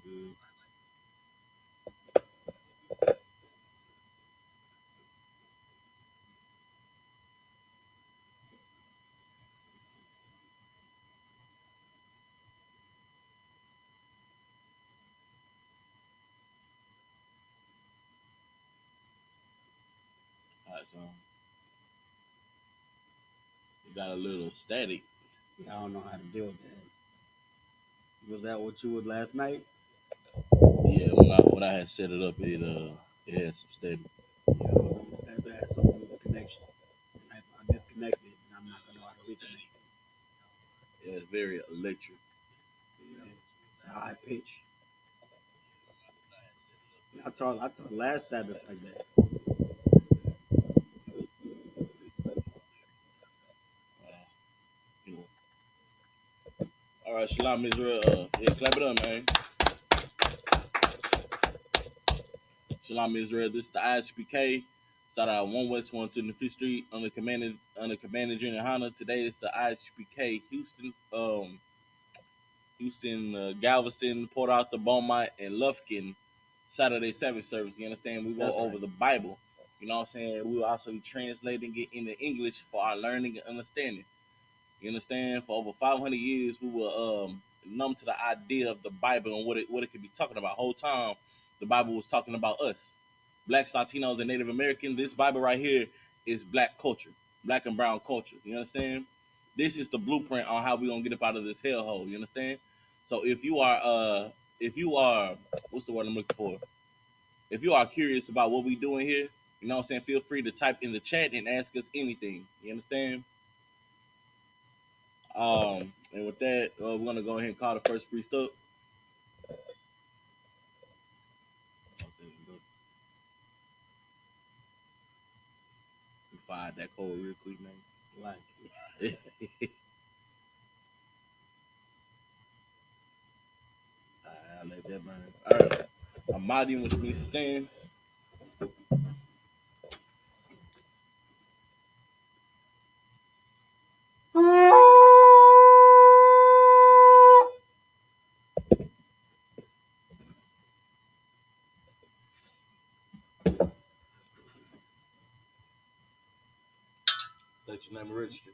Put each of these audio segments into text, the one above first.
good. All right, so you got a little static. I don't know how to deal with that. Was that what you would last night? Yeah, when I had set it up, it had some static. I have to have something with the connection. If I disconnect it, and I'm not gonna know how to reconnect it. Yeah, it's very electric. It's a high pitch. I taught last Sabbath like that. You know. All right, Shalom Israel. Yeah, clap it up, man. Shalom Israel. This is the I.S.U.P.K. Started out 1 West 125th Street under Commander Junior YAHANNA. Today is the I.S.U.P.K. Houston, Galveston, Port Arthur, Beaumont, and Lufkin Saturday Sabbath service. You understand? We go over the Bible. You know what I'm saying? We will also be translating it into English for our learning and understanding. You understand? For over 500 years, we were numb to the idea of the Bible and what it could be talking about. Whole time, the Bible was talking about us, Blacks, Latinos, and Native Americans. This Bible right here is Black culture, Black and brown culture. You understand? This is the blueprint on how we gonna get up out of this hellhole. You understand? So if you are, what's the word I'm looking for? If you are curious about what we doing here, you know what I'm saying? Feel free to type in the chat and ask us anything. You understand? And with that, we're gonna go ahead and call the first priest up. Fire that code real quick, man. Like, I'll let that burn. All right, I'm modding, which means to stand. State your name and register.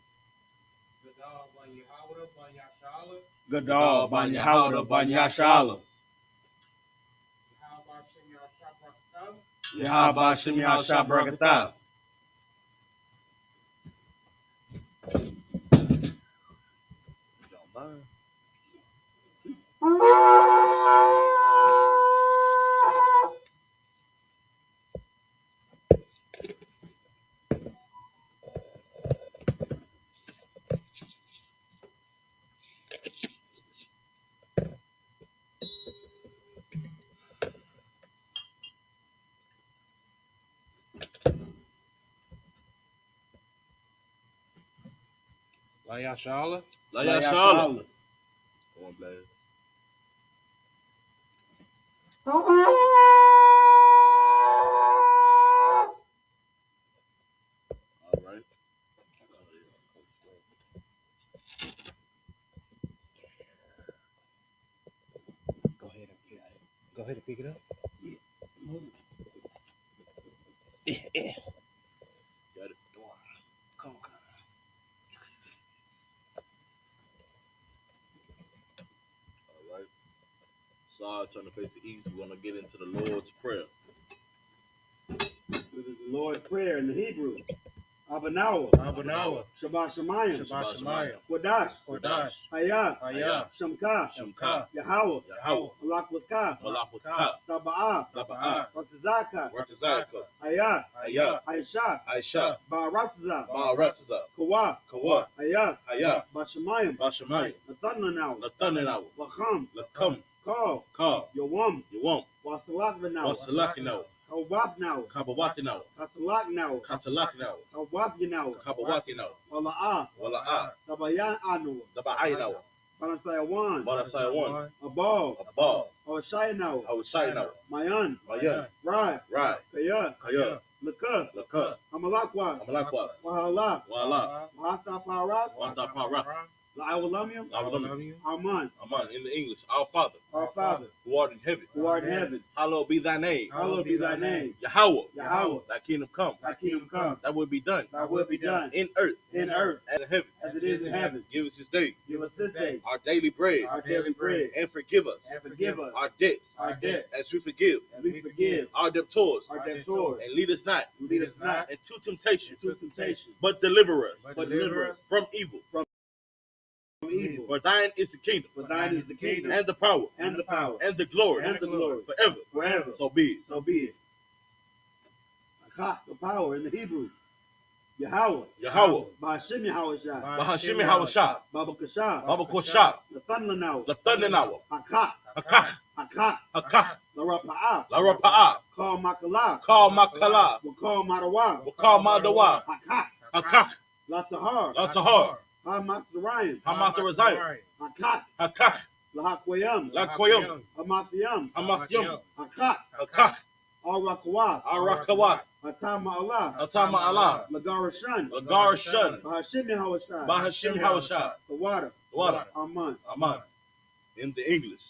Gadal ban Yahawah ban Yashala. Yahaba Shem Yahshua Barakatah. Don't burn. Layashala. Layashala. One blast. All right. Go ahead and pick it up. Yeah. Got it. Come on. All right. So I turn to face the east. We're gonna get into the Lord's Prayer. This is the Lord's Prayer in the Hebrew. Abanawa. Shabbat Shemayim. Kodash. I.S.U.P.K. Shemka. Yahawah. Malak Sabbath. Ratazaka. I.S.U.P.K. Ba'aratzah. Kawa. I.S.U.P.K. Bashamayim. Nathanaw. Lacham. Call. Yawam. Wasalakinaw. Kabawakinaw. Kasalakinaw. Kawapinaw. Wala'ah. Tabayanaw. Banasayawan. Abal. Awashayinaw. Mayan. Rai. Kaya. Laka. Amalakwa. Wahala. Wahata Parat. La'awalamium. Aman. In the English, our Father. Who who art in heaven. who art in heaven. Hallowed be thy name. Hallowed be thy name. Yahweh. Yahweh. Thy kingdom come. Thy kingdom come. Thy will be done. Thy will be done In earth. in earth As in heaven. as it is in heaven. Give us this day Give us this day our daily bread. our daily bread, And forgive us and forgive us our debts our debts as we forgive as we forgive our debtors. our debtors. And lead us not And lead us not into temptation, into temptation, but deliver us but deliver us from evil. from evil. For thine is the kingdom, For thine is the kingdom and the power, and the power and the glory, and the glory forever. forever. So be it. So be it. Achah, the power in the Hebrew. Yahweh. Yahweh. Ba'ashem Yahweh Shai. Bahashim Yahushua. Baba Kashah. Baba Koshah. The thunder now. The thunder now. Hakah. Hakah. Hakah. Hakah. The Rapa'ah. La Rapa'ah. Call Makala. Call Makala. Call Madawa. Call Madawa. Hakah. Hakah. La Tahar. La Tahar. Hamatzarayan. Hamatzarayan. Hakah. Hakah. La Hakwayam. La Koyam. Hamatziyam. Hamathim. Hakah. Hakah. Al Rakawah. Arakawa. Atama Allah. Atama Allah. Lagarashan. Lagarashan. Bahashim Yahweh Shai. Bahashim Yahushua. The water. Water. Aman. Aman. In the English.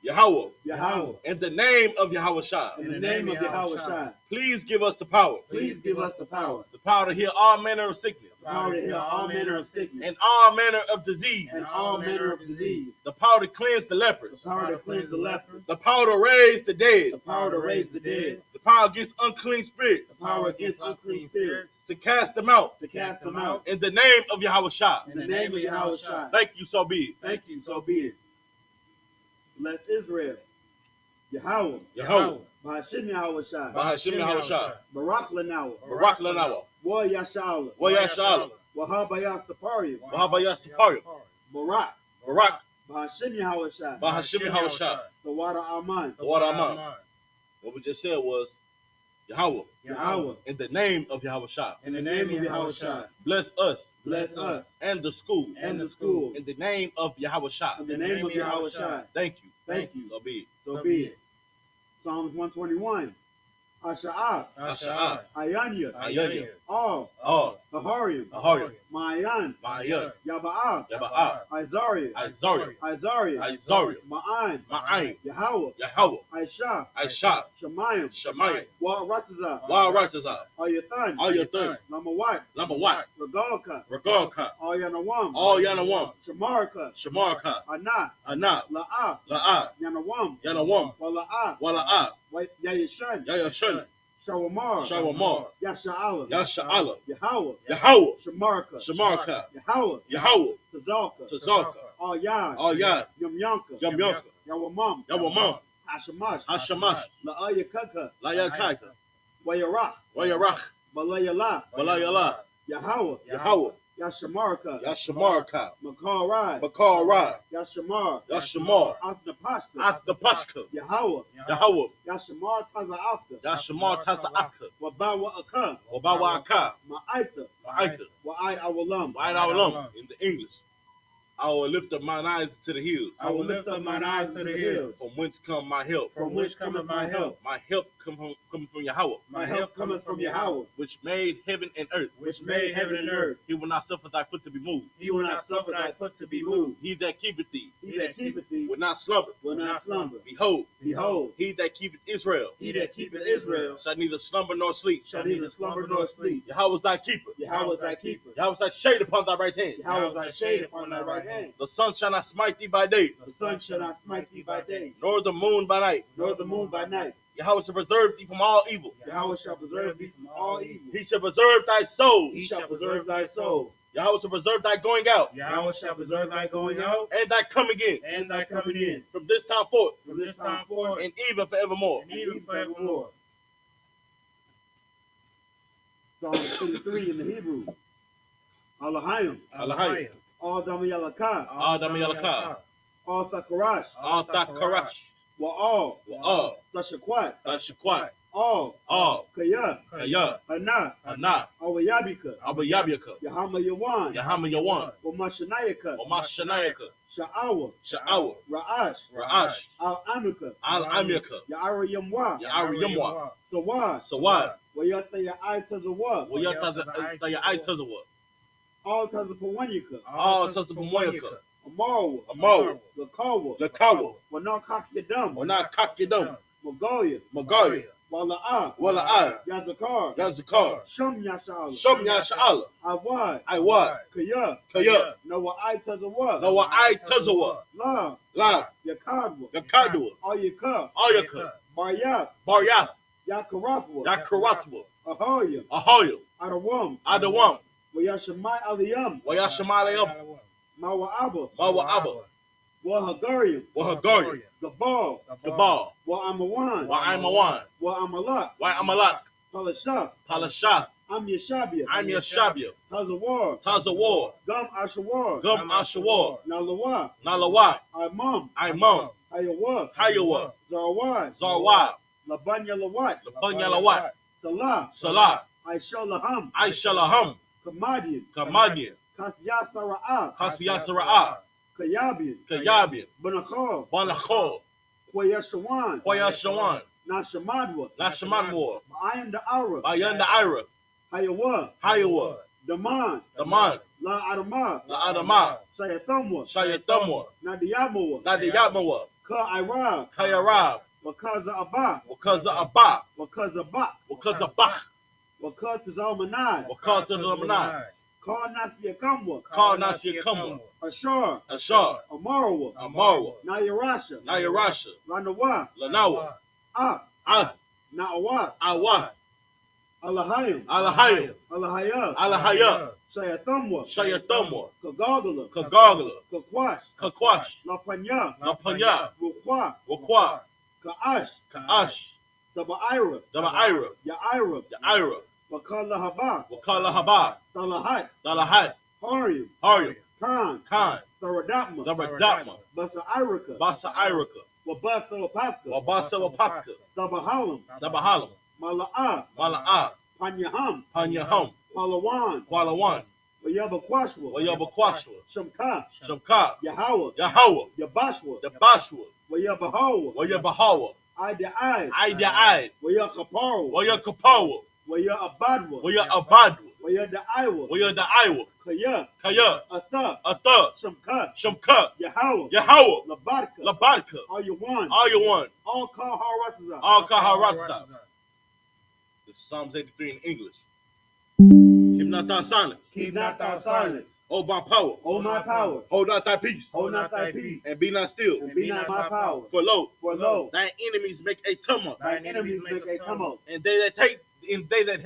Yahweh. Yahweh. In the name of Yahushua. In the name of Yahweh Shai. Please give us the power. Please give us the power. The power to heal all manner of sickness. The power to heal all manner of sickness. And all manner of disease. And all manner of disease. The power to cleanse the The lepers. power to cleanse the leper. The power to raise the dead. The power to raise the dead. The power against unclean spirits. The power against unclean spirits. To cast them out. To cast them out. In the name of Yahushua. In the name of Yahweh Shai. Thank you, so be it. Thank you, so be it. Bless Israel. Yahweh. Yahweh. Bahashim Yahweh Shai. Bahashim Yahushua. Barak Lanawa. Barak Lanawa. Wa Yashala. Wayashala. Wahabayat Sapari. Wahabayat Sapari. Barak. Barak. Bahashim Yahweh Shai. Bahashim Yahushua. The water Aman. The water Aman. What we just said was Yahweh. Yahweh. In the name of Yahushua. In the name of Yahweh Shai. Bless us. Bless us. And the school. And the school. In the name of Yahushua. In the name of Yahweh Shai. Thank you. Thank you. So be it. So be it. Psalms 121. Asha'ah. Asha'ah. Ayanya. Ayanya. All. Ahariam. Ahariam. Ma'ayan. Ma'ayan. Yaba'ah. Yaba'ah. Isariah. Isariah. Isariah. Isariah. Ma'an. Ma'ayin. Yahweh. Yahweh. Aisha. Aisha. Shemayim. Shemayim. Wa'ratazah. Wa'ratazah. Ayathan. Ayathan. Lamawat. Lamawat. Regalka. Regalka. Ayanawam. All Yanawam. Shamarka. Shamarka. Anah. Anah. La'ah. La'ah. Yanawam. Yanawam. Wala'ah. Wala'ah. Yayashan. Yayashan. Shawamar. Shawamar. Yasha'ala. Yasha'ala. Yahweh. Yahweh. Shamarka. Shamarka. Yahweh. Yahweh. Tazalka. Tazalka. All Yad. All Yad. Yamyanka. Yamyanka. Yawamam. Yawamam. Hashamash. Hashamash. La'ayakaka. Layakaka. Wayarach. Wayarach. Balayala. Balayala. Yahweh. Yahweh. Yashamarka. Yashamarka. Makarai. Bakara. Yashamar. Yashamar. Athnapashka. Atapashka. Yahweh. Yahweh. Yashamar Taza'afka. Yashamar Tasa'aka. Wabawa Aka. Wabawaka. Ma'aita. Ma'aita. Wa'ai Awalam. Wide our in the English. I will lift up mine eyes to the hills. I will lift up mine eyes to the hills. From whence come my help? From which cometh my help? My help coming from Yahweh. My help cometh from Yahweh, which made heaven and earth. which made heaven and earth. He will not suffer thy foot to be moved. He will not suffer thy foot to be moved. He that keepeth thee He that keepeth thee will not slumber. will not slumber. Behold, Behold, he that keepeth Israel he that keepeth Israel shall neither slumber nor sleep. shall neither slumber nor sleep. Yahweh is thy keeper. Yahweh is thy keeper. Yahweh is thy shade upon thy right hand. Yahweh is thy shade upon thy right hand. The sun shall not smite thee by day, The sun shall not smite thee by day, nor the moon by night. nor the moon by night. Yahweh shall preserve thee from all evil. Yahweh shall preserve thee from all evil. He shall preserve thy soul. He shall preserve thy soul. Yahweh shall preserve thy going out Yahweh shall preserve thy going out and thy coming in and thy coming in from this time forth from this time forth and even forevermore. and even forevermore. Psalm 23 in the Hebrew. Alahayim. Alahayim. All Damayalaka. Adam Yalakah. All Thakarash. All Thakarash. Wa'al. Wa'al. Tashakwat. Tashakwat. All. All. Kaya. Kaya. Anah. Anah. Awayabika. Abayabiyaka. Yahama Yawan. Yahama Yawan. Wamashanayaka. Omashanayaka. Sha'awa. Sha'awa. Ra'ash. Ra'ash. Al-Anuka. Al-Amyaka. Ya'ara Yamwa. Ya'ar Yamwa. Sawad. Sawad. Wayata Ya'ai Tazawa. Wayata Tazawa. All Tazapawanyaka. All Tazapamwayaka. Amawa, Lakawa, Lakawa, Wanakakidam, Wanakakidam, Magoya, Magoya, Wala'a, Yazakar, Yazakar, Shum Yashala, Shum Yasha'ala, Awad, Iwad, Kaya, Kaya, Noah I Tazawa, Noah I Tazawa, La, La, Yakadwa, Yakadua, Ayaka, Ayaka, Baryath, Baryath, Yakarafwa, Yakaratwa, Ahoya, Ahoyo, Adawam, Adawam, Wayashamai Aliyam, Wayashamayam, Mawa'aba, Mawa'aba, Wahagariam, Wahagari, Gabal, Gabal, Wa'amawan, Wa'amawan, Wa'amalak, Wa'amalak, Palashah, Palashah, Am Yashabia, I'm Yashabia, Tazawar, Tazawar, Gum Ashawar, Gum Ashawar, Nalawa, Nalawa, Imam, Imam, Ayawa, Hayawa, Zarwad, Zarwad, Labanya Lawat, Labanyalawat, Salah, Salah, Aishalaham, Aishalaham, Kamadian, Kamadian, Kasyasara'a, Kasiyasara'a, Kayabian, Kayabian, Banakal, Banachol, Kwayashawan, Koyashawan, Nashamadwa, Nashamanwar, Ma'ayam the Arab, Bayanda Ira, Hayawa, Hayawa, Daman, Daman, La Adama, La Adama, Sayathamwa, Shayatamwa, Nadiyamowa, Nadiyamawa, Ka Irab, Kayarab, Wakaza Abba, Wakaza Abba, Wakaza Bak, Wakaza Bach, Wakaza Zalmanai, Wakata Lamanai, Ka Nasiyakamwa, Kal Nasiyakamwa, Ashar, Ashar, Amarawa, Amarwa, Nayarasha, Nayarasha, Ranawa, Lanawa, Ah, Ah, Na'awat, Awath, Alahayim, Alahayim, Alahaya, Alahaya, Sayathamwa, Shayatamwa, Kagagala, Kagagala, Kakwash, Kakwash, Lapanya, Napanya, Rukwa, Wakwa, Ka'ash, Ka'ash, Daba'ira, Damaira, Ya'ira, Yaira, Wakala Haba, Wakala Haba, Talahat, Dalahat, Harim, Haryam, Khan, Khan, Tharadapma, Dabadatma, Basa Irika, Basa Irika, Wabasa Wapaska, Wabasa Wapaka, Dabahalam, Dabahalam, Mala'a, Mala'a, Panyaham, Panyaham, Palawan, Qualawan, Wayabakwashwa, Wayabakwashwa, Shamka, Shamka, Yahweh, Yahweh, Yabashwa, Yabashua, Wayabahawa, Wayabahawa, Ida-Ai, Ida-Id, Wayakapawa, Wayakapawa, Wayabadwa, Wayabadwa, Wayadaiwa, Wayadaiwa, Kaya, Kaya, Atha, Atha, Shamka, Shamka, Yahweh, Yahweh, Labadka, Labadka, Ayawan, Ayawan, All Kaharatza, Al Kaharatsa. This is Psalms 83 in English. Keep not thy silence. Keep not thy silence, Hold my power. O my power, Hold not thy peace. hold not thy peace, And be not still. and be not my power. For For lo, thine enemies make a tumult, thine enemies make a tumult, and they that hate thee and they that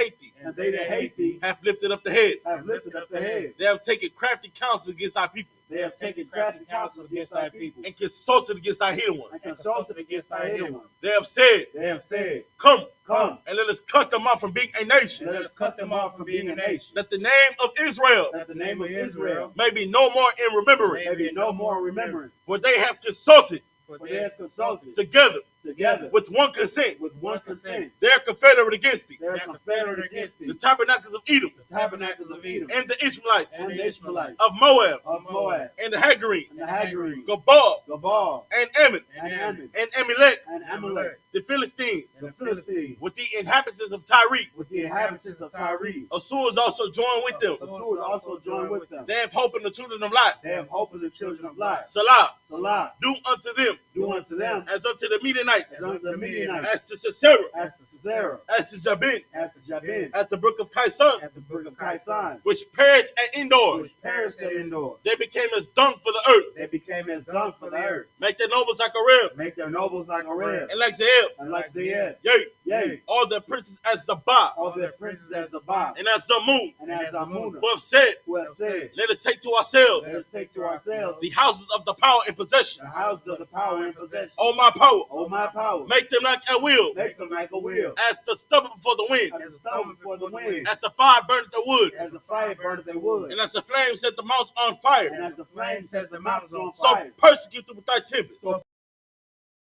hate thee have lifted up the head. have lifted up the head. They have taken crafty counsel against thy people, They have taken crafty counsel against thy people, and consulted against thy hidden ones. and consulted against thy hidden ones. They have said, They have said, Come, Come, and let us cut them off from being a nation, let us cut them off from being a nation, that the name of Israel that the name of Israel may be no more in remembrance. may be no more remembrance. For they have consulted For they have consulted together together with one consent. with one consent. They are confederate against thee, They are confederate against the thee, tabernacles of Edom, the tabernacles of Edom, and the Ishmaelites and the Ishmaelites, of Moab, of Moab, and the Hagarenes, and the Hagarenes, Gabal, Gabal, and Ammon, and Ammon, and Amalek, and Amalek, the Philistines, and the Philistines, with the inhabitants of Tyre. with the inhabitants of Tyre. Assur also joined with them. Assur also joined with them. They have hope in the children of Lot. They have hope of the children of Lot. Salah, Salah, do unto them do unto them as unto the Midianites, as unto the Midianites, as to Sisera, as to Sisera, as to Jabin, as to Jabin, at the brook of Kaisan, at the brook of Kaisan, which perished at Endor. which perished at Endor. They became as dung for the earth. They became as dung for the earth. Make their nobles like a rib, Make their nobles like a red, and like Zeb. and like Zed. Yea, Yea, all their princes as Zabah, all their princes as Zabah, and as Zamun, and as Amunah, who have said, who have said, Let us take to ourselves let us take to ourselves the houses of the power and possession. the houses of the power and possession. O my power, O my power, make them like a wheel, make them like a wheel, as the stubble before the wind, as the stubble before the wind, as the fire burneth the wood, as the fire burneth their wood, and as the flame set the mountains on fire. and as the flame set the mountains on So fire. persecute them with thy tempest, So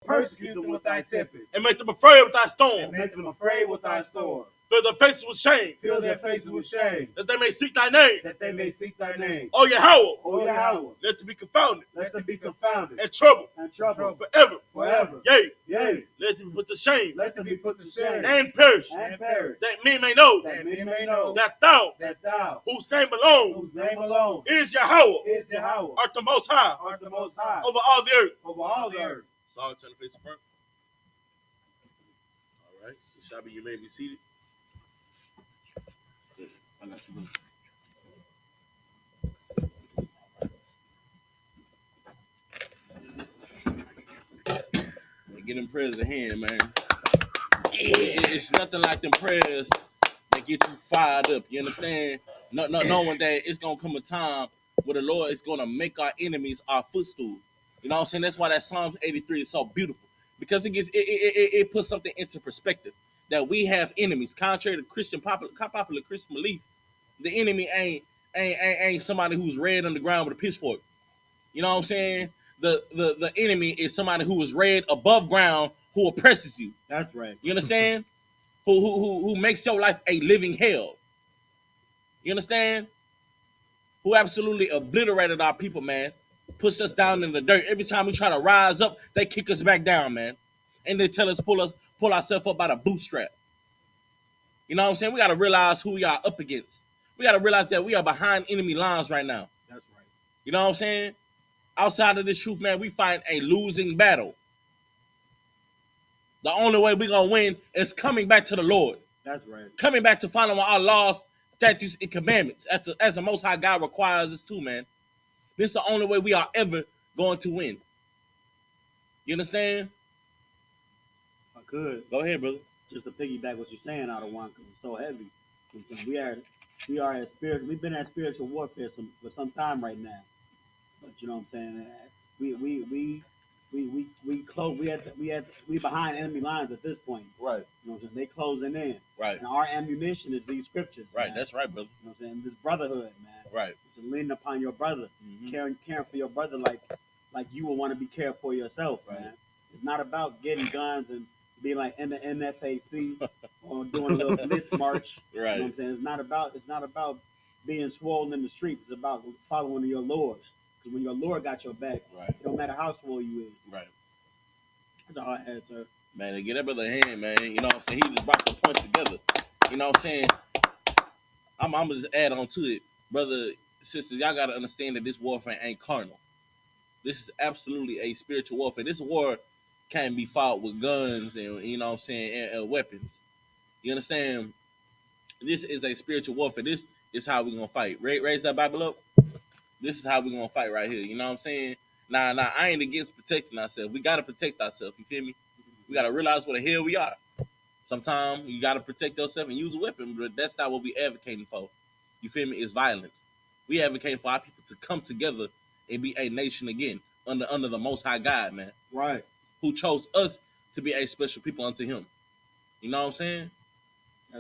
persecute them with thy tempest, and make them afraid with thy and storm. make them afraid with thy storm. Fill their faces with shame. Fill their faces with shame. That they may seek thy name. That they may seek thy name. O Yahweh. O Yahweh. Let them be confounded. Let them be confounded. And trouble. And trouble. Forever. Forever. Yea. Yea. Let them be put to shame. Let them be put to shame. And perish. And perish. That men may know. That men may know. That thou. That thou. Whose name alone. Whose name alone. Is Yahweh. Is Yahweh. Art the most high. Art the most high. Over all the earth. Over all the earth. So I'll turn the face front. All right. Shabby, you may be seated. I got you. Get them prayers in hand, man. It's nothing like them prayers that get you fired up. You understand? Knowing that it's gonna come a time where the Lord is gonna make our enemies our footstool. You know what I'm saying? That's why that Psalms 83 is so beautiful, because it puts something into perspective that we have enemies. Contrary to popular Christian belief, the enemy ain't somebody who's red on the ground with a pitchfork. You know what I'm saying? The enemy is somebody who is red above ground, who oppresses you. That's right. You understand? who makes your life a living hell. You understand? Who absolutely obliterated our people, man. Puts us down in the dirt. Every time we try to rise up, they kick us back down, man. And they tell us pull ourselves up by the bootstrap. You know what I'm saying? We got to realize who we are up against. We got to realize that we are behind enemy lines right now. That's right. You know what I'm saying? Outside of this truth, man, we fight a losing battle. The only way we're going to win is coming back to the Lord. That's right. Coming back to following our laws, statutes, and commandments as the Most High God requires us to, man. This is the only way we are ever going to win. You understand? I could. Go ahead, brother. Just to piggyback what you're saying out of one, because it's so heavy. We are at spirit. We've been at spiritual warfare for some time right now. But you know what I'm saying? We behind enemy lines at this point. Right. You know what I'm saying? They closing in. Right. And our ammunition is these scriptures. Right. Man. That's right, brother. You know what I'm saying? This brotherhood, man. Right. So leaning upon your brother, caring for your brother like you would want to be cared for yourself, right. Man. It's not about getting guns and being like in the NFAC or doing a little blitz march. Right. You know what I'm saying? It's not about being swollen in the streets. It's about following your Lord. Because when your Lord got your back, right. It don't matter how swole you is. Right. That's all I had, sir. Man, to get that brother a hand, man. You know what I'm saying? He just brought the point together. You know what I'm saying? I'm going to just add on to it. Brother, sisters, y'all got to understand that this warfare ain't carnal. This is absolutely a spiritual warfare. This war can't be fought with guns and, you know what I'm saying, and weapons. You understand? This is a spiritual warfare. This is how we're going to fight. Raise that Bible up. This is how we're going to fight right here. You know what I'm saying? Now, I ain't against protecting ourselves. We got to protect ourselves. You feel me? We got to realize what the hell we are. Sometimes you got to protect yourself and use a weapon, but that's not what we advocating for. You feel me? It's violence. We advocate for our people to come together and be a nation again under the Most High God, man. Right. Who chose us to be a special people unto him. You know what I'm saying?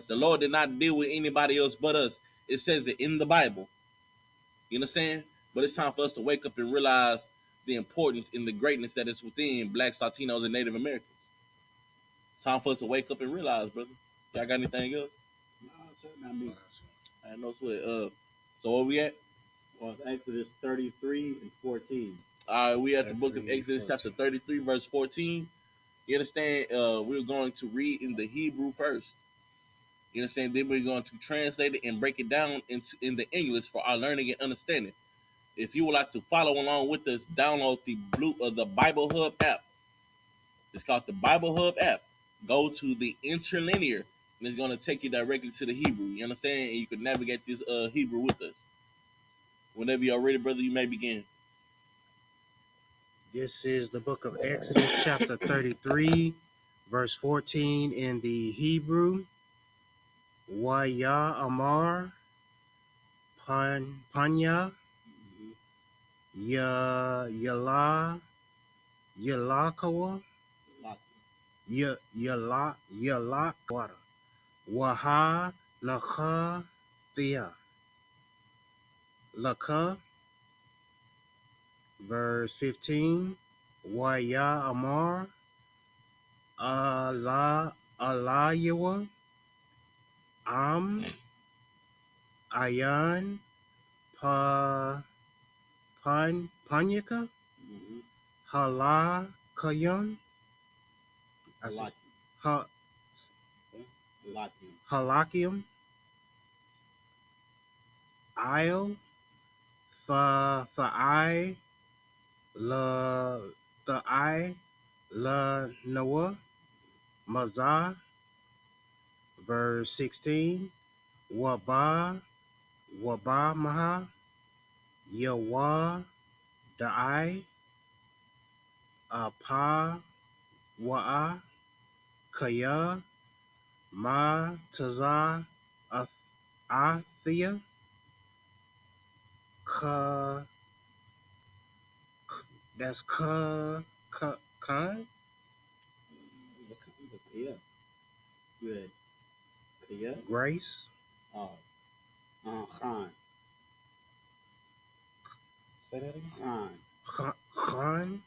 The Lord did not deal with anybody else but us. It says it in the Bible. You understand? But it's time for us to wake up and realize the importance and the greatness that is within Blacks, Latinos, and Native Americans. It's time for us to wake up and realize, brother. Y'all got anything else? No, sir, not me. I know sweat. So where we at? Well, Exodus 33 and 14. All right, we at the book of Exodus, chapter 33, verse 14. You understand? We're going to read in the Hebrew first. You understand? Then we're going to translate it and break it down in the English for our learning and understanding. If you would like to follow along with us, download the Bible Hub app. It's called the Bible Hub app. Go to the interlinear, and it's going to take you directly to the Hebrew. You understand? And you can navigate this Hebrew with us. Whenever you're ready, brother, you may begin. This is the book of Exodus, chapter 33, verse 14 in the Hebrew. YAHANNA, Panya, Yalakawa, Yalakwara, YAHANNA, Laka, verse 15, YAHANNA, Alayawa, Ayan, Panyaka, Hala Kayun, Halakium, Isle, I, La Noah, Mazah, verse 16, Waba Maha, Yawa Da'i, Pa Wa'a, Kaya, Ma Taza, Athia, Ka, that's Khan, Yeah. Good. Yeah. Grace, Khan. Say that again. Khan,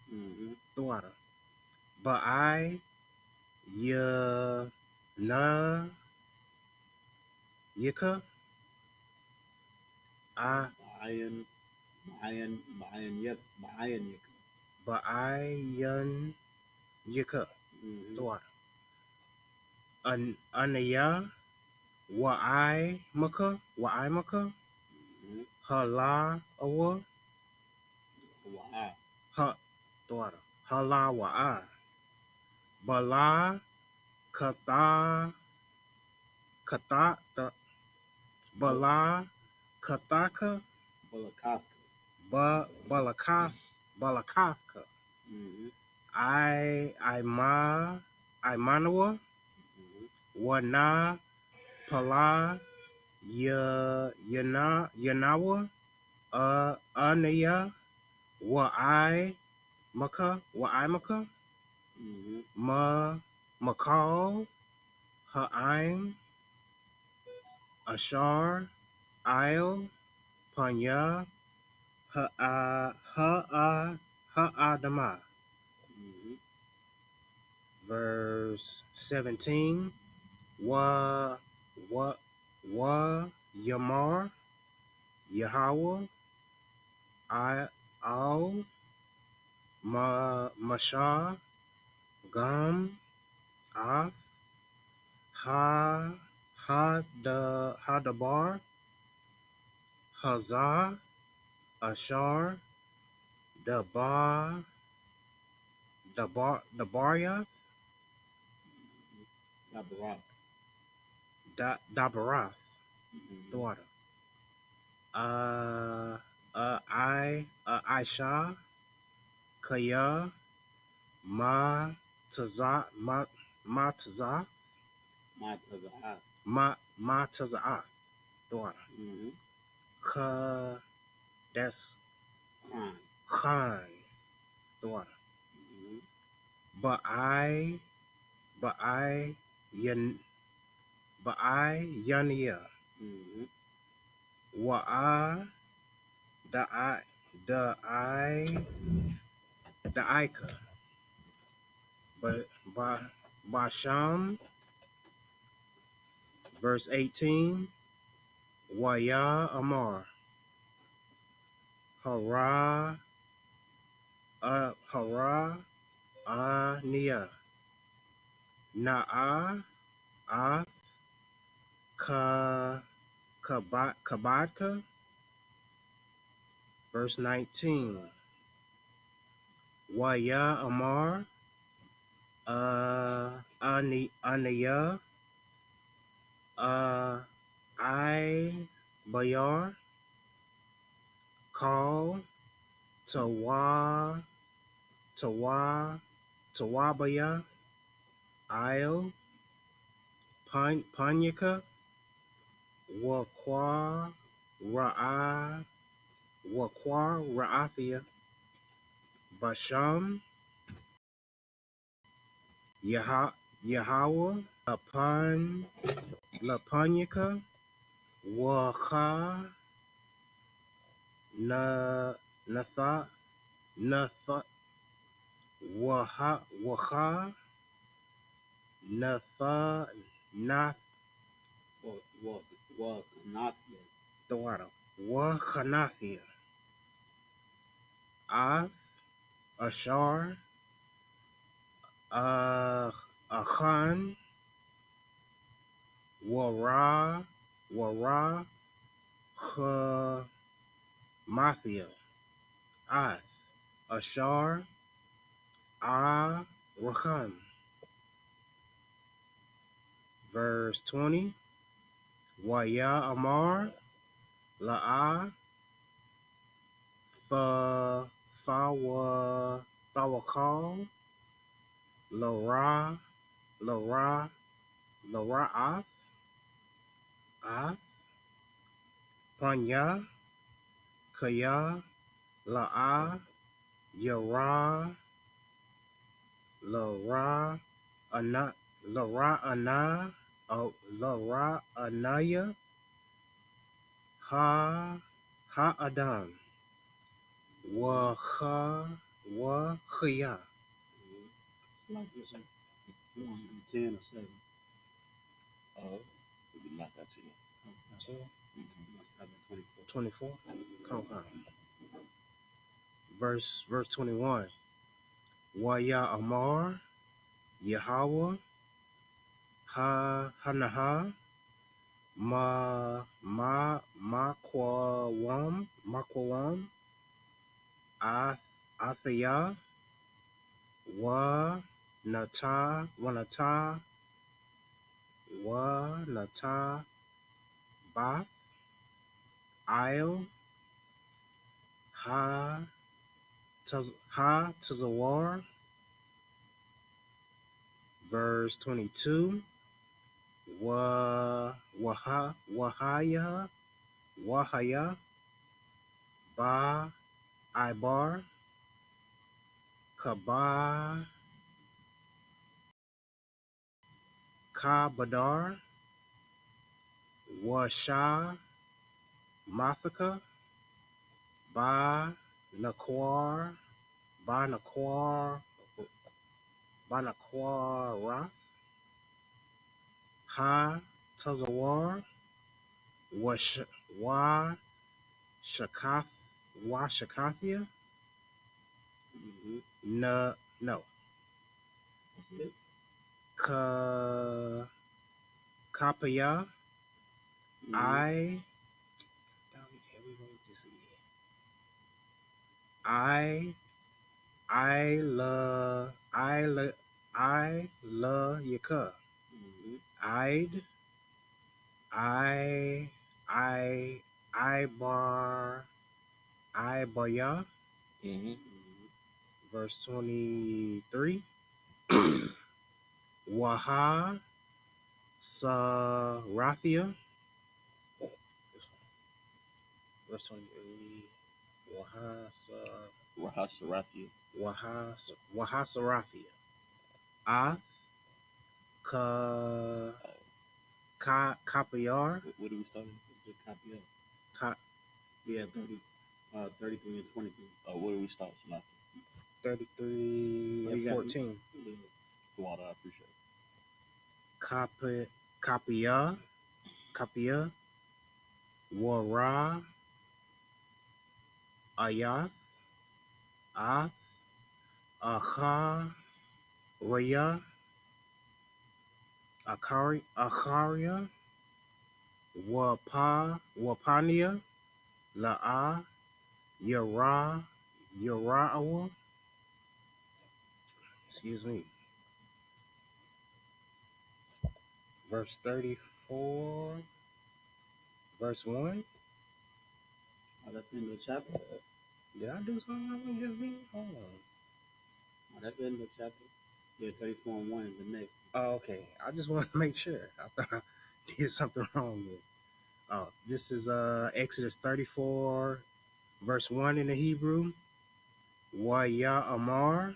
Thwada. Ba'i, Na, Yika, Bayan Ba'ayan Yika, Thwada. Anaya, Wa'imaka, Hala Awa, Ha, Thwada. Hala Wa'a, Bala, Katha, Bala, Kathaka, Balakafka, Imanawa, Wana, Pala, Yanawa, Anaya, Wa'imaka, Makal, Ha'im, Ashar, Isle, Panya, Ha'adama. Verse 17, Wa Yamar, Yahweh, Al, Mashah, Gam, Ath, Hadabar, Hazah, Ashar, Dabarath, Dabarath, Thwada. Aisha, Kaya, Matazah, Thwada. Ka, that's Khan, Thwada. Ba'ai, Yania, Wa'a, Da'ika, Basham, verse 18, Waya Amar, Hara, Nia, Na'a, Ath, Kabadka, verse 19, Waya Amar, Aniya, Bayar, Call, Tawabaya, Isle, Panyaka, Wakwa Ra'athia, Basham, Yahweh, Lapanyaka, Waka, Natha, Waha, Natha, The water. YAHANNA. Ashar. Achan. Wara. Hamathia. Ashar. Rachan. Verse 20. Waya Amar. La'a. Thawakal. Lara. Ath. Panya. Kaya. La'a. Yara. Ana. Lara Anaya. Adam. Wahaya. Like this one. 10 or 7. We can knock that to you. 24. Come on. Verse 21. Waya Amar. Yahweh. Hanaha. Makwam. Athaya. Wanata. Bath. Isle. Tazawar. Verse 22. Wahaya. Ba. Ibar. Kabadar. Washa. Mathaka. Ba Naquar. Rath. Ha Tazawar. Shakathia. No. That's it. Kapaya. I love Yaka. Ibaya. Verse 23. Waha Sarathia. Verse 23. Wahasarathia. Ath. Kapayar. What do we start? Yeah, 33 and 23. Where do we start? 33 and 14. Come on, I appreciate it. Kapia. Wara. Ayath. Ath. Raya. Akaria. Wapania. La'a. Yara'awa. Excuse me. Verse 34. Verse 1. That's the end of the chapter. Did I do something wrong just then? Hold on. That's the end of the chapter. Yeah, 34 and 1 is the next. Oh, okay. I just want to make sure. I thought I did something wrong here. This is Exodus 34, verse 1 in the Hebrew. Waya Amar,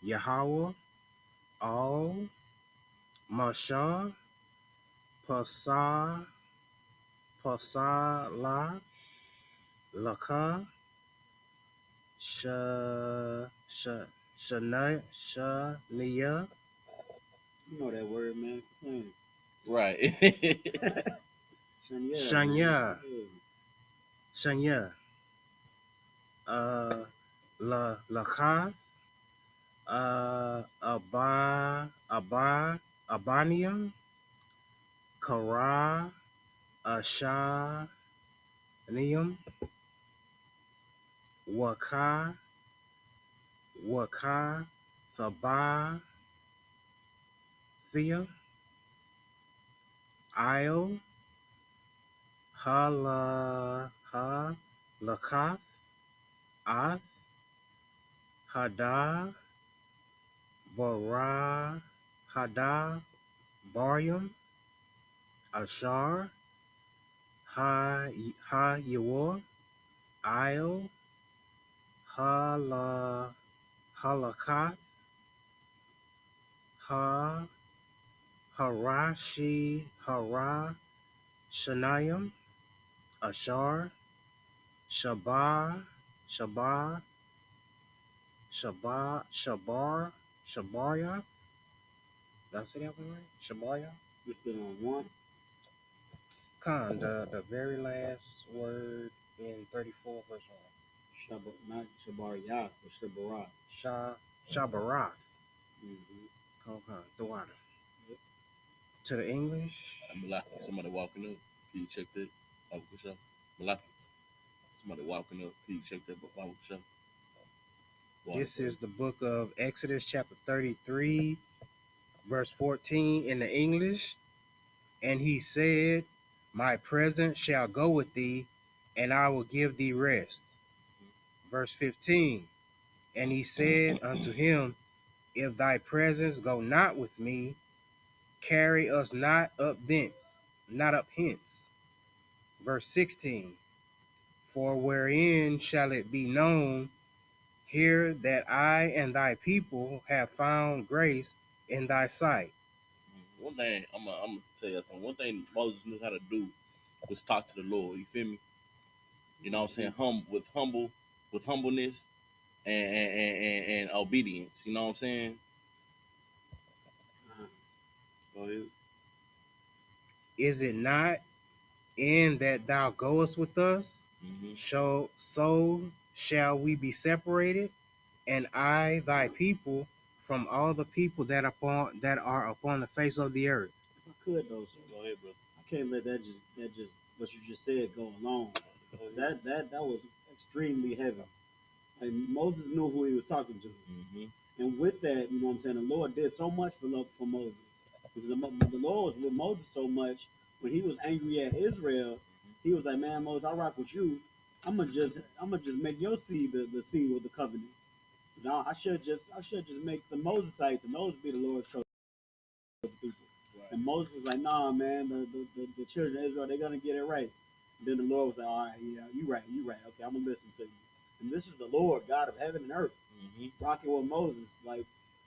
Yahweh, Al, Masha, Pasala, Laka, Shania. You know that word, man. Right. Shanya. Lakath. Abanium. Kara. Ashanium. Waka. Thaba. Thea. Io. Lakath. Ath. Hada. Hada. Barium. Ashar. Yawar. Io. Halakath. Shanayim. Ashar. Shabaryath. Did I say that one right? Shabaryath? You're still on one? Khan, the very last word in 34 verse 1. Not Shabaryath, but Shabarath. Shabarath. Mm-hmm. Khan, the water. Yep. To the English. Malaki, somebody walking up. Can you check that? Malaki, somebody walking up. Can you check that? This is the book of Exodus chapter 33, verse 14 in the English. And he said, my presence shall go with thee, and I will give thee rest. Verse 15. And he said unto him, if thy presence go not with me, carry us not up hence. Verse 16. For wherein shall it be known here that I and thy people have found grace in thy sight? One thing I'm gonna tell you something. One thing Moses knew how to do was talk to the Lord. You feel me? You know what I'm saying? With humbleness and obedience. You know what I'm saying? Go ahead. Is it not in that thou goest with us? Mm-hmm. So shall we be separated, and I thy people from all the people that are upon the face of the earth. If I could though, so go ahead, brother. I can't let that just what you just said go along. That was extremely heavy. And Moses knew who he was talking to. Mm-hmm. And with that, you know what I'm saying, the Lord did so much for Moses. Because the Lord was with Moses so much, when he was angry at Israel, he was like, man, Moses, I rock with you. I'm gonna just make your seed the seed with the covenant. Now I should just make the Mosesites, and those be the Lord's chosen people. Right. And Moses was like, nah, man, the children of Israel, they're gonna get it right. And then the Lord was like, all right, yeah, you right. Okay, I'm gonna listen to you. And this is the Lord, God of heaven and earth, rocking with Moses like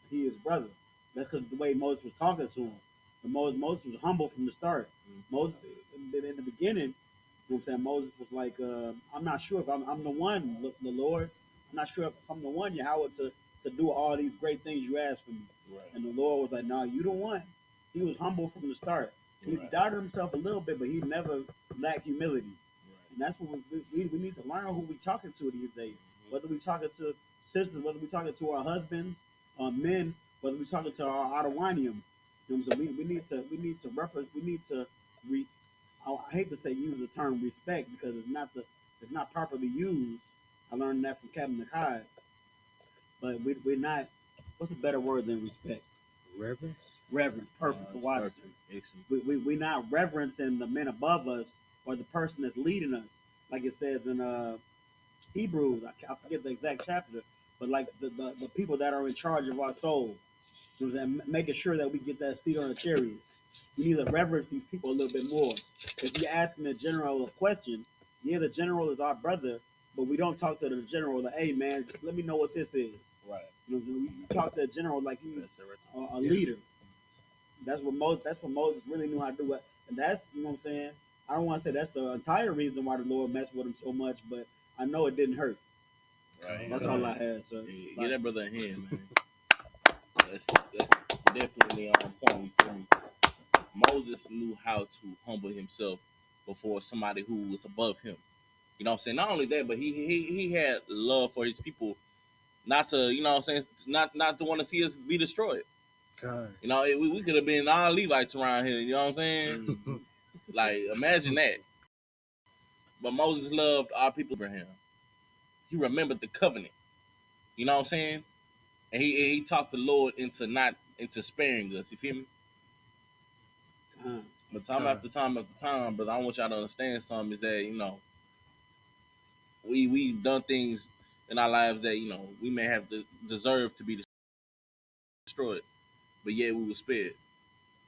he is brother. That's because the way Moses was talking to him. But Moses was humble from the start. Moses, in the beginning, you know what I'm saying, Moses was like, I'm not sure if I'm the one, the Lord. I'm not sure if I'm the one, Yahweh, to do all these great things you asked for me. Right. And the Lord was like, no, you the one. He was humble from the start. He doubted himself a little bit, but he never lacked humility. Right. And that's what we need to learn who we talking to these days. Whether we talking to sisters, whether we talking to our husbands, men, whether we talking to our Adawanium. You know what I'm saying? We need to reference. We need to I hate to say use the term respect because it's not properly used. I learned that from Captain Nakai. But we're not. What's a better word than respect? Reverence. Reverence. Perfect. The water. We're not reverencing the men above us or the person that's leading us, like it says in Hebrews. I forget the exact chapter, but like the people that are in charge of our soul, you know, making sure that we get that seat on the chariot. We need to reverence these people a little bit more. If you're asking the general a question, yeah, the general is our brother, but we don't talk to the general like, hey man, let me know what this is. Right. You know, we talk to the general like he's a leader. That's what Moses really knew how to do it. And that's, you know what I'm saying? I don't want to say that's the entire reason why the Lord messed with him so much, but I know it didn't hurt. Right. That's all I had, sir. Get that brother a hand, man. That's definitely on point. You feel me? Moses knew how to humble himself before somebody who was above him. You know what I'm saying? Not only that, but he had love for his people, not to, you know what I'm saying, not to want to see us be destroyed. God. You know, we could have been all Levites around here. You know what I'm saying? Like, imagine that. But Moses loved our people, Abraham. He remembered the covenant. You know what I'm saying? And he talked the Lord into sparing us. You feel me? But time after time after time, brother, I want y'all to understand something is that, you know, we've done things in our lives that, you know, we may have deserved to be destroyed, but yet we were spared.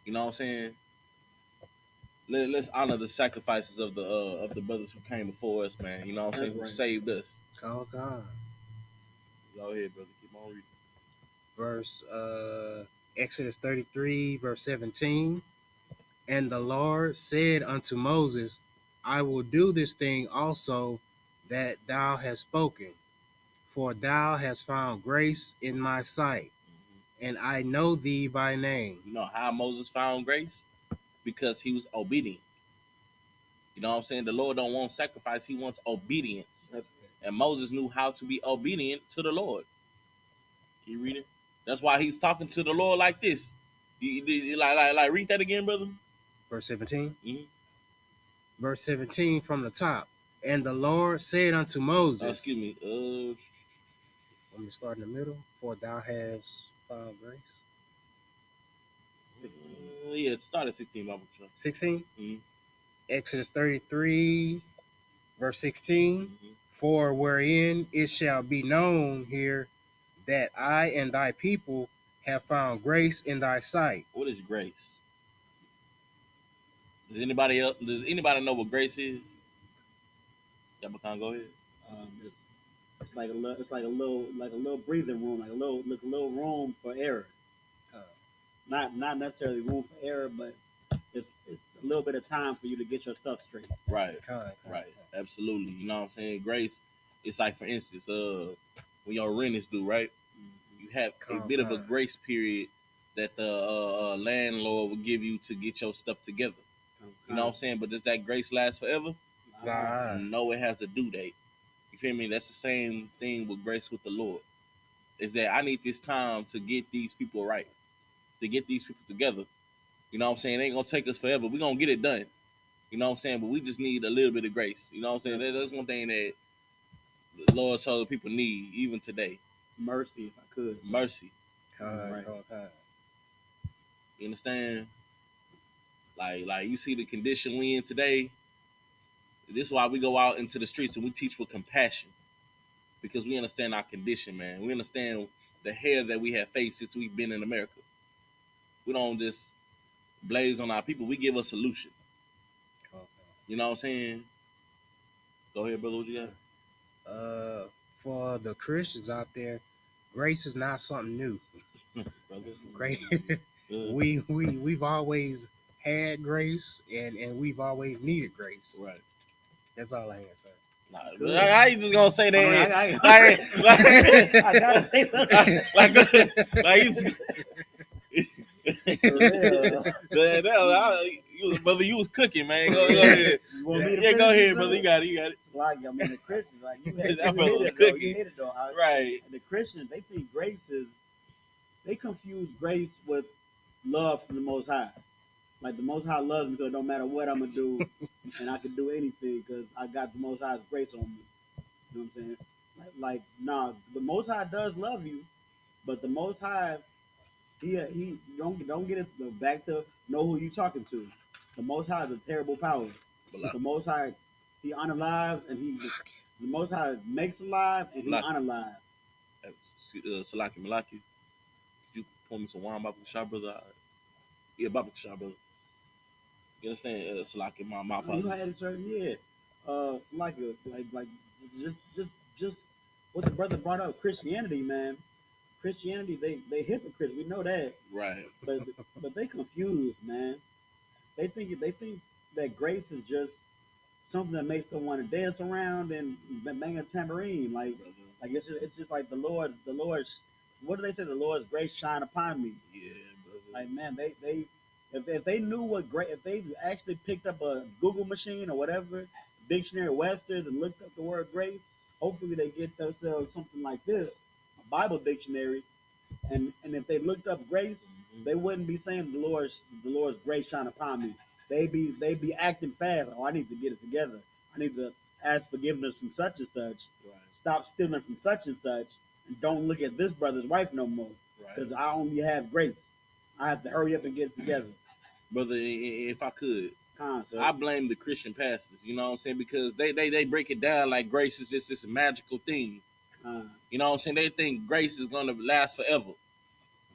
You know what I'm saying? Let's honor the sacrifices of the brothers who came before us, man. You know what I'm saying? Who saved us. Oh God. Go ahead, brother. Keep on reading. Verse Exodus 33, verse 17. And the Lord said unto Moses, I will do this thing also that thou hast spoken, for thou hast found grace in my sight, and I know thee by name. You know how Moses found grace? Because he was obedient. You know what I'm saying? The Lord don't want sacrifice. He wants obedience. And Moses knew how to be obedient to the Lord. Can you read it? That's why he's talking to the Lord like this. You like read that again, brother? Verse 17. Mm-hmm. Verse 17 from the top. And the Lord said unto Moses. Excuse me. Let me start in the middle. For thou hast found grace. Yeah, it started 16. 16? Mm-hmm. Exodus 33, verse 16. Mm-hmm. For wherein it shall be known here that I and thy people have found grace in thy sight. What is grace? Does anybody know what grace is? Yabakan, go ahead. It's like a little breathing room, like a little room for error. Not necessarily room for error, but it's a little bit of time for you to get your stuff straight. Right. Absolutely. You know what I'm saying? Grace, it's like, for instance, when your rent is due, right? You have a bit of a grace period that the landlord will give you to get your stuff together. You know what I'm saying? But does that grace last forever? No, it has a due date. You feel me? That's the same thing with grace with the Lord. Is that I need this time to get these people right, to get these people together. You know what I'm saying? It ain't gonna take us forever. We're gonna get it done. You know what I'm saying? But we just need a little bit of grace. You know what I'm saying? That's one thing that the Lord shows people need even today. Mercy, if I could. Mercy. Right. You understand? Like you see the condition we in today. This is why we go out into the streets and we teach with compassion. Because we understand our condition, man. We understand the hair that we have faced since we've been in America. We don't just blaze on our people. We give a solution. You know what I'm saying? Go ahead, brother. What you got? For the Christians out there, grace is not something new. Grace, we've always had grace, and we've always needed grace. Right. That's all I had, sir. Nah, I ain't just gonna say that. I gotta say something. Brother, you was cooking, man. Go ahead. You want me to go ahead, brother. You got it. Like, I mean, the Christians, like you hit it though. Right. The Christians, they think they confuse grace with love from the Most High. Like the Most High loves me, so it don't matter what I'm gonna do, and I can do anything because I got the Most High's grace on me. You know what I'm saying? Like, nah, the Most High does love you, but the Most High, he don't get it back to know who you talking to. The Most High is a terrible power. The Most High, he honor lives, and the Most High makes alive, and he honor lives. Salaki Malaki, could you pour me some wine, Baba Shah, brother? Yeah, Baba Shah, brother. You understand? Salaki, my You had a certain like just what the brother brought up, Christianity, man. Christianity, they hypocrites. We know that, right? But they confused, man. They think that grace is just something that makes them want to dance around and bang a tambourine, like it's just like the Lord's. What do they say? The Lord's grace shine upon me. Yeah, brother. Like, man, If they knew what great, if they actually picked up a Google machine or whatever, dictionary Webster's, and looked up the word grace, hopefully they get themselves something like this, a Bible dictionary, and if they looked up grace, they wouldn't be saying the Lord's grace shine upon me. They be acting fast. Oh, I need to get it together. I need to ask forgiveness from such and such. Right. Stop stealing from such and such, and don't look at this brother's wife no more. Because I only have grace. I have to hurry up and get it together. Brother, if I could, I blame the Christian pastors, you know what I'm saying? Because they break it down like grace is just this magical thing. You know what I'm saying? They think grace is going to last forever.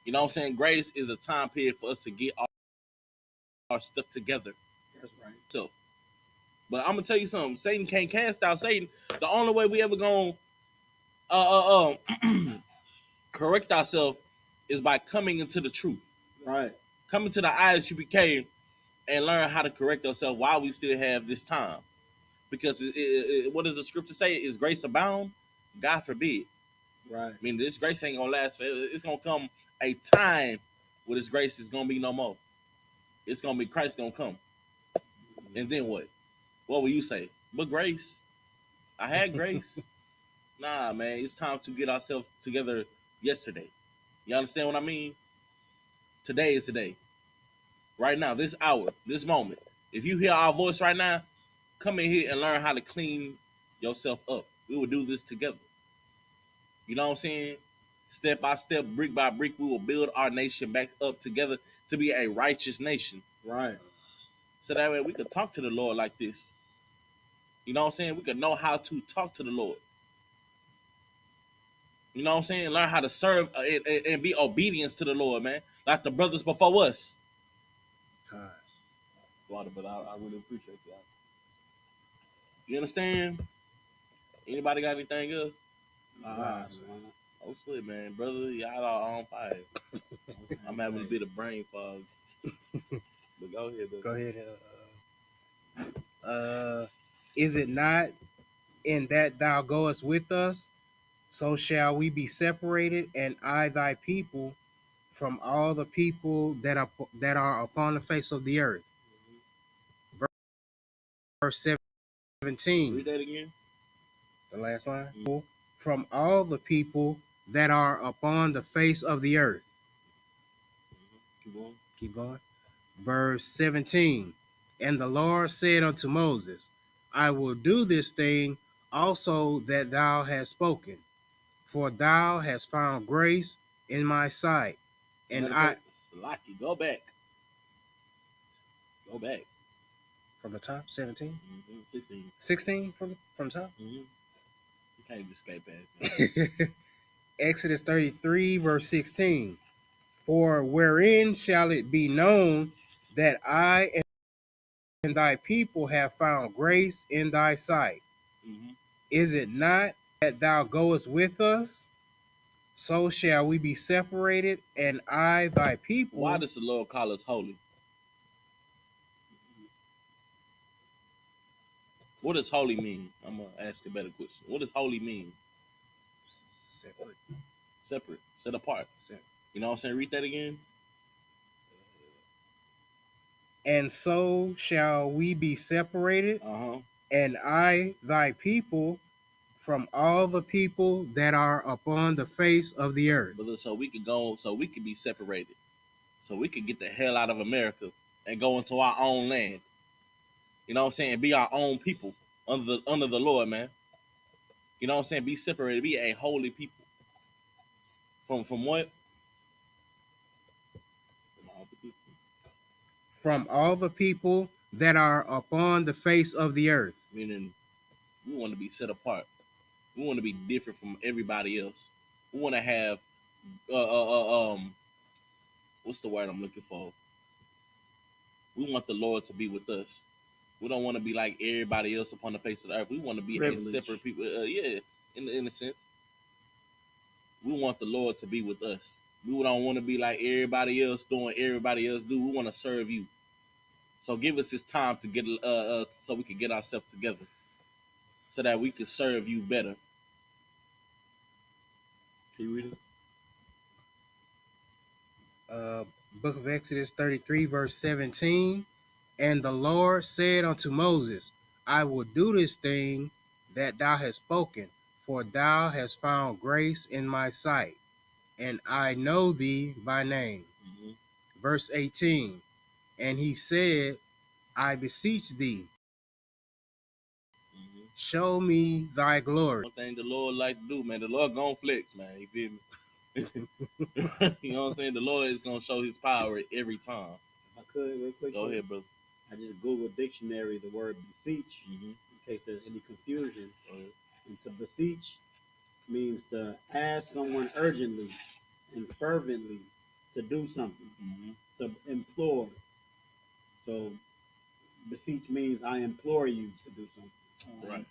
You know what I'm saying? Grace is a time period for us to get our stuff together. That's right. So, but I'm going to tell you something. Satan can't cast out Satan. The only way we ever going to correct ourselves is by coming into the truth. Right. Coming to the I.S.U.P.K and learn how to correct ourselves while we still have this time. Because what does the scripture say? Is grace abound? God forbid. Right. I mean, this grace ain't going to last forever. It's going to come a time where this grace is going to be no more. It's going to be Christ going to come. And then what? What will you say? But grace. I had grace. Nah, man. It's time to get ourselves together yesterday. You understand what I mean? Today is today. Right now, this hour, this moment. If you hear our voice right now, come in here and learn how to clean yourself up. We will do this together. You know what I'm saying? Step by step, brick by brick, we will build our nation back up together to be a righteous nation. Right. So that way we could talk to the Lord like this. You know what I'm saying? We could know how to talk to the Lord. You know what I'm saying? Learn how to serve and be obedience to the Lord, man. Like the brothers before us. Water, but I really appreciate that. You understand? Anybody got anything else? Man. Oh, sweet, man. Brother, y'all are on fire. I'm having a bit of brain fog. But go ahead, brother. Go ahead. Is it not in that thou goest with us, so shall we be separated, and I thy people, from all the people that are upon the face of the earth. Verse 17. Read that again. The last line. From all the people that are upon the face of the earth. Keep going. Verse 17. And the Lord said unto Moses, I will do this thing also that thou hast spoken, for thou hast found grace in my sight. And Slocky, go back. Go back. From the top, 17? 16. 16 from top? You can't just skate past that. Exodus 33, verse 16. For wherein shall it be known that I and thy people have found grace in thy sight? Is it not that thou goest with us? So shall we be separated, and I thy people. Why does the Lord call us holy? What does holy mean? I'm going to ask a better question. What does holy mean? Separate. Set apart. You know what I'm saying? Read that again. And so shall we be separated, and I thy people, from all the people that are upon the face of the earth. Brother, so we could be separated. So we could get the hell out of America and go into our own land. You know what I'm saying? Be our own people under the Lord, man. You know what I'm saying? Be separated. Be a holy people. From what? From all the people that are upon the face of the earth. Meaning, we want to be set apart. We want to be different from everybody else. We want to have, what's the word I'm looking for? We want the Lord to be with us. We don't want to be like everybody else upon the face of the earth. We want to be a separate people. In a sense. We want the Lord to be with us. We don't want to be like everybody else doing everybody else do. We want to serve you. So give us this time to get so we can get ourselves together, so that we can serve you better. Can you read it? Book of Exodus 33, verse 17. And the Lord said unto Moses, I will do this thing that thou hast spoken, for thou hast found grace in my sight, and I know thee by name. Verse 18. And he said, I beseech thee, show me thy glory. One thing the Lord like to do, man, the Lord gon' flex, man. You feel me? You know what I'm saying? The Lord is gonna show his power every time. If I could, real quick. Go ahead, brother. I just Googled dictionary the word beseech in case there's any confusion. And to beseech means to ask someone urgently and fervently to do something, to implore. So beseech means I implore you to do something. Right.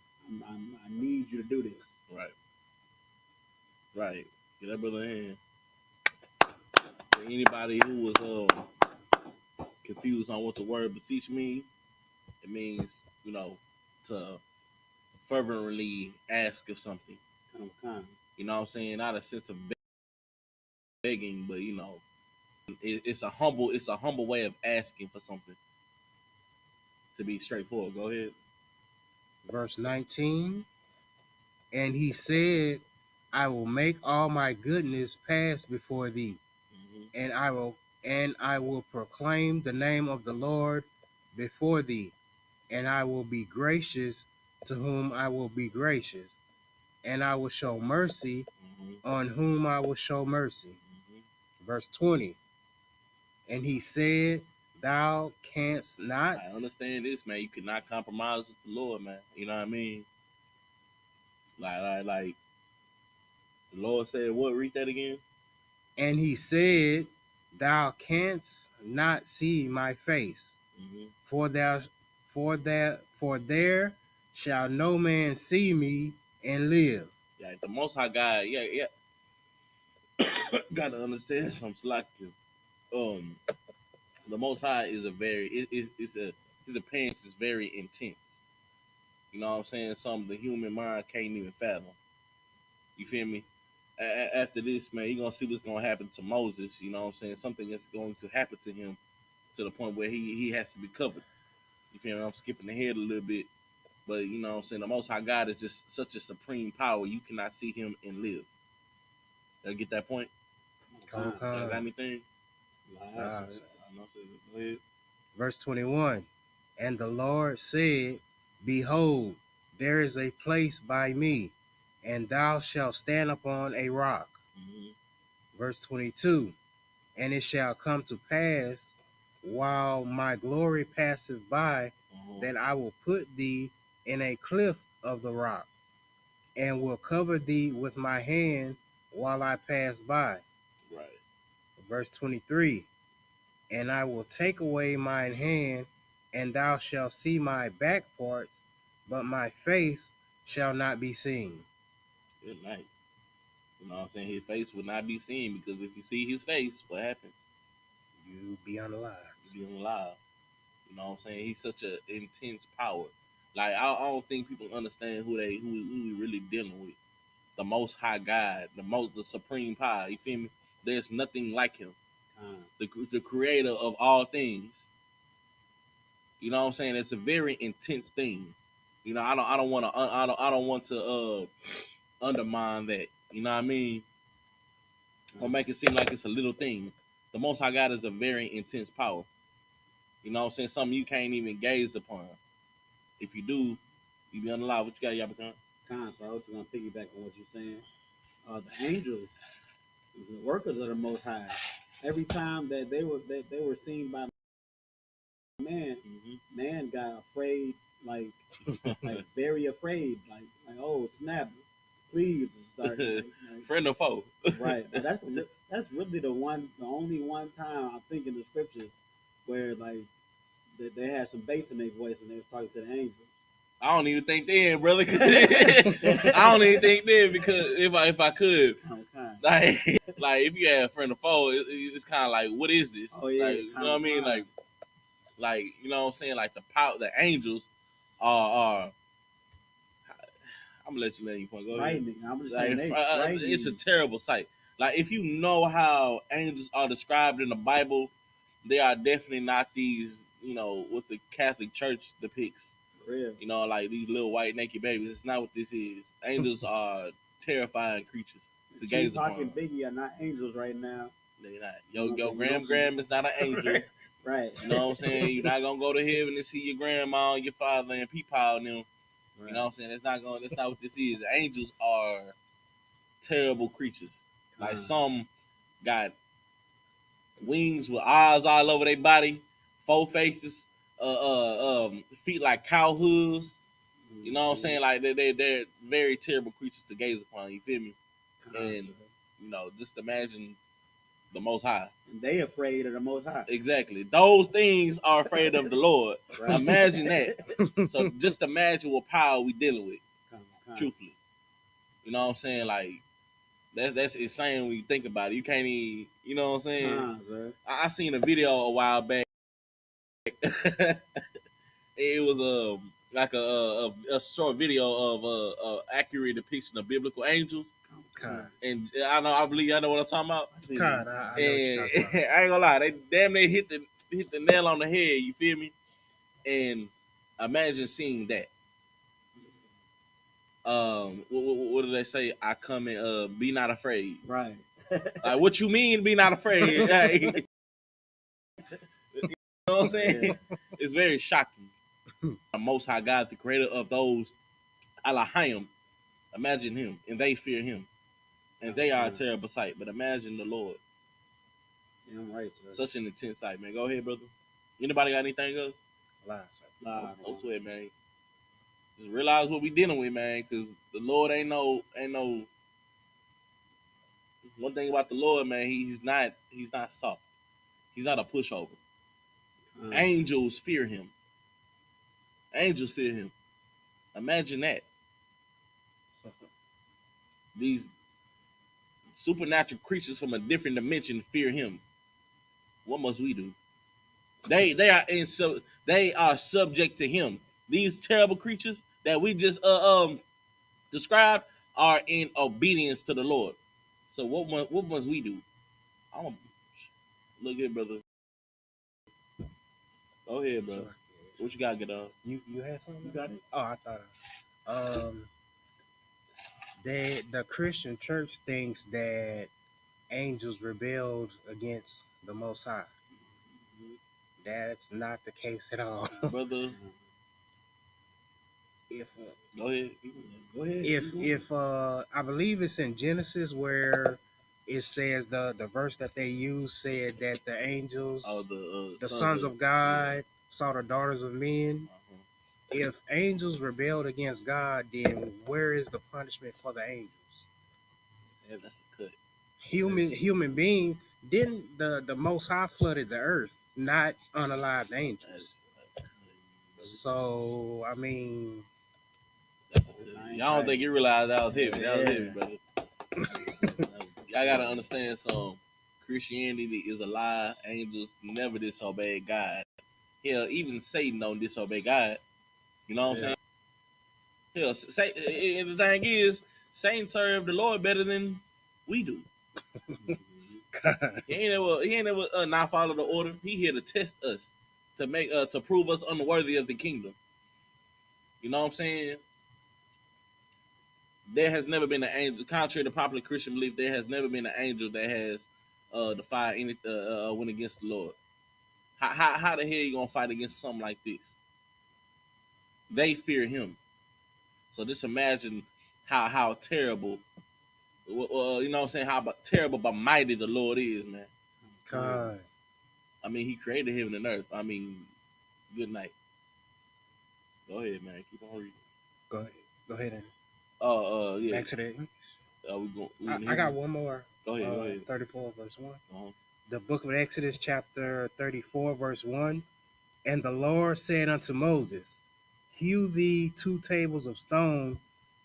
I need you to do this. Right. Right. Get that brother in. For anybody who was confused on what the word beseech means, it means, you know, to fervently ask of something. You know what I'm saying? Not a sense of begging, but you know, it's a humble way of asking for something. To be straightforward. Go ahead. Verse 19. And he said, I will make all my goodness pass before thee, and I will proclaim the name of the Lord before thee, and I will be gracious to whom I will be gracious, and I will show mercy on whom I will show mercy. Verse 20. And he said, thou canst not. I understand this, man. You cannot compromise with the Lord, man. You know what I mean? Like the Lord said, what? Read that again. And he said, thou canst not see my face, for there shall no man see me and live. Yeah, the Most High God, yeah. Gotta understand something like the Most High is a very his appearance is very intense. You know what I'm saying? Something the human mind can't even fathom. You feel me? After this, man, you're gonna see what's gonna happen to Moses. You know what I'm saying? Something that's going to happen to him to the point where he has to be covered. You feel me? I'm skipping ahead a little bit, but you know what I'm saying? The Most High God is just such a supreme power. You cannot see him and live. Y'all get that point? Y'all got anything? Verse 21. And the Lord said, behold, there is a place by me, and thou shalt stand upon a rock. Verse 22. And it shall come to pass, while my glory passeth by, that I will put thee in a cliff of the rock, and will cover thee with my hand while I pass by. Right. Verse 23. And I will take away mine hand, and thou shalt see my back parts, but my face shall not be seen. Good night. You know what I'm saying? His face will not be seen, because if you see his face, what happens? You be unalive. You be unalive. You know what I'm saying? He's such an intense power. Like I don't think people understand who we really dealing with. The Most High God, the supreme power. You feel me? There's nothing like him. The creator of all things. You know what I'm saying? It's a very intense thing. You know, I don't want to undermine that. You know what I mean? Or make it seem like it's a little thing. The Most High God is a very intense power. You know what I'm saying? Something you can't even gaze upon. If you do, you be unalive. What you got, Yabakan? So I was going to piggyback on what you're saying. The angels, the workers of the Most High, every time that they were seen by man, man got afraid, like very afraid, like oh snap, please start. Friend or foe? Right, but that's really the only one time I think in the scriptures where like they had some bass in their voice when they were talking to the angels. I don't even think then, brother. I don't even think then, because if I could, like if you had a friend or foe, it's kind of like, what is this? Oh yeah, like, you know what I mean? Like you know what I'm saying? Like the angels are I'm gonna let you point. Go ahead. I'm just saying, it's a terrible sight. Like if you know how angels are described in the Bible, they are definitely not these, what the Catholic Church depicts. Real. Like these little white naked babies. It's not what this is. Angels are terrifying creatures to gaze upon. Tupac and Biggie are not angels right now. They're not. Your Graham is not an angel. Right. You know what I'm saying? You're not gonna go to heaven and see your grandma and your father and peepaw and them. Right. You know what I'm saying? That's not what this is. Angels are terrible creatures. Like some got wings with eyes all over their body, 4 faces, feet like cow hooves. You know what I'm saying? Like they're very terrible creatures to gaze upon. You feel me? And just imagine the Most High. And they afraid of the Most High. Exactly. Those things are afraid of the Lord. Right. Imagine that. So just imagine what power we dealing with. Truthfully. You know what I'm saying? Like that's insane when you think about it. You can't even, you know what I'm saying? I seen a video a while back. It was like a short video of a accurate depiction of biblical angels. God. And I believe y'all know what I'm talking about. God, I I ain't gonna lie, they damn near hit the nail on the head. You feel me? And imagine seeing that. What do they say? I come and be not afraid. Right. Like, what you mean, be not afraid? You know what I'm saying? Yeah. It's very shocking. The Most High God, the creator of those Elohim, imagine him, and they fear him. And they are a terrible sight. But imagine the Lord. Yeah, I'm right, sir. Such an intense sight, man. Go ahead, brother. Anybody got anything else? Lies. No sweat, man. Just realize what we dealing with, man, because the Lord ain't no. One thing about the Lord, man, he's not soft. He's not a pushover. Angels fear him. Angels fear him. Imagine that. These supernatural creatures from a different dimension fear him. What must we do? They are subject to him. These terrible creatures that we just described are in obedience to the Lord. So what must we do? Look here, brother. Go ahead, bro. What you got, get on? You had something? You got it? Oh, I thought the Christian church thinks that angels rebelled against the Most High. That's not the case at all, brother. Go ahead. If I believe it's in Genesis where it says the verse that they use said that the angels, the sons of God, saw the daughters of men. If angels rebelled against God, then where is the punishment for the angels? Yeah, that's a cut. Human being, didn't the Most High flooded the earth, not unalived angels. So I mean, y'all don't think you realize that was heavy. That was heavy, brother. Y'all gotta understand some. Christianity is a lie. Angels never disobeyed God. Hell, even Satan don't disobey God. You know what I'm saying? Hell, the thing is, Satan served the Lord better than we do. He ain't ever not follow the order. He here to test us, to prove us unworthy of the kingdom. You know what I'm saying? There has never been an angel, contrary to popular Christian belief, there has never been an angel that has defied any went against the Lord. How the hell you gonna fight against something like this? They fear him. So just imagine how terrible, you know what I'm saying, how terrible but mighty the Lord is, man. God. I mean, he created heaven and earth. I mean, good night. Go ahead, man. Keep on reading. Go ahead. Yeah. Back to that. I got one more. Go ahead. 34 verse 1. The book of Exodus chapter 34 verse 1. And the Lord said unto Moses, hew thee 2 tables of stone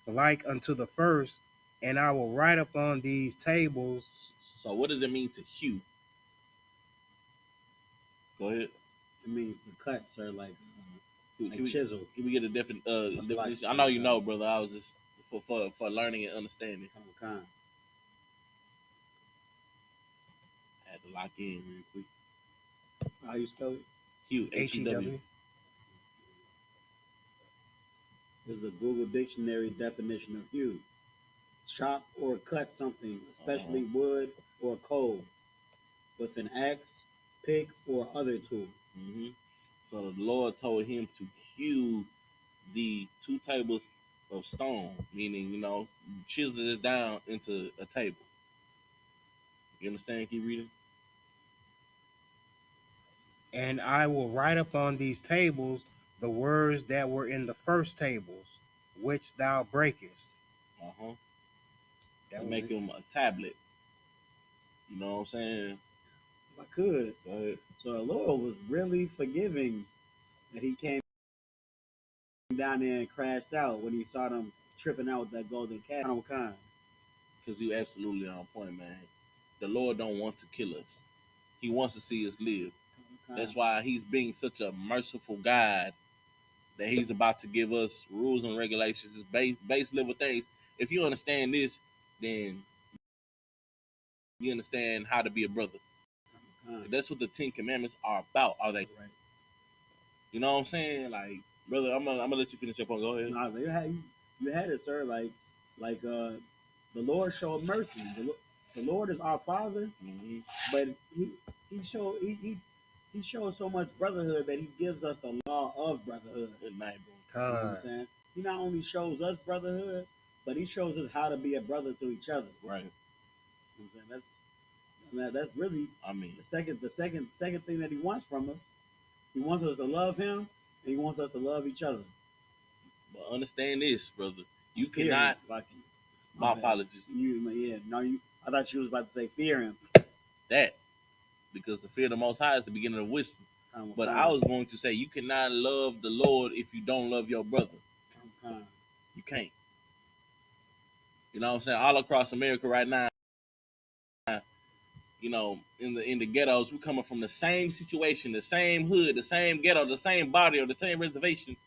like unto the first, and I will write upon these tables. So what does it mean to hew? Go ahead. It means to cut, sir, like chisel. Can we get a definition? I know you know, brother. I was just for learning and understanding. Okay. I had to lock in real quick. How you spell it? H-E-W. This is a Google Dictionary definition of hew. Chop or cut something, especially wood or coal, with an axe, pick, or other tool. So the Lord told him to hew the 2 tables of stone, meaning, chisel it down into a table. You understand? Keep reading. And I will write upon these tables the words that were in the first tables, which thou breakest. To make him a tablet. You know what I'm saying? If I could. Go ahead. So the Lord was really forgiving that he came down there and crashed out when he saw them tripping out with that golden cat. Because you absolutely on point, man. The Lord don't want to kill us. He wants to see us live. That's why he's being such a merciful God that he's about to give us rules and regulations, base level things. If you understand this, then you understand how to be a brother. That's what the 10 Commandments are about. Are they? Right. You know what I'm saying? Like, brother, I'm gonna let you finish your point. Go ahead. Nah, you had it, sir. Like the Lord showed mercy. The Lord is our Father, but he shows so much brotherhood that he gives us the law of brotherhood. Good night, bro. You know what I'm saying? He not only shows us brotherhood, but he shows us how to be a brother to each other. Right. You know what I'm saying? That's really the second thing that he wants from us. He wants us to love him, and he wants us to love each other. But understand this, brother. You cannot. My apologies. I thought you was about to say fear him. That, because the fear of the Most High is the beginning of wisdom. But I was going to say you cannot love the Lord if you don't love your brother. You can't. You know what I'm saying? All across America right now, in the ghettos, we coming from the same situation, the same hood, the same ghetto, the same body, or the same reservation,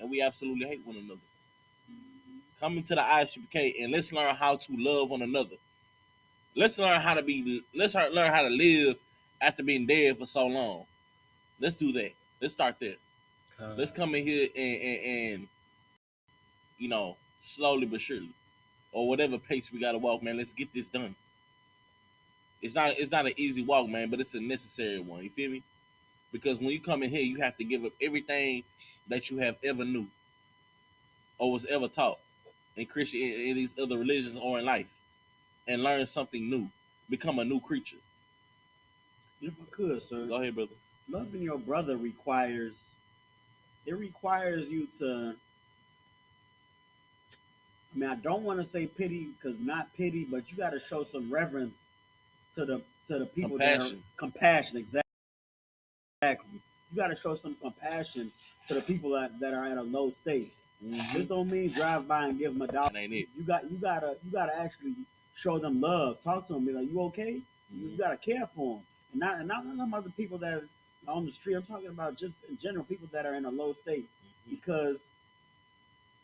and we absolutely hate one another. Coming to the I.S.U.P.K. and let's learn how to love one another. Let's learn how to learn how to live after being dead for so long. Let's do that. Let's start there. Let's come in here and slowly but surely, or whatever pace we gotta walk, man. Let's get this done. It's not an easy walk, man, but it's a necessary one. You feel me? Because when you come in here, you have to give up everything that you have ever knew or was ever taught in Christian, in these other religions, or in life, and learn something new. Become a new creature. If I could, sir. Go ahead, brother. Loving your brother requires you to. I mean, I don't want to say pity, because not pity, but you got to show some reverence to the people that are compassion. Exactly. You got to show some compassion to the people that are at a low state. This don't mean drive by and give them $1. Ain't it? You gotta actually show them love. Talk to them. Be like, you okay? You gotta care for them. And not talking about the people that are on the street. I'm talking about just in general people that are in a low state. Because,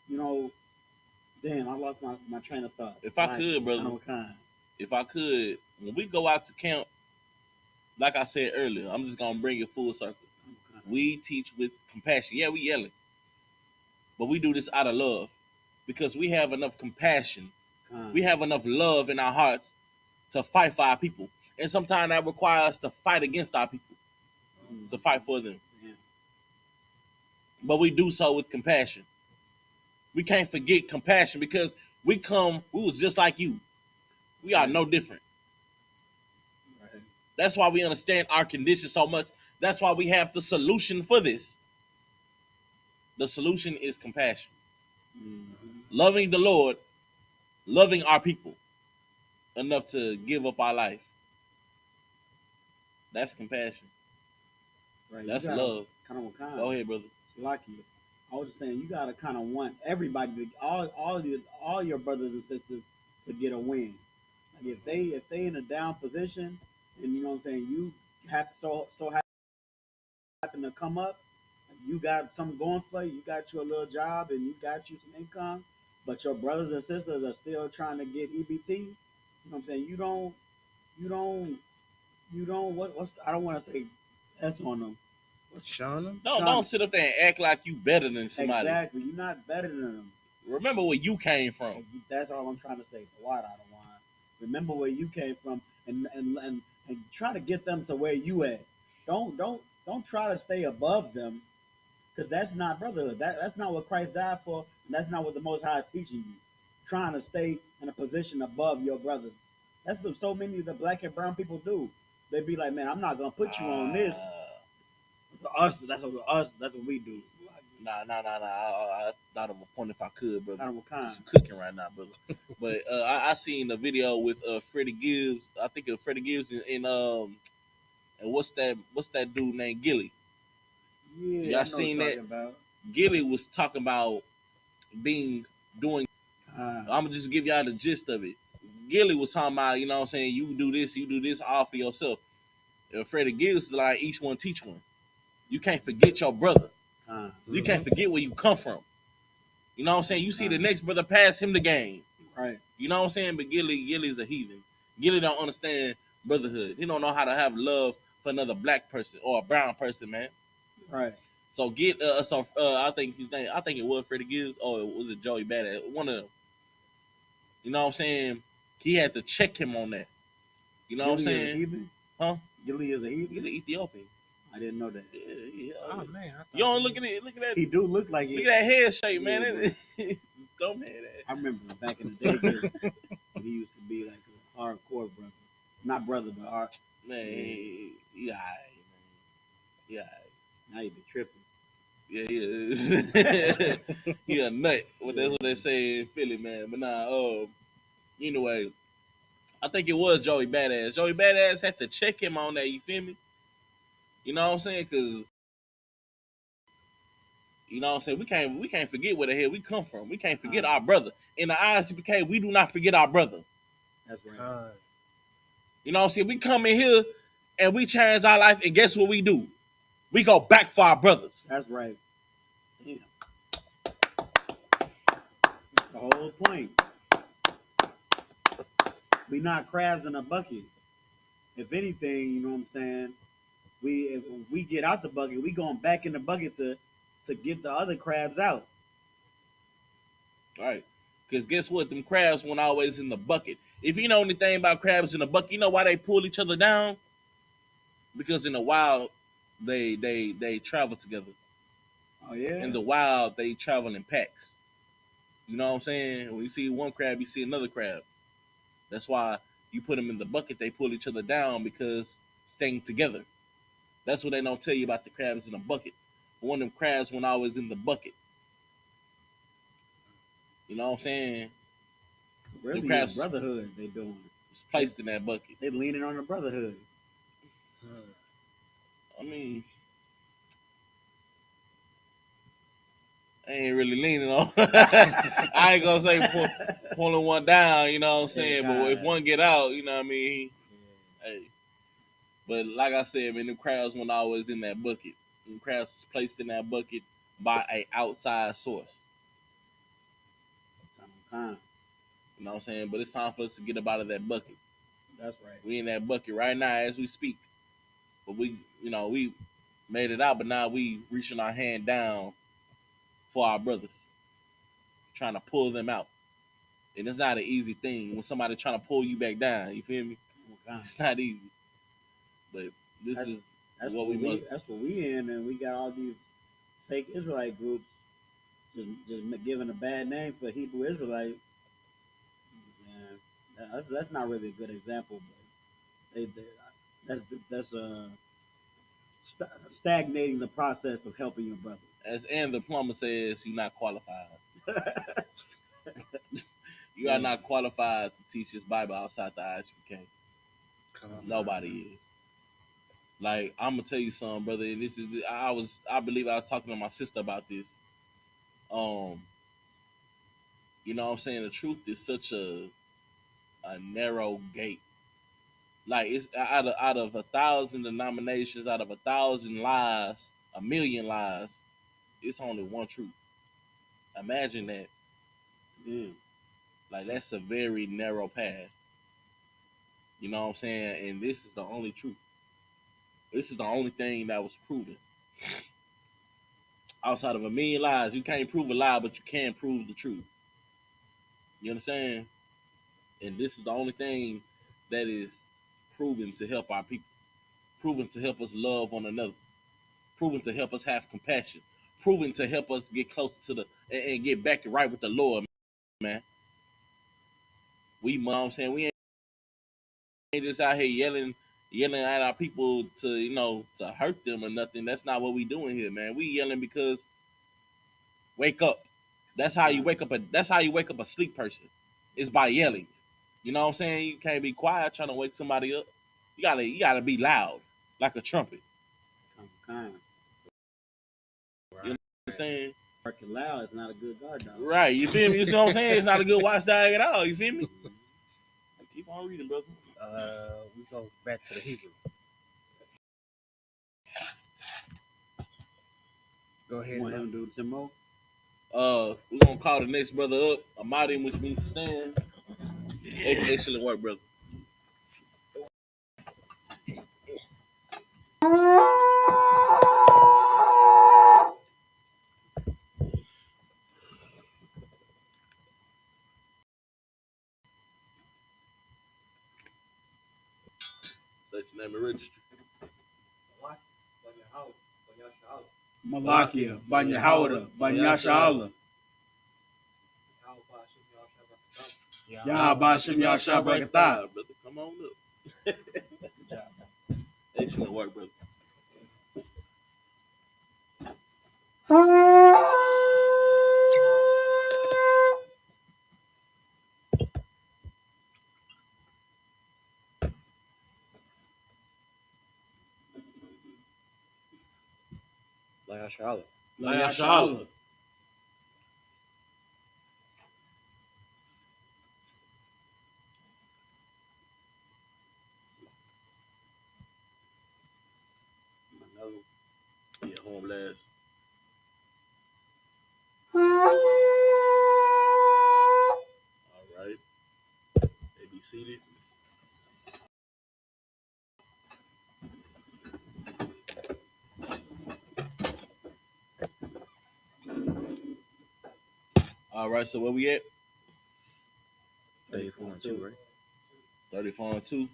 damn, I lost my train of thought. If I could, brother, when we go out to camp, like I said earlier, I'm just gonna bring it full circle. We teach with compassion. Yeah, we yelling, but we do this out of love, because we have enough compassion. We have enough love in our hearts to fight for our people, and sometimes that requires us to fight against our people, to fight for them. But we do so with compassion. We can't forget compassion, because we was just like you. We are no different. That's why we understand our condition so much. That's why we have the solution for this. The solution is compassion. Loving the Lord, loving our people enough to give up our life. That's compassion. Right. That's love. Go ahead, brother. Lucky. I was just saying, you gotta kind of want everybody to all your brothers and sisters to get a win. Like if they in a down position, and you know what I'm saying, you have so happen to come up, you got something going for you. You got you a little job and you got you some income, but your brothers and sisters are still trying to get EBT. You know what I'm saying? You don't. What's I don't want to say That's on them. Showing them. Don't sit up there and act like you better than somebody. Exactly, you're not better than them. Remember where you came from. That's all I'm trying to say. The water out of wine. Remember where you came from, and try to get them to where you at. Don't try to stay above them, because that's not brotherhood. That's not what Christ died for, and that's not what the Most High is teaching you. Trying to stay in a position above your brothers. That's what so many of the black and brown people do. They be like, man, I'm not gonna put you on this. That's what we do. Nah. I thought of a point if I could, but I'm cooking right now, brother. But I seen a video with Freddie Gibbs. I think it was Freddie Gibbs and what's that dude named Gilly? Yeah, y'all seen that? About. Gilly was talking about doing. I'm gonna just give y'all the gist of it. Gilly was talking about, you know what I'm saying, you do this all for yourself. Freddie Gibbs is like, each one teach one. You can't forget your brother. You can't forget where you come from. You know what I'm saying? You see the next brother pass him the game. Right. You know what I'm saying? But Gilly's a heathen. Gilly don't understand brotherhood. He don't know how to have love for another black person or a brown person, man. Right. So I think his name, I think it was Freddie Gibbs, or was it Joey Badass? One of them. You know what I'm saying? He had to check him on that. You know Gilly what I'm saying? Is a heathen? Huh? Gilly is a heathen? Gilly Ethiopian. I didn't know that. Yeah. Oh man, you don't look at it. Look at that. He do look like it. Look at that head shape, man. Dumb head. I remember back in the day, he used to be like a hardcore brother. Not brother, but hard. Man, yeah. Now you be tripping. Yeah, he is. He a nut. Well, that's what they say in Philly, man. But nah, anyway, I think it was Joey Badass. Joey Badass had to check him on that, you feel me? You know what I'm saying? Because, you know what I'm saying, we can't forget where the hell we come from. We can't forget our brother. In the I.S.U.P.K, we do not forget our brother. That's right. You know what I'm saying? We come in here and we change our life, and guess what we do? We go back for our brothers. That's right. Damn. That's the whole point. We not crabs in a bucket. If anything, you know what I'm saying? If we get out the bucket, we going back in the bucket to get the other crabs out. All right. Because guess what? Them crabs weren't always in the bucket. If you know anything about crabs in the bucket, you know why they pull each other down? Because in the wild, they travel together. Oh, yeah? In the wild, they travel in packs. You know what I'm saying? When you see one crab, you see another crab. That's why you put them in the bucket, they pull each other down, because staying together. That's what they don't tell you about the crabs in the bucket. One of them crabs when I was in the bucket. You know what I'm saying? Really, the crabs, brotherhood they doing. It's placed in that bucket. They leaning on the brotherhood. I mean, I ain't really leaning on. I ain't gonna say pulling one down, you know what I'm saying? Yeah, but if one get out, you know what I mean? Hey. But like I said, man, the crabs weren't always in that bucket. The crabs was placed in that bucket by an outside source. You know what I'm saying? But it's time for us to get up out of that bucket. That's right. We in that bucket right now as we speak. But we made it out, but now we reaching our hand down for our brothers, trying to pull them out. And it's not an easy thing when somebody trying to pull you back down. You feel me? It's not easy. But that's what we must. That's what we in, and we got all these fake Israelite groups just giving a bad name for Hebrew Israelites. And that's not really a good example, but that's stagnating the process of helping your brother. As Ann the plumber says, you're not qualified. You are not qualified to teach this Bible outside the I.S.U.P.K. Nobody is. Like, I'm gonna tell you something, brother. And this is I believe I was talking to my sister about this. You know what I'm saying? The truth is such a narrow gate. Like, it's out of 1,000 denominations, out of 1,000 lies, 1,000,000 lies, it's only one truth. Imagine that. Yeah. Like, that's a very narrow path. You know what I'm saying? And this is the only truth. This is the only thing that was proven. Outside of a million lies, you can't prove a lie, but you can prove the truth. You understand? And this is the only thing that is proven to help our people, proven to help us love one another, proven to help us have compassion, proven to help us get closer to the and get back right with the Lord, man. We, I'm saying, we ain't just out here yelling at our people to, to hurt them or nothing. That's not what we doing here, man. We yelling because wake up. That's how you wake up a sleep person. It's by yelling. You know what I'm saying? You can't be quiet trying to wake somebody up. You gotta be loud, like a trumpet. Kind. You understand? Working loud is not a good guard dog. Right, you feel me? You see what I'm saying? It's not a good watchdog at all. You feel me? Keep on reading, brother. We go back to the Hebrew. Go ahead. You want him to do 10 more? We're gonna call the next brother up, Amadi, which means stand. Excellent work, brother. Say your name and register. Malakia, Banya Howda, Banya Shala. Yahabashim Yasha Brakatah. Brother, come on up. Good job. Excellent work, brother. YAHANNA. YAHANNA. Yeah, home blast. All right. They be seated. All right, so where we at? 34-2, right? 34-2.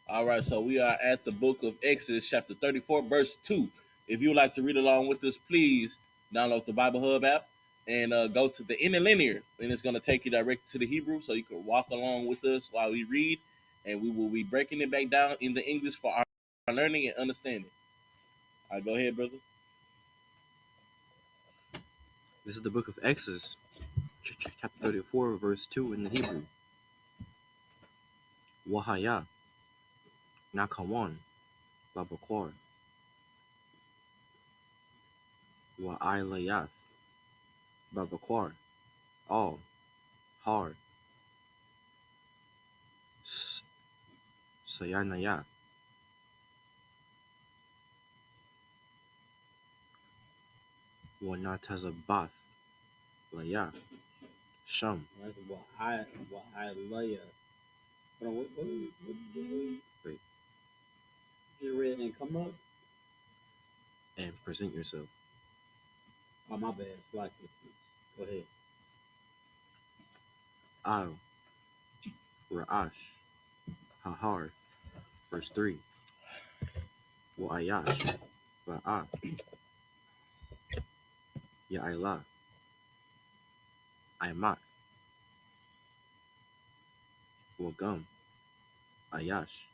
All right, so we are at the book of Exodus, chapter 34, verse 2. If you would like to read along with us, please download the Bible Hub app and go to the interlinear, and it's going to take you direct to the Hebrew, so you can walk along with us while we read, and we will be breaking it back down in the English for our learning and understanding. All right, go ahead, brother. This is the book of Exodus, chapter 34, verse 2 in the Hebrew. Wahaya, Nakawan, Babakwar, Wa'ailayas, Babakwar, all, hard, Sayanaya, Wanatazabath, Laya, Shum. That's what I lay. What did you Wait. You read and come up? And present yourself. Oh, my bad. It's like this. Go ahead. Al, Ra'ash, Hahar, verse 3. Wa'ayash, La'ah, Ya'ila, Aimat, Wagum, Ayash,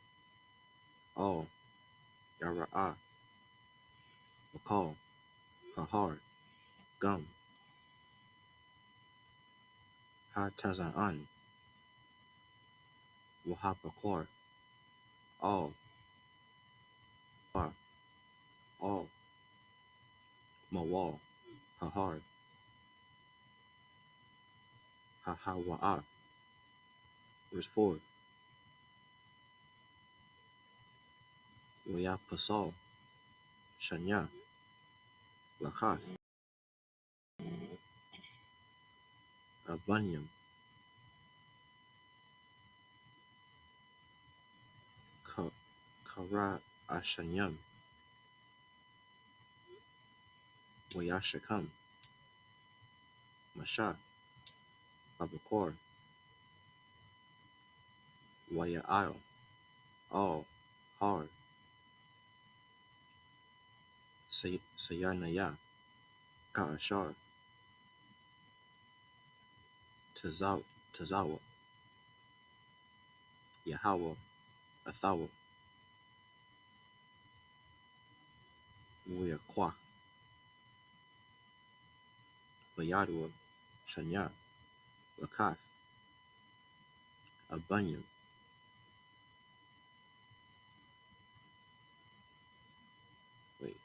all, Yara'ah, Wakal, Kahar, Gum, Ha-Taza'an, Wahapakwar, all, all, Mawal, Kahar, Hahawa'ah, verse 4. Wayapasal, Shanya, Lakas, Abanyam, Karat, Ashanyam, Wayashakam, Masha, Babakor, Waya'il, all, hard, Sayanaya, Ka'ashar, Tazawa, Yahweh, Athawa, Wayaqua, Bayadua, Shanya, Lakas, Abanyam. Wait,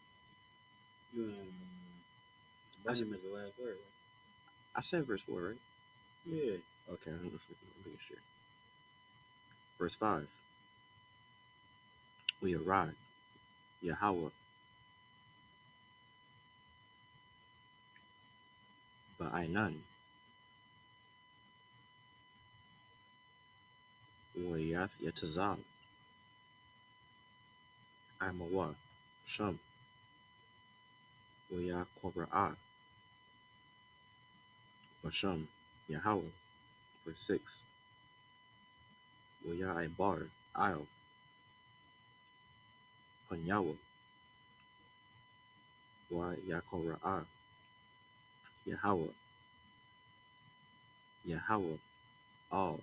Benjamin is the last word, right? I said verse 4, right? Yeah. Okay, I'm making sure. Verse 5. We arrived, Yahweh, Ba'ainan, Wayath Yatazal, Amawa, Shum, Wayah Kora'ah, Bashum, Yahweh. Verse 6. Wayah Ibar, Isle, Panyawa, Wayah Kora'ah, Yahweh, Yahweh, all,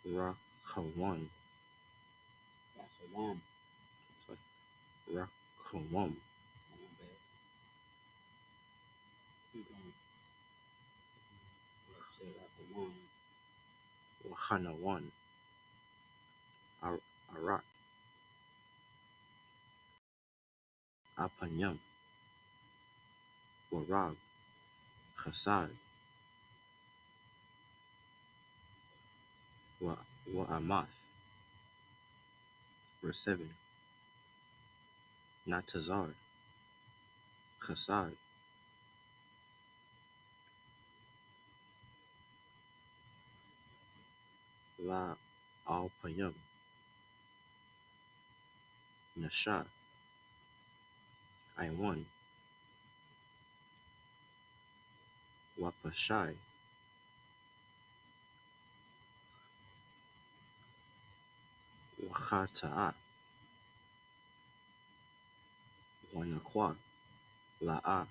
Rakawan, That's a one. Rakawam, Keep going. Say that's a one. Wahanawan, Arak, Apanyam, Warab, Chasad, Wa'amath. Verse 7. Natazar, Chasad, La Al Payam, Nasha, I1, Wapashai, Wachata'a, Wanakwa, La'a,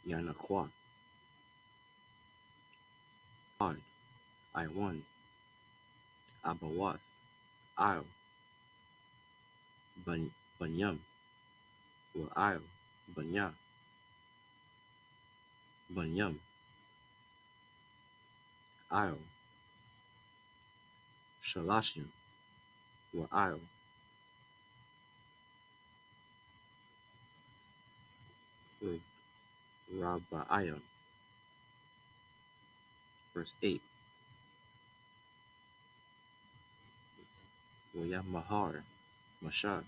Yanakwa, Ad, I1, Abawath, Isle, Banyam, Wa'il, Banya, Banyam, Isle, Shalashim, Wa'il, Rabba'ayam. Verse 8. Wayamahar, Masha,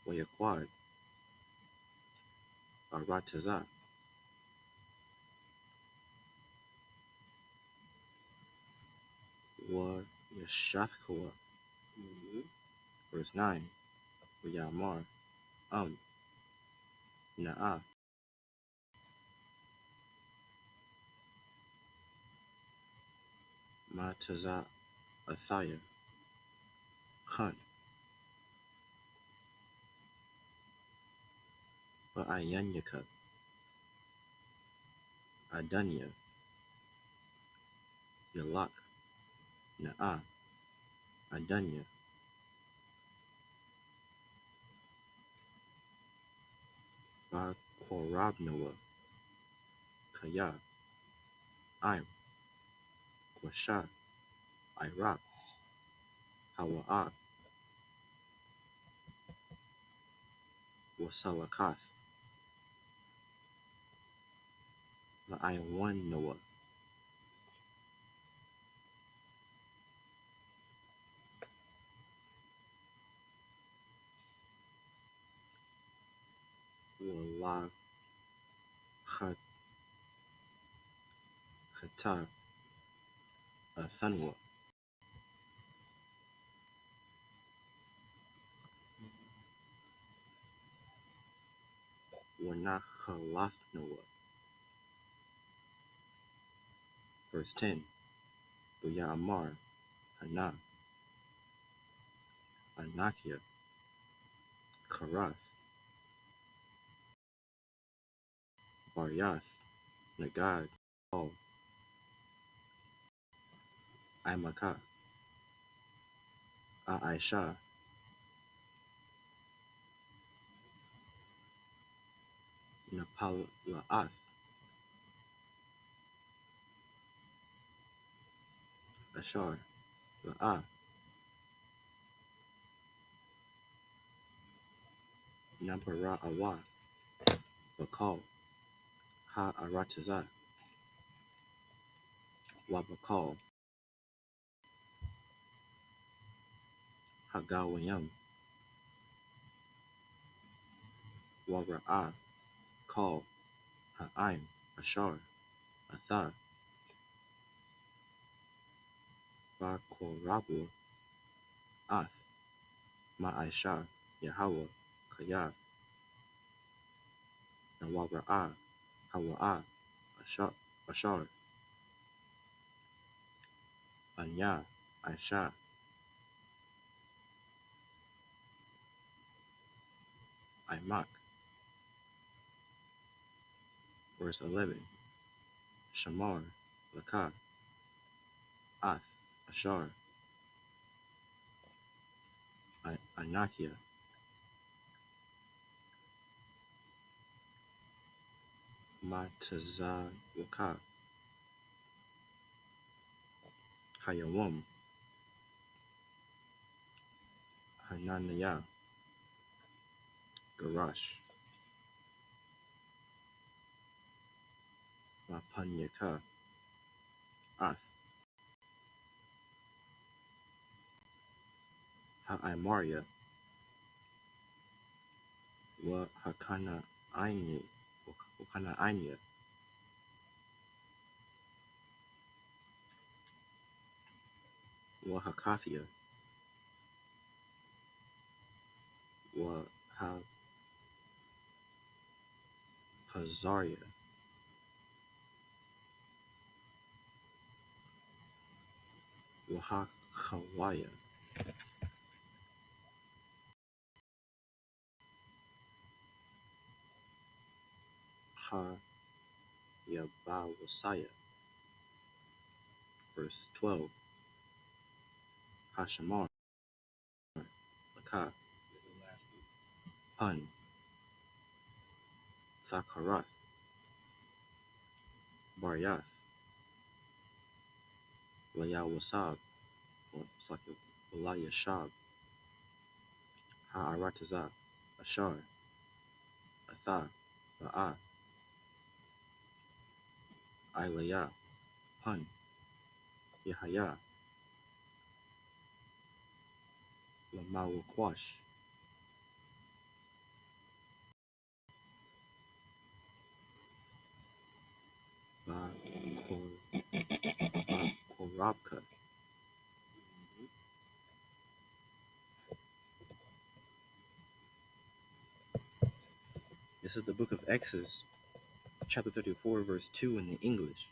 Wayaquad, Arataza, Wayashafkawa. Verse 9. Wayamar, Na'a, Mataza, Athaya, Khan, Ba'ayanyaka, Adanya, Yalak, Na'a, Adanya, Ba'korabnoa, Kaya, Im, Kwasha, Iraq, Hawa'a, Wasalakath, La'aywan Noah. Wala Khata, Thanwa, YAHANNA. Verse 10. Amar, Hana, Anakia, Karas, Baryas, Nagad, All, I.M.K, I.S.H.K, Napalaas, Ashar, La'a, Napara'awa, Bakal, Ha-Arataza, Wabakal, Hagawayam, Wara'a, Kal, Ha'aim, Ashar, Atha, Bakorabu, Ath, Ma'aisha, Yahweh, Kaya, Nawara'a, Hawa'a, Ashar, Anya, Aisha, I.M.K. Verse 11. Shamar, Laka, Ath, Ashar, Anakia, Matazawaka, Hayawam, Hananiah, Garash, Mapanyaka, Ath, Ha'aimaria, Wa Hakana Aini, Wakana Ainia, Wa Hakathia, Wa Hapazaria, Wa Hakawaya, Ha Yabawasaya. Verse 12. Hashamar, Laka, Pun, Thakarath, Baryas, Layawasab, or it's like a Layashab, Ha'arataza, Ashar, Atha, La'a, Ilaya, Pun, Yahaya, Lamawakwash, Bakorabka. This is the book of Exodus, chapter 34, verse 2 in the English.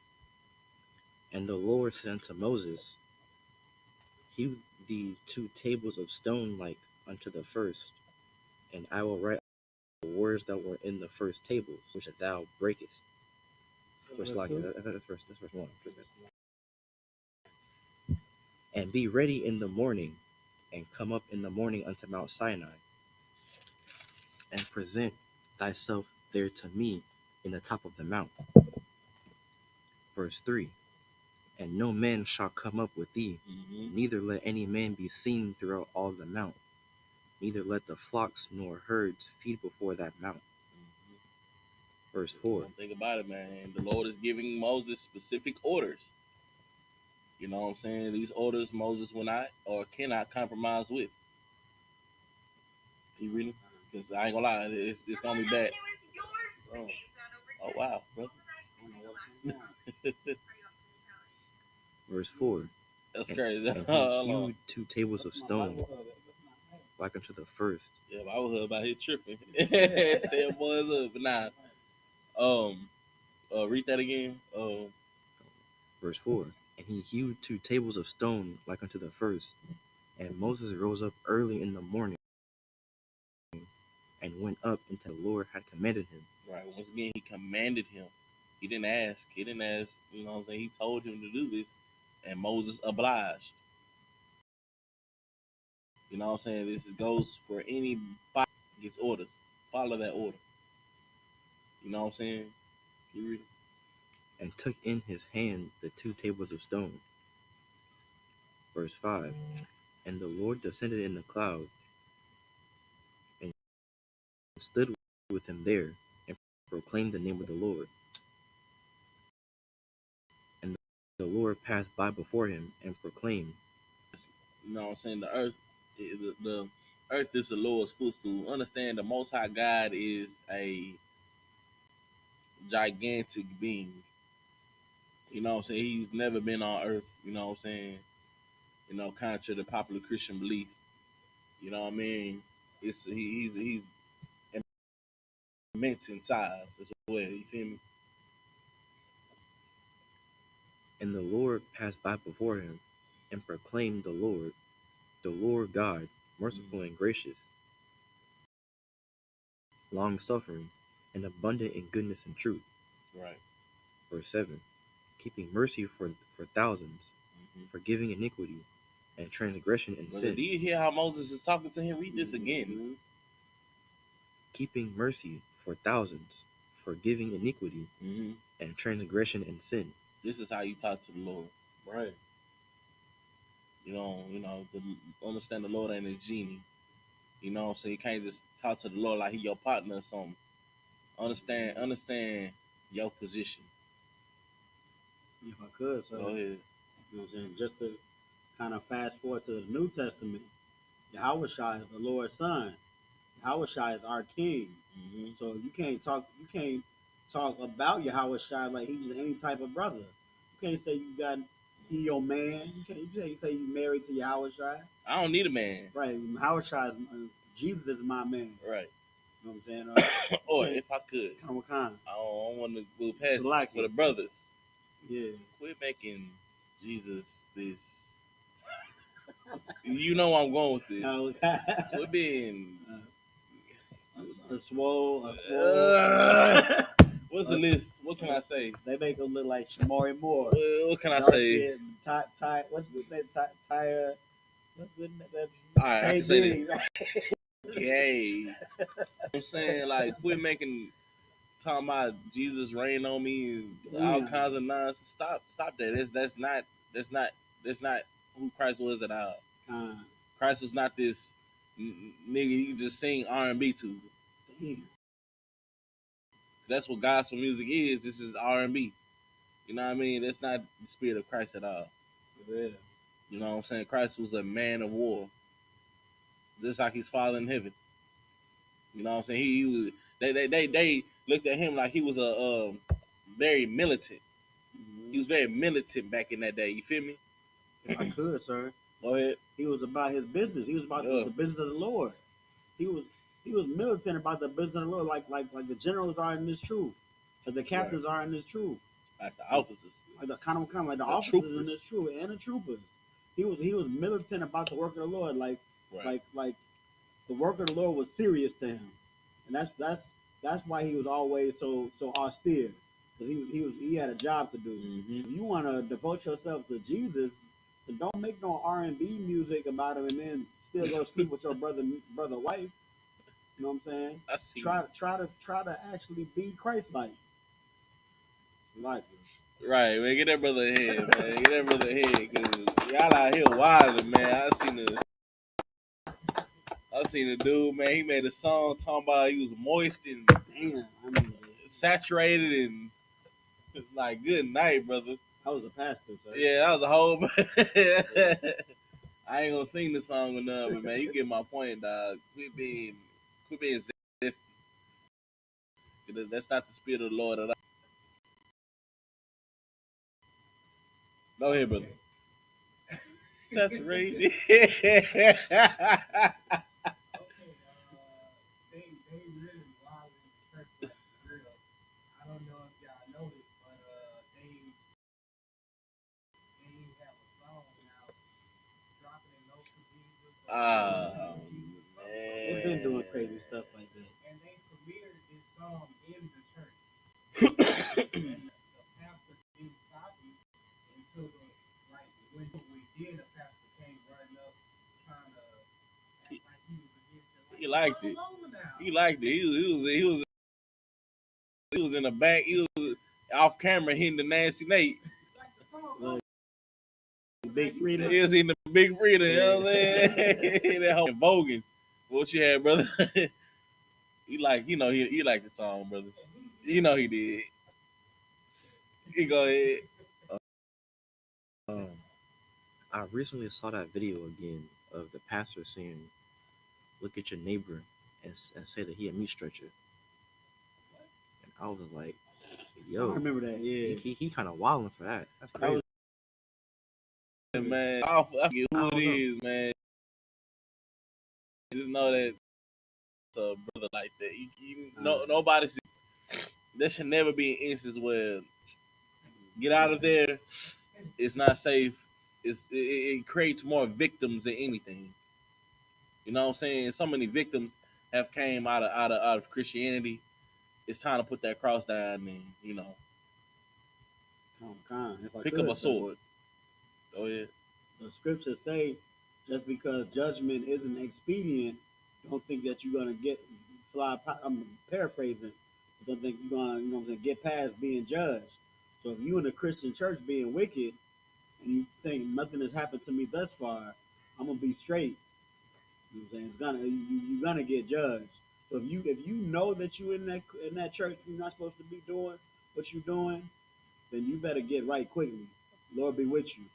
And the Lord said unto Moses, Hew thee 2 tables of stone like unto the first, and I will write the words that were in the first tables, which thou breakest. That's verse 1. And be ready in the morning, and come up in the morning unto Mount Sinai, and present thyself there to me in the top of the mount. Verse 3. And no man shall come up with thee, neither let any man be seen throughout all the mount, neither let the flocks nor herds feed before that mount. Verse 4. Think about it, man. The Lord is giving Moses specific orders. You know what I'm saying? These orders Moses will not or cannot compromise with. You really? Because I ain't gonna lie, it's gonna be bad. Oh wow, bro. Verse 4. That's crazy. And he hewed 2 tables of stone like unto the first. Yeah, I was about here tripping. Saying boys up, but nah. Read that again. Verse 4. And he hewed 2 tables of stone like unto the first. And Moses rose up early in the morning and went up until the Lord had commanded him. Right. Once again, he commanded him. He didn't ask. You know what I'm saying? He told him to do this, and Moses obliged. You know what I'm saying? This goes for anybody gets orders. Follow that order. You know what I'm saying? You read it. And took in his hand the 2 tables of stone. Verse 5. And the Lord descended in the cloud and stood with him there and proclaimed the name of the Lord. And the Lord passed by before him and proclaimed. You know what I'm saying? The earth is the Lord's footstool. Understand the Most High God is a gigantic being. You know what I'm saying? He's never been on earth. You know what I'm saying? You know, contrary to popular Christian belief. You know what I mean? He's immense in size as well. You feel me? And the Lord passed by before him and proclaimed the Lord God, merciful and gracious, long-suffering, and abundant in goodness and truth. Right. Verse 7. Keeping mercy for thousands, forgiving iniquity and transgression and sin. Do you hear how Moses is talking to him? Read this again. Keeping mercy for thousands, forgiving iniquity and transgression and sin. This is how you talk to the Lord. Right. Understand the Lord ain't a genie. You know, so you can't just talk to the Lord like he your partner or something. Understand your position. If I could, so go ahead. You know what I'm saying? Just to kind of fast forward to the New Testament, YAHANNA is the Lord's son. YAHANNA is our king. So you can't talk about YAHANNA like he's any type of brother. You can't say he your man. You can't say you married to YAHANNA. I don't need a man. Right. YAHANNA Jesus is my man. Right. You know what I'm saying? Or if I could. I don't want to move past like for the brothers. Yeah. Quit making Jesus this. You know where I'm going with this. Quit being a swole. What's the list? What can I say? They make him look like Shamari Moore. What can I say? What's the name? Tyre. What's the name? All right, I can say that. Gay. I'm saying, like, quit talking about Jesus reign on me and all kinds of nonsense. Stop that. That's not who Christ was at all. Christ was not this nigga you just sing R&B to. Damn. That's what gospel music is. This is R&B. You know what I mean? That's not the spirit of Christ at all. Yeah. You know what I'm saying? Christ was a man of war, just like his Father in heaven. You know what I'm saying? He was. They looked at him like he was a very militant. He was very militant back in that day. You feel me? If I could, sir. Go ahead. He was about his business. He was about the business of the Lord. He was militant about the business of the Lord, like the generals are in this truth, like the captains are in this truth, like the officers, like the the officers troopers. In this truth, and the troopers. He was militant about the work of the Lord, like the work of the Lord was serious to him, and that's why he was always so austere, because he had a job to do. If you want to devote yourself to Jesus, then don't make no R&B music about him and then still go sleep with your brother wife. You know what I'm saying? Try to actually be Christ-like. Right, man. Get that brother ahead, man. Get that brother ahead, cause y'all out here wilding, man. I seen a dude, man. He made a song talking about he was moist and saturated and like, good night, brother. I was a pastor, sir. Yeah, that was a whole. I ain't gonna sing the song enough, but man, you get my point, dog. Quit being zesty. That's not the spirit of the Lord at all. Go ahead, brother. Saturated. They've been doing crazy stuff like that. And they premiered this song in the church. And the pastor didn't stop him until when we did, the pastor came running up trying to act like he was against it. He liked it. He liked it. He was in the back. He was off camera hitting the nasty Nate. Big Freedom. He was in the Big Freedom. You know what I'm saying? That whole voguing. What you had, brother? He liked the song, brother. You know he did. He go ahead. I recently saw that video again of the pastor saying, "Look at your neighbor and say that he a meat stretcher." And I was like, "Yo, I remember that. Yeah, he kind of wilding for that. That's crazy." Man, I forget who it is, man. Just know that it's a brother like that. Nobody should. There should never be an instance where get out of there. It's not safe. It creates more victims than anything. You know what I'm saying? So many victims have came out of Christianity. It's time to put that cross down and pick up a sword. Go ahead. The scriptures say, just because judgment isn't expedient, don't think that you're gonna I'm paraphrasing. Don't think you're gonna get past being judged. So if you in a Christian church being wicked and you think nothing has happened to me thus far, I'm gonna be straight. You know what I'm saying? You're gonna get judged. So if you know that you in that church, you're not supposed to be doing what you're doing, then you better get right quickly. Lord be with you.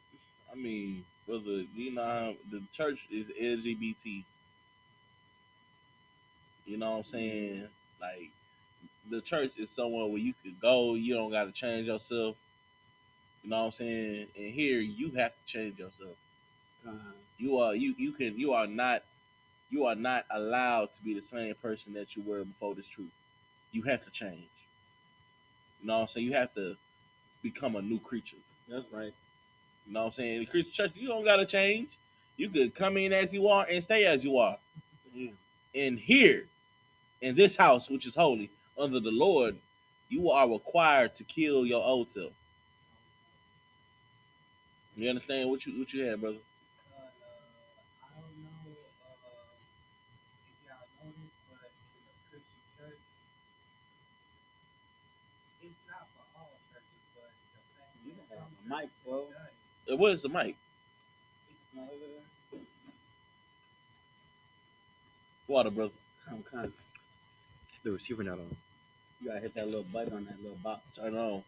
I mean, brother, you know how the church is LGBT. You know what I'm saying? Like, the church is somewhere where you could go. You don't got to change yourself. You know what I'm saying? And here, you have to change yourself. You are not allowed to be the same person that you were before this truth. You have to change. You know what I'm saying? You have to become a new creature. That's right. You know what I'm saying? In the Christian church, you don't gotta change. You could come in as you are and stay as you are. Yeah. And here, in this house, which is holy, under the Lord, you are required to kill your old self. You understand what you had, brother? I don't know if y'all know this, but in the Christian church, it's not for all churches, but the fact that some mic, bro. What is the mic? Water, brother. Some kind. The receiver not on. You gotta hit that little button on that little box. Turn on.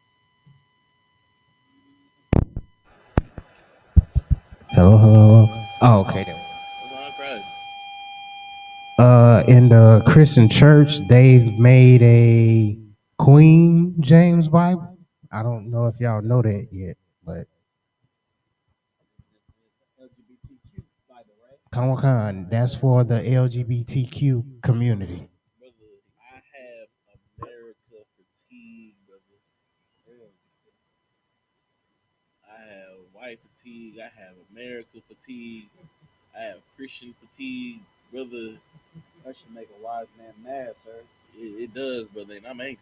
Hello. Oh, okay. In the Christian church, they've made a Queen James Bible. I don't know if y'all know that yet, but LGBTQ Bible, right? come on, that's for the LGBTQ community. Brother, I have America fatigue, brother. I have white fatigue. I have America fatigue. I have Christian fatigue, brother. That should make a wise man mad, sir. It does, brother, and I'm angry.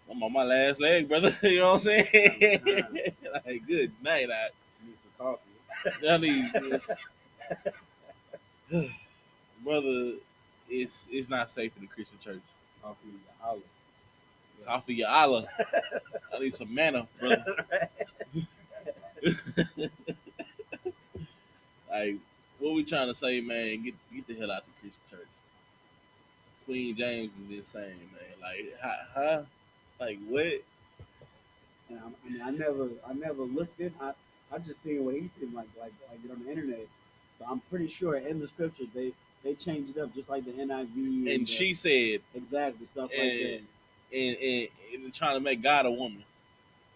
I'm on my last leg, brother. You know what I'm saying? Like, good night. I need some coffee. I need this. Brother, it's not safe in the Christian church. Coffee YAHANNA. I need some manna, brother. Like, what we trying to say, man? Get the hell out the Christian church. Queen James is insane, man. Like, huh? Like, what? And I never looked in. I just seen what he seemed like on the internet. So I'm pretty sure in the scriptures they changed it up just like the NIV. And she said exactly stuff like that. And trying to make God a woman.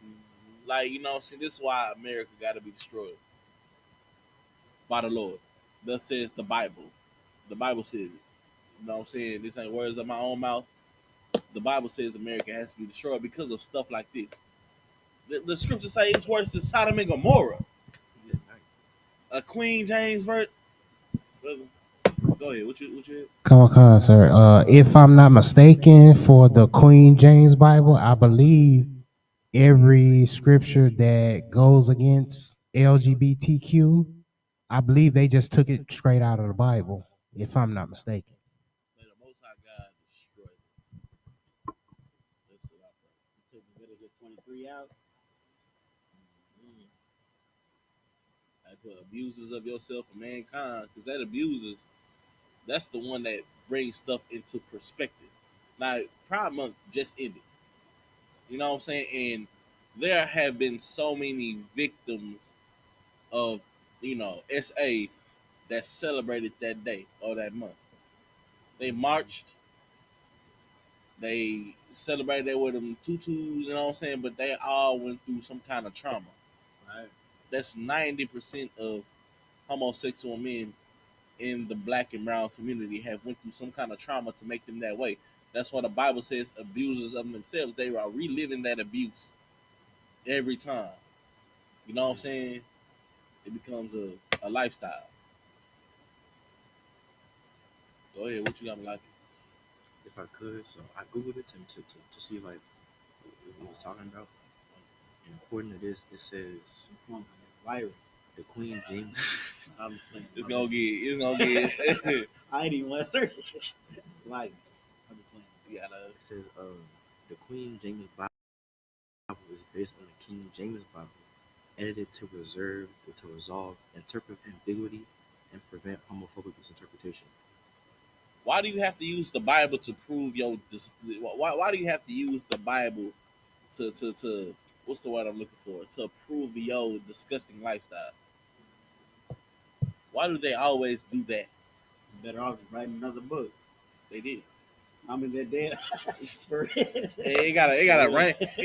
Mm-hmm. Like, you know, see, this is why America got to be destroyed by the Lord. Thus says the Bible. The Bible says it. You know what I'm saying? This ain't words of my own mouth. The Bible says America has to be destroyed because of stuff like this. The scriptures say it's worse than Sodom and Gomorrah. a Queen James verse. Brother, go ahead. What you? Come on, sir. If I'm not mistaken, for the Queen James Bible, I believe every scripture that goes against LGBTQ, I believe they just took it straight out of the Bible, if I'm not mistaken. May the Most High God destroy them. That's what I pray. You took Leviticus 23 out. I put abusers of yourself and mankind, because that abusers, that's the one that brings stuff into perspective. Now, Pride Month just ended. You know what I'm saying? And there have been so many victims of, SA that celebrated that day or that month. They marched, they celebrated with them tutus, you know what I'm saying? But they all went through some kind of trauma. Right. That's 90% of homosexual men in the black and brown community have went through some kind of trauma to make them that way. That's why the Bible says abusers of themselves, they are reliving that abuse every time. You know what I'm saying? It becomes a lifestyle. Go ahead, what you got me like? If I could, so I googled it to see like what he was talking about. And according to this, it says Virus. the Queen James. I'm playing. It's gonna get. I ain't even want to search it. Like, I'm just playing. It says the Queen James Bible is based on the King James Bible, edited to resolve interpret ambiguity and prevent homophobic misinterpretation. Why do you have to use the Bible to prove your? Why do you have to use the Bible to what's the word I'm looking for? To prove your disgusting lifestyle? Why do they always do that? Better off just writing another book. They did. I mean, they're dead. It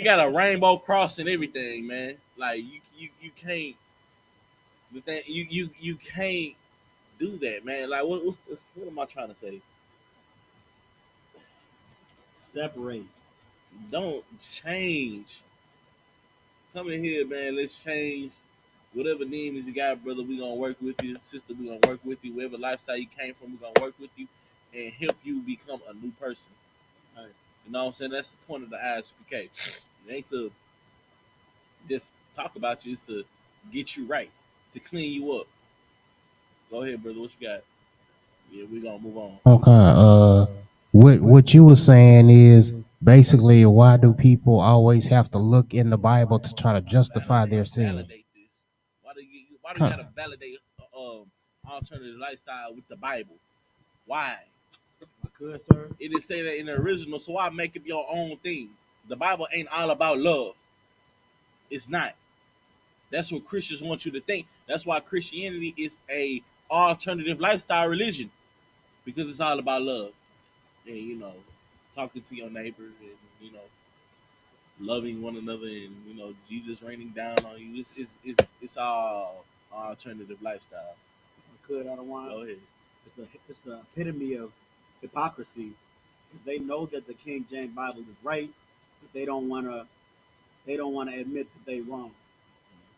got a rainbow cross and everything, man. Like you can't. The thing you can't do that, man. Like what am I trying to say? Separate. Don't change. Come in here, man. Let's change. Whatever demons you got, brother, we gonna work with you. Sister, we gonna work with you. Whatever lifestyle you came from, we gonna work with you and help you become a new person. Right. You know what I'm saying? That's the point of the I.S.U.P.K. It ain't to just talk about you, it's to get you right, to clean you up. Go ahead, brother. What you got? Yeah, we gonna move on. Okay. What you were saying is basically, why do people always have to look in the Bible to try to justify their sin? Validate this. Why do you Huh. gotta validate alternative lifestyle with the Bible? Why? I could, sir. It didn't say that in the original, so why make up your own thing? The Bible ain't all about love. It's not. That's what Christians want you to think. That's why Christianity is a alternative lifestyle religion, because it's all about love and talking to your neighbor and loving one another and Jesus raining down on you. It's all alternative lifestyle. I could. I don't want. Go ahead. It's the epitome of hypocrisy. They know that the King James Bible is right, but they don't want to. They don't want to admit that they wrong.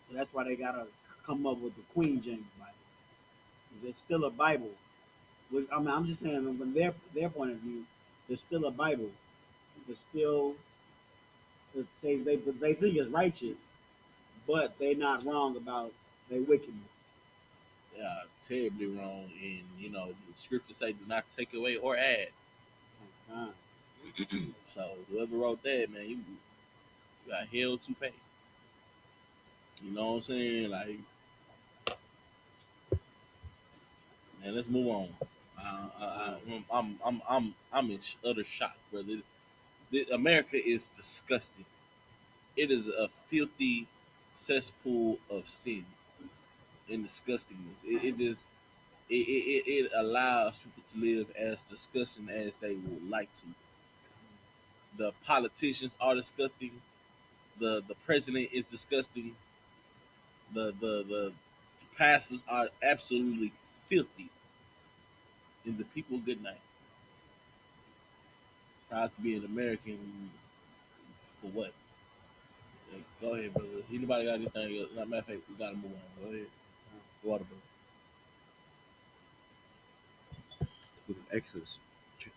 So that's why they gotta come up with the Queen James Bible. There's still a Bible. I mean, I'm just saying from their point of view, there's still a Bible. There's still they think it's righteous, but they're not wrong about their wickedness. They are terribly wrong, and the scriptures say, "Do not take away or add." So whoever wrote that, man, you got hell to pay. You know what I'm saying? Like, man, let's move on. I'm in utter shock, brother. America is disgusting. It is a filthy cesspool of sin and disgustingness. It allows people to live as disgusting as they would like to. The politicians are disgusting. The president is disgusting. The pastors are absolutely filthy. And the people, good night. Proud to be an American for what? Like, go ahead, brother. Anybody got anything else? Matter of fact, we gotta move on. Go ahead. Water, bro. The book of Exodus,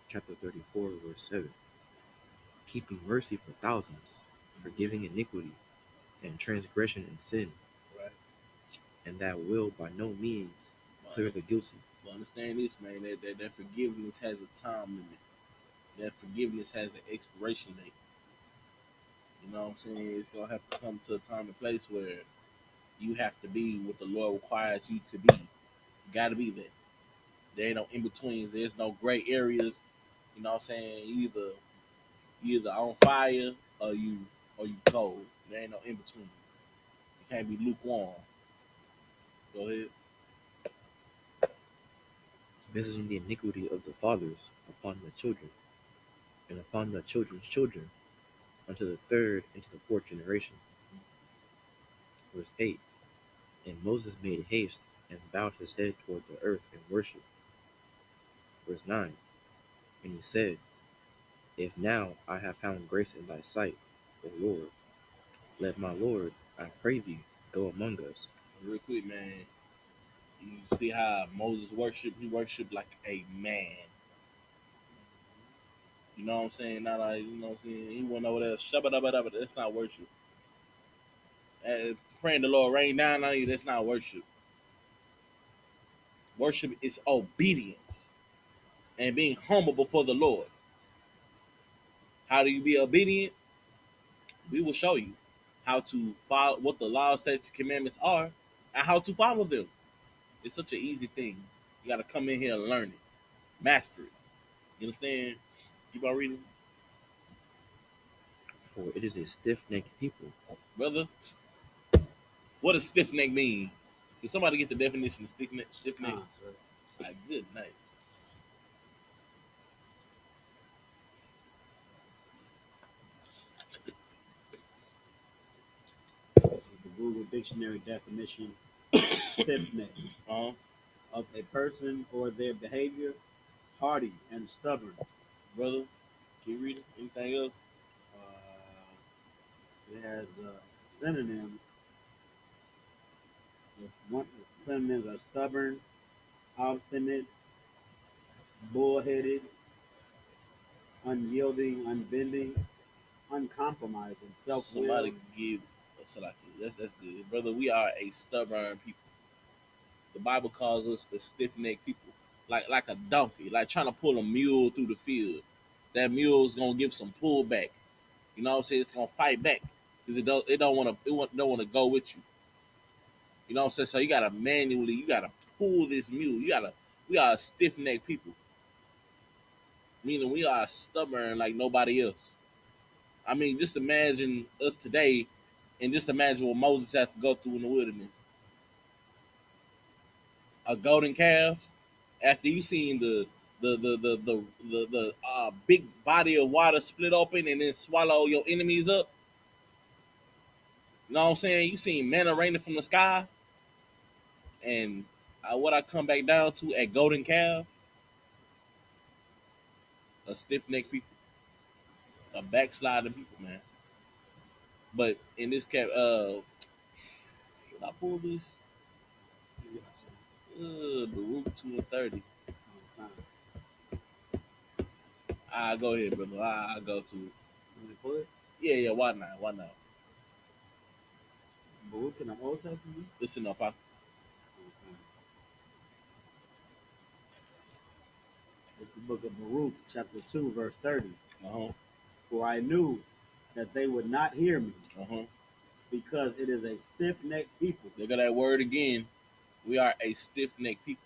chapter 34, verse 7. Keeping mercy for thousands, forgiving iniquity and transgression and sin, Right. and that will by no means clear the guilty. Well, understand this, man. That forgiveness has a time limit. That forgiveness has an expiration date. You know what I'm saying? It's gonna have to come to a time and place where you have to be what the Lord requires you to be. You gotta be there. There ain't no in betweens. There's no gray areas. You know what I'm saying? You either on fire or you cold. There ain't no in betweens. You can't be lukewarm. Go ahead. Visiting the iniquity of the fathers upon the children, and upon the children's children, unto the third and to the fourth generation. Verse 8. And Moses made haste and bowed his head toward the earth in worship. Verse 9. And he said, If now I have found grace in thy sight, O Lord, let my Lord, I pray thee, go among us. Real quick, man. You see how Moses worshiped? He worshiped like a man. You know what I'm saying? Not like, you know what I'm saying? He went over there, shabba. That's not worship. Praying the Lord rain down on you, that's not worship. Worship is obedience and being humble before the Lord. How do you be obedient? We will show you how to follow what the law, statutes, commandments are, and how to follow them. It's such an easy thing. You got to come in here and learn it, master it. You understand? Keep on reading, For it is a stiff-necked people. brother. What does stiff neck mean? Can somebody get the definition of stiff neck? Stiff neck. Like, good night. The Google Dictionary definition: stiff neck of a person or their behavior, hardy and stubborn. Brother, keep reading. Anything else? It has synonyms. The synonyms are stubborn, obstinate, bullheaded, unyielding, unbending, uncompromising, self-willed. Somebody give a salaki. That's good, brother. We are a stubborn people. The Bible calls us a stiff necked people, like a donkey, like trying to pull a mule through the field. That mule's gonna give some pullback. You know what I'm saying? It's gonna fight back because it don't want to go with you. You know what I'm saying? So you gotta pull this mule. We are stiff necked people, meaning we are stubborn like nobody else. I mean, just imagine us today, and just imagine what Moses had to go through in the wilderness. A golden calf. After you seen the big body of water split open and then swallow your enemies up. You know what I'm saying? You seen manna raining from the sky, and what I come back down to at golden calf, a stiff necked people, a backsliding people, man. But in this cap, should I pull this? Baruch 2:30. I go ahead, brother. I go to it. Yeah. Why not? Why not? Baruch in the Old Testament? Listen up, Pop. It's the book of Baruch, chapter 2, verse 30. Uh-huh. For I knew that they would not hear me, Uh-huh. because it is a stiff-necked people. Look at that word again. We are a stiff-necked people.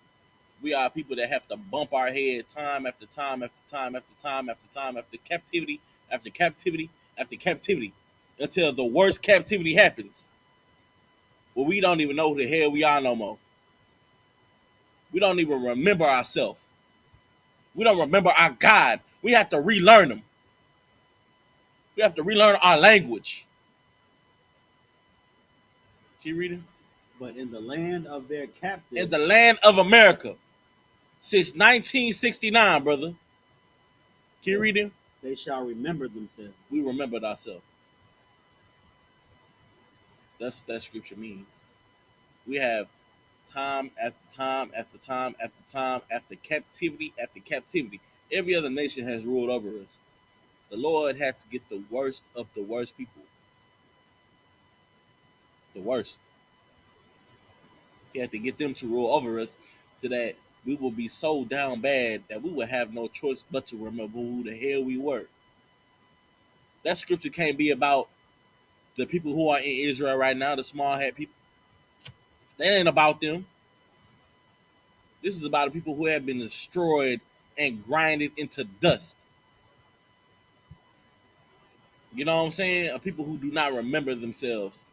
We are people that have to bump our head time after time after time after time after time after captivity after captivity after captivity until the worst captivity happens. Well, we don't even know who the hell we are no more. We don't even remember ourselves. We don't remember our God. We have to relearn him. We have to relearn our language. Keep reading. But in the land of their captives, In the land of America, since 1969, brother. Keep reading. They shall remember themselves. We remembered ourselves. That's what that scripture means. We have time after time after time after time after captivity after captivity. Every other nation has ruled over us. The Lord had to get the worst of the worst people. The worst. He had to get them to rule over us so that we will be so down bad that we would have no choice but to remember who the hell we were. That scripture can't be about the people who are in Israel right now, the small hat people. That ain't about them. This is about the people who have been destroyed and grinded into dust. You know what I'm saying? People who do not remember themselves.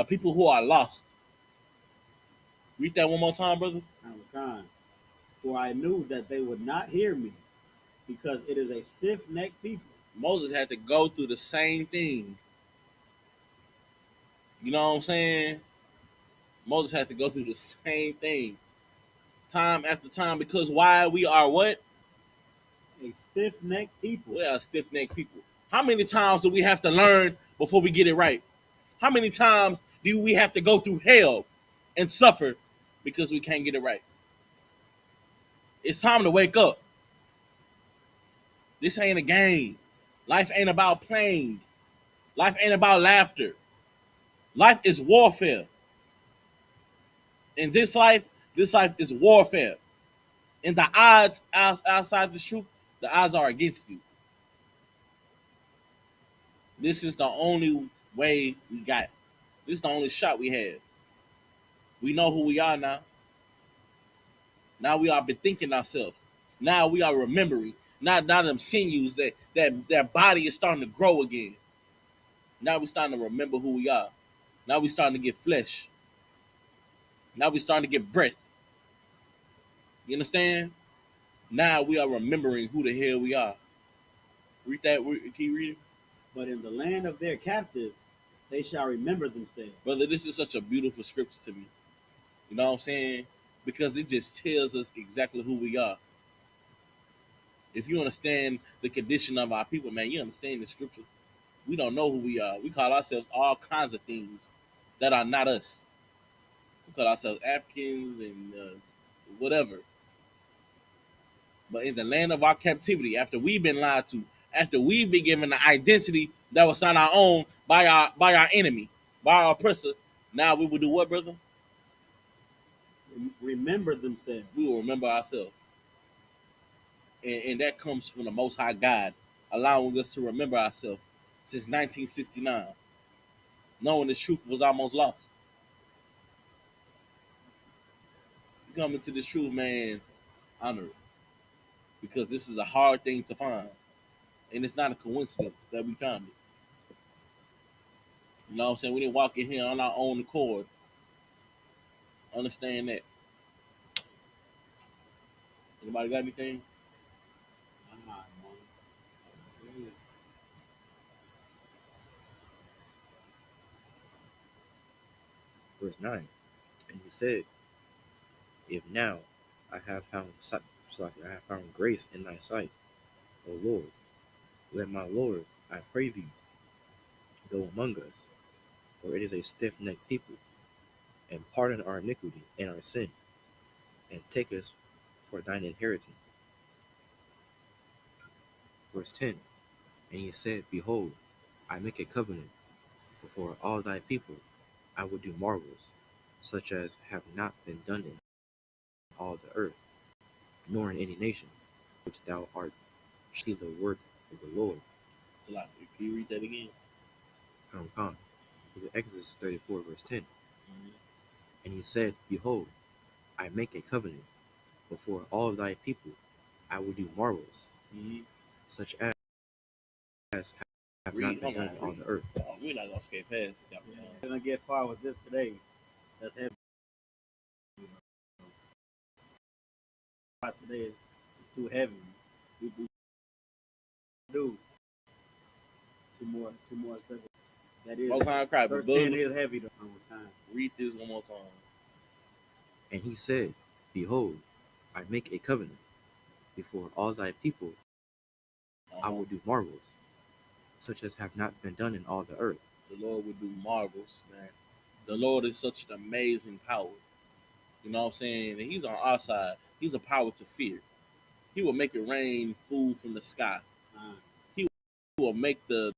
People who are lost. Read that one more time, brother. For I knew that they would not hear me, because it is a stiff-necked people. Moses had to go through the same thing. You know what I'm saying? Moses had to go through the same thing. Time after time, because why? We are what? A stiff-necked people. We are stiff-necked people. How many times do we have to learn before we get it right? How many times do we have to go through hell and suffer because we can't get it right? It's time to wake up. This ain't a game. Life ain't about playing. Life ain't about laughter. Life is warfare. In this life is warfare. And the odds outside the truth, the odds are against you. This is the only way we got. This is the only shot we have. We know who we are now. Now we are bethinking ourselves. Now we are remembering. Now them sinews that body is starting to grow again. Now we starting to remember who we are. Now we starting to get flesh. Now we starting to get breath. You understand? Now we are remembering who the hell we are. Read that. Can you read it? But in the land of their captives, they shall remember themselves. Brother, this is such a beautiful scripture to me. You know what I'm saying? Because it just tells us exactly who we are. If you understand the condition of our people, man, you understand the scripture. We don't know who we are. We call ourselves all kinds of things that are not us. We call ourselves Africans and whatever. But in the land of our captivity, after we've been lied to, after we've been given an identity that was not our own by our enemy, by our oppressor, now we will do what, brother? Remember themselves. We will remember ourselves. And that comes from the Most High God, allowing us to remember ourselves since 1969. Knowing this truth was almost lost. You come into this truth, man, honor it. Because this is a hard thing to find. And it's not a coincidence that we found it. You know what I'm saying? We didn't walk in here on our own accord. Understand that. Anybody got anything? Verse 9. And he said, If now I have found grace in thy sight, O Lord, let my Lord, I pray thee, go among us, for it is a stiff-necked people, and pardon our iniquity and our sin, and take us for thine inheritance. Verse 10. And he said, Behold, I make a covenant before all thy people. I will do marvels, such as have not been done in all the earth, nor in any nation, which thou art see the work of the Lord. Salah, can you read that again? Exodus 34, verse 10. And he said, Behold, I make a covenant before all thy people. I will do marvels, such as have not been done on the earth. We're not going to skip past. We're going to get far with this today. That's heavy. Today is too heavy. We do two more seconds. That is. Most time cry, verse 10 is heavy though. Read this one more time. And he said, Behold, I make a covenant before all thy people. I will do marvels, such as have not been done in all the earth. The Lord will do marvels, man. The Lord is such an amazing power. You know what I'm saying? And he's on our side. He's a power to fear. He will make it rain food from the sky. He will make the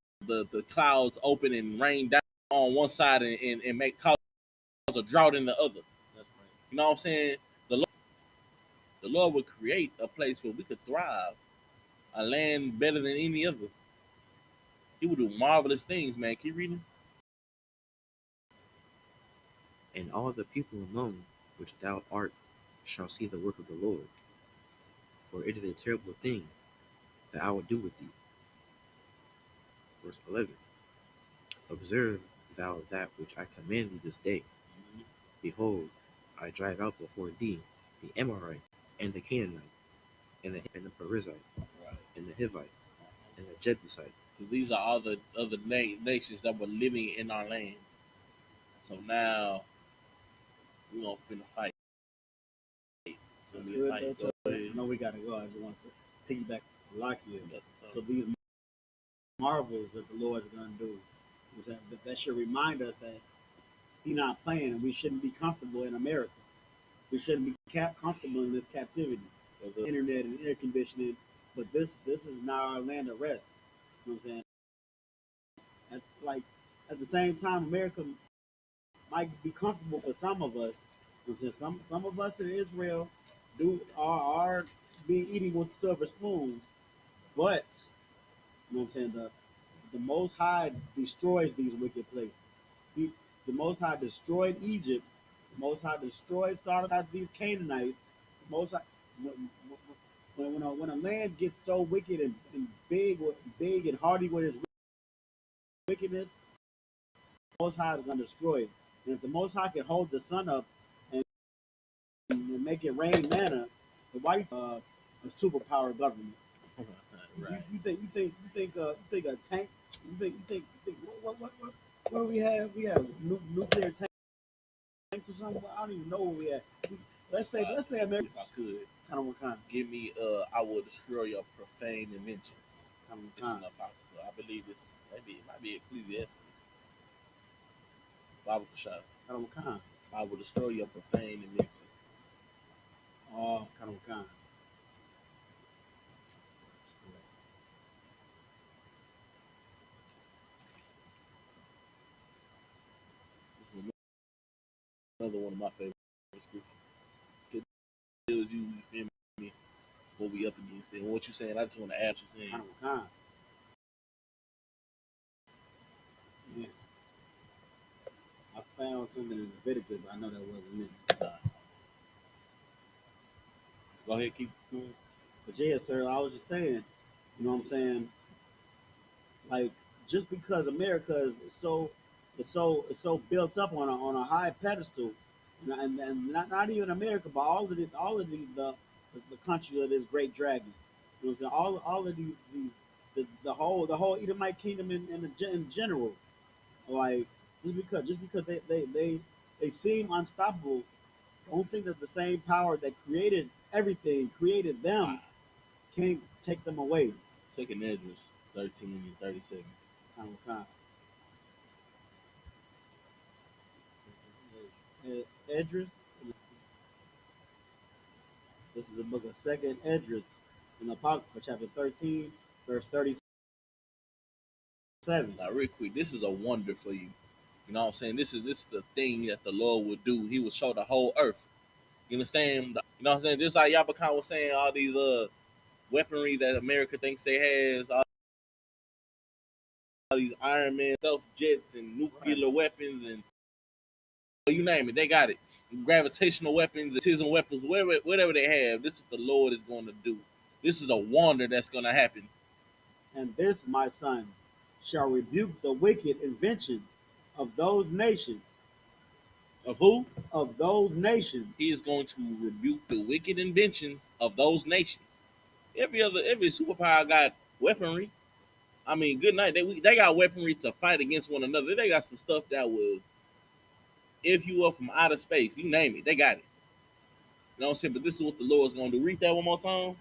clouds open and rain down on one side and make cause a drought in the other. That's right. You know what I'm saying? The Lord will create a place where we could thrive, a land better than any other. He will do marvelous things, man. Keep reading. And all the people among which thou art shall see the work of the Lord, for it is a terrible thing that I will do with thee. Verse 11. Observe thou that which I command thee this day. Behold, I drive out before thee the Amorite, and the Canaanite, and the Perizzite, right, and the Hivite, and the Jebusite. These are all the other nations that were living in our land. So now we're going to finna fight. So we fight. No, we got to go. I just want to piggyback to Lufkin. So these marvels that the Lord is going to do, that should remind us that He's not playing, and we shouldn't be comfortable in America. We shouldn't be comfortable in this captivity of the internet and air conditioning. But this is not our land of rest. You know what I'm saying? At the same time, America might be comfortable for some of us. Some of us in Israel are being eating with silver spoons, but you know what I'm saying, the Most High destroys these wicked places. The Most High destroyed Egypt. The Most High destroyed Sodom, these Canaanites. The Most High, when a land gets so wicked and big and hardy with its wickedness, the Most High is going to destroy it. And if the Most High can hold the sun up and make it rain manna, then why a superpower government? Right. You think a tank? You think what do we have? We have nuclear tanks or something. I don't even know what we have. Let's say America. If I could, kind of give me I will destroy your profane inventions. It's in the Apocrypha. I believe this maybe it might be Ecclesiastes. Bible shot. I will destroy your profane inventions. Oh, kind. This is another one of my favorite scriptures. It tells you feel me, what we up against and what you saying. I just want to add what you're saying. Yeah. I found something in Leviticus, but I know that wasn't it. Go ahead, keep going. But yeah, sir, I was just saying, you know what I'm saying? Like, just because America is so built up on a high pedestal, and not even America, but all of the countries of this great dragon, you know, all of these the whole Edomite kingdom in general, like just because they seem unstoppable, don't think that the same power that created everything, created them, can't take them away. Second Esdras 13 and 37. Esdras. This is the book of Second Esdras in the Apocrypha, chapter 13, verse 37. Now, real quick, this is a wonder for you. You know what I'm saying? This is the thing that the Lord would do. He would show the whole earth. You understand? You know what I'm saying? Just like Y.A.H.P.K was saying, all these weaponry that America thinks they has, all these Iron Man stealth jets and nuclear weapons and you name it, they got it. Gravitational weapons, autism weapons, whatever they have, this is what the Lord is going to do. This is a wonder that's going to happen. And this, my son, shall rebuke the wicked inventions of those nations. Of who? Of those nations. He is going to rebuke the wicked inventions of those nations. Every superpower got weaponry. I mean, good night. They got weaponry to fight against one another. They got some stuff that will, if you up from outer space, you name it, they got it. You know what I'm saying? But this is what the Lord's going to do. Read that one more time.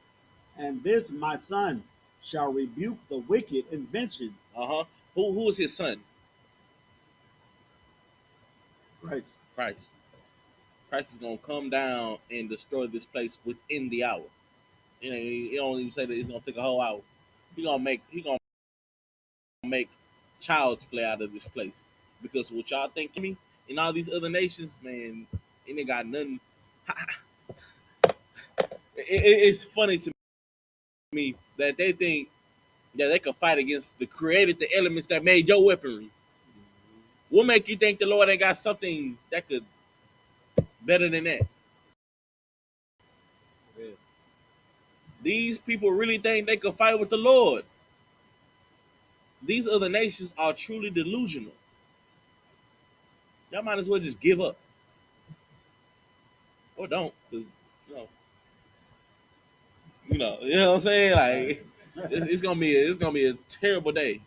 And this, my son, shall rebuke the wicked inventions. Who is his son? Christ. Christ is gonna come down and destroy this place within the hour. You know, he don't even say that it's gonna take a whole hour. He gonna make child's play out of this place. Because what y'all think to me in all these other nations, man, it ain't got nothing. It's funny to me that they think that they can fight against the elements that made your weaponry. What make you think the Lord ain't got something that could better than that? Yeah. These people really think they could fight with the Lord. These other nations are truly delusional. Y'all might as well just give up. Or don't. Because, you know what I'm saying? Like, it's gonna be a terrible day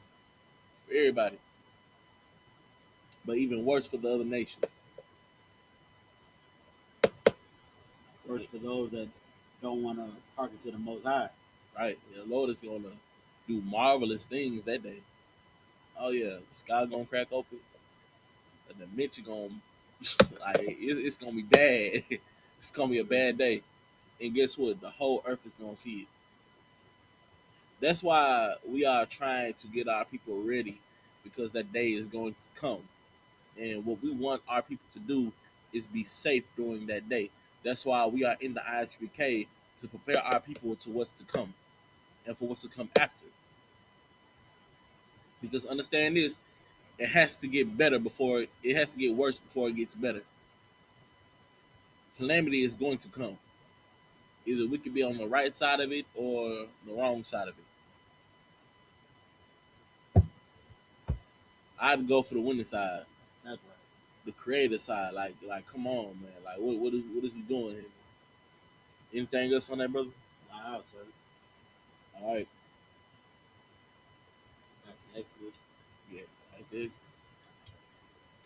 for everybody. But even worse for the other nations. Worse for those that don't want to hearken to the Most High. Right? The Lord is gonna do marvelous things that day. Oh yeah, the sky gonna crack open. And the Mitch gonna like it's gonna be bad. It's gonna be a bad day. And guess what? The whole earth is gonna see it. That's why we are trying to get our people ready because that day is going to come. And what we want our people to do is be safe during that day. That's why we are in the I.S.U.P.K to prepare our people to what's to come and for what's to come after. Because understand this, it has to get better before it has to get worse before it gets better. Calamity is going to come. Either we could be on the right side of it or the wrong side of it. I'd go for the winning side. That's right. The creator side. Like, come on, man. Like, what is he doing here? Anything else on that, brother? Nah, sir. All right. That's excellent. Yeah, like this.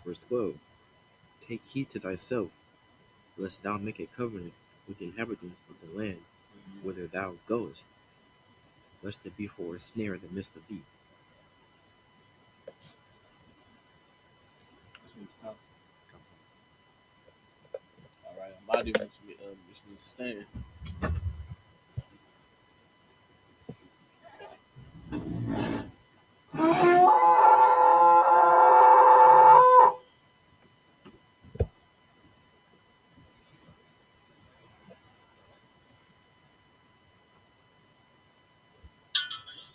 Verse 12. Take heed to thyself, lest thou make a covenant with the inhabitants of the land whither thou goest, lest it be for a snare in the midst of thee. All right. Body wants me to stand.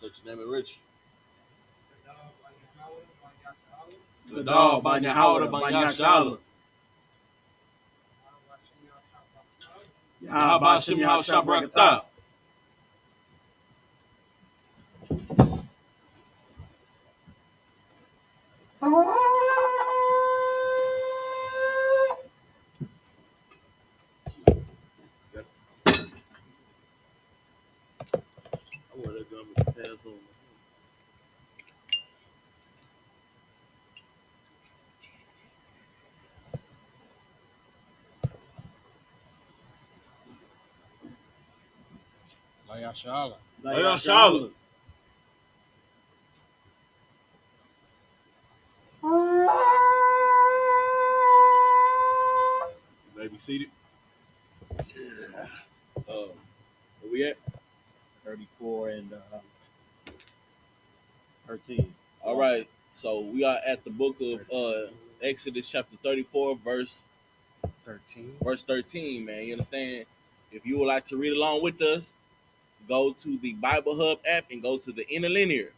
Such your name is Rich. The dog, Banya Howder, Banya Shala. Yahaba Shim Yahab Shabrakata. I want that gum with the pants on. YAHANNA. YAHANNA. You may be seated. Where we at? 34 and 13. All right. So we are at the book of Exodus chapter 34, verse 13, man. You understand? If you would like to read along with us, go to the Bible Hub app and go to the interlinear.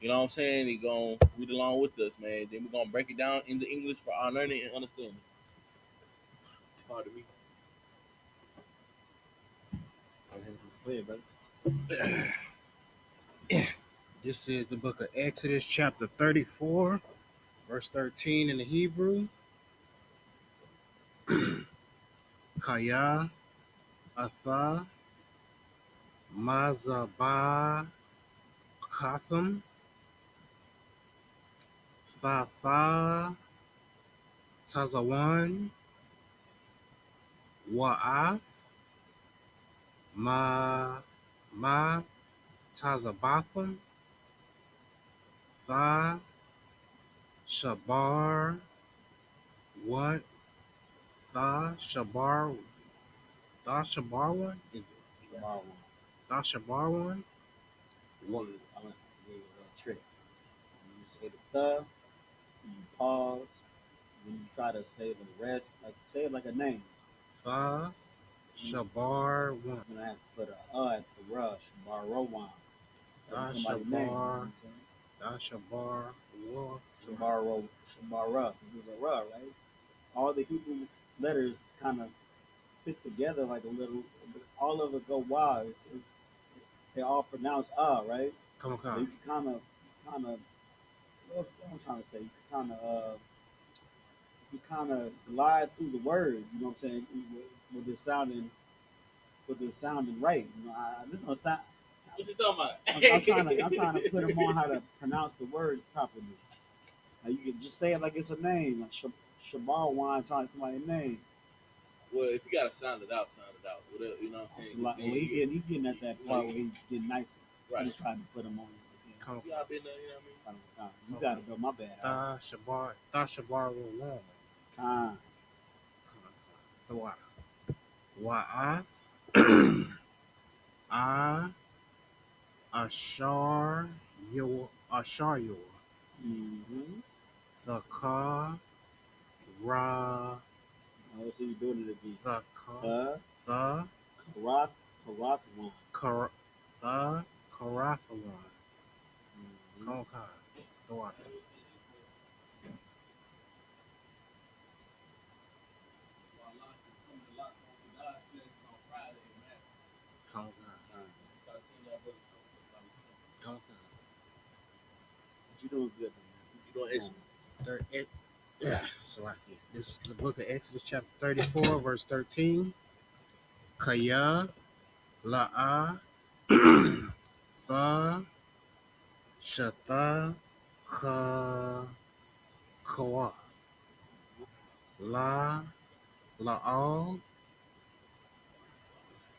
You know what I'm saying? You're going to read along with us, man. Then we're going to break it down into English for our learning and understanding. Pardon me. This is the book of Exodus, chapter 34, verse 13 in the Hebrew. Kaya, Atha, Mazabah, Katham, Tha, Tazawan, Wa'ath, Ma, Tazabatham, Tha, Shabar, What? Tha Shabar. Tha Shabarwan? Is it? Tomorrow one. Tha Shabarwan? What? I'm gonna give you a little trick. When you say the you pause. When you try to say the rest, like say it like a name. Tha Shabarwan. You're gonna have to put a at the rush. Shabarowan. Tha That's somebody's name. You know what Shabar. I'm saying? Tha Shabar. War. Shabara. This is a ra, right? All the Hebrew letters kind of fit together like a little. All of it go wild. They all pronounce right? Come on, So you can kind of. What I'm trying to say, you kind of glide through the word. You know what I'm saying? With it sounding right. You know, this is gonna sound. What you talking about? I'm trying to put them on how to pronounce the words properly. Like you can just say it like it's a name, like Shabal wine, sound like somebody's name. Well, if you gotta sound it out, whatever, you know what I'm saying? Well, he getting at that part where he's getting nicer. Right. I'm just trying to put him on. Come on. Y'all been there, you know what I mean? You gotta go. My bad. Tha Shabar. Tha Shabarwan. Khan. Wa. Wa'ath. I. Ashar. Yo. Ashar yo. Mm-hmm. Thaka. Ra. Oh, so you doing it again? Thaka. The. Karath one. The Karathawan. Mm-hmm. Come on, the water. Come on, come on. You doing good, man. You doing excellent. So I get this is the book of Exodus, chapter 34, verse 13. Kaya La'a Tha Shata Ka Kawa La La'al.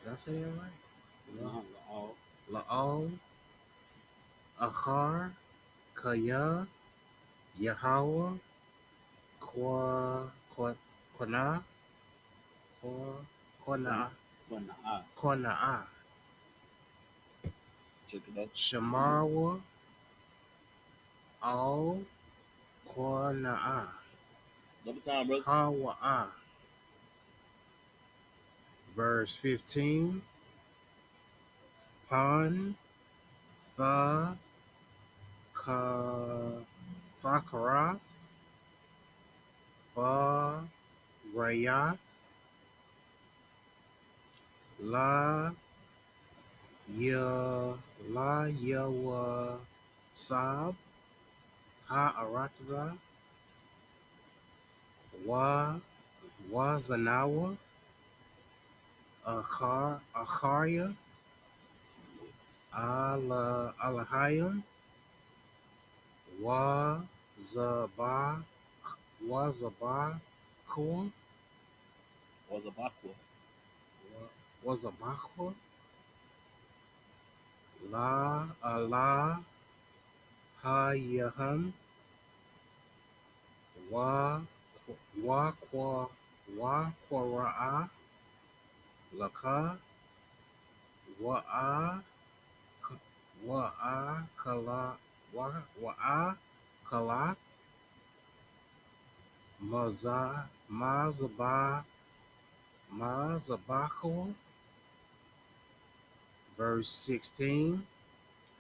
Did I say that right? La'al Ahar Kaya Yahweh Kwana Kwana Check it out. Shamawa Al Kwana Another time, brother. Hawa. Verse 15. Pan Tha Ka Thakarath Ba Rayath La Yawa Sab Ha Aratza Wa Zanawa Acharya Alahayim Wa Zabah Wazabakwa Wazabakwa La Allah Hayahan Wa Quara'a Laka Wa'a Wa'a Kala Wa'a Kalath Mazabako. Verse 16.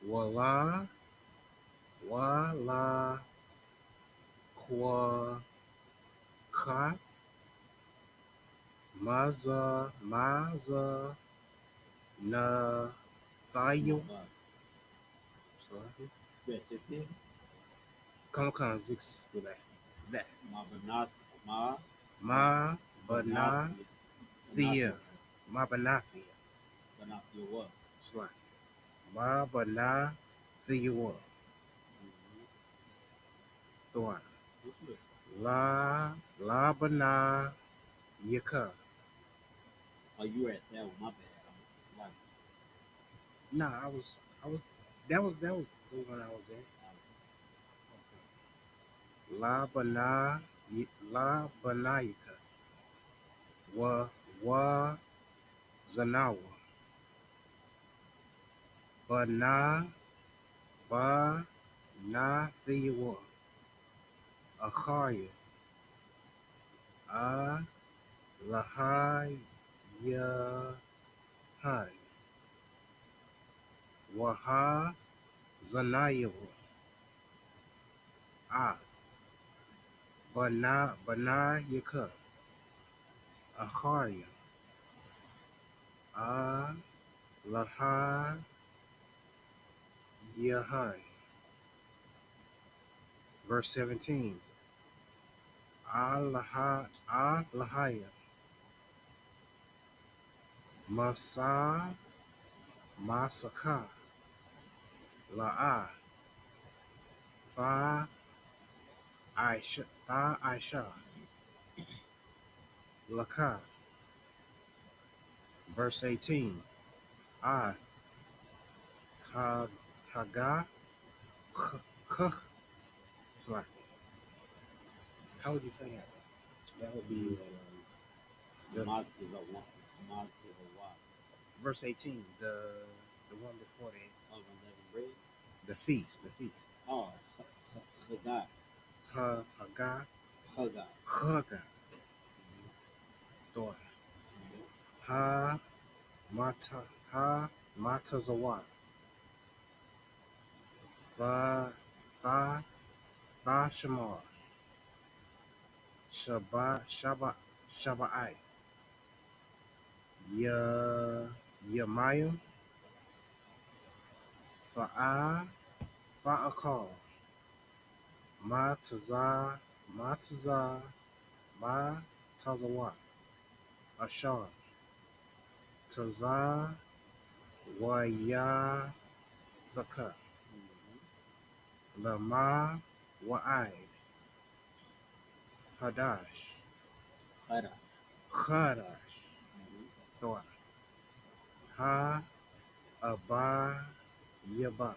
Wala Kwa Kath Maza Na Thayo. Yes, 15. Come six to that. Ma Banathia. Ma Banathia. Banathia what? Slack. Ma Banathia what? Thorn. La Bana Yaka. Oh, you were at that one. My bad. Nah, that was the one I was in. La Bana La Banayika. Wa Zanawa. Bana Ba Na Thiwa. Akharya. A Lahai Yahan. Waha Zanayawa. Ath. Bana Yaka. Akharya. A Lahai Yahan. Verse 17. Lahaya. Masa Masaka. La'a. Fa Aisha. Laka. Verse 18. I Haga Kuh. It's like, how would you say that? That would be verse 18. The one before that. The feast. Oh, Haga. Haga. Haga. Haga. Daughter. Ha Mata Zawat. Tha Shamar. Shabbai. Yamayim. Fa'akal. Mataza. Tazawat. Ashar. Taza. Waya. Zaka. Lama. Wa'id. Hadash. Chadash. Thought. Ha Aba Yaba.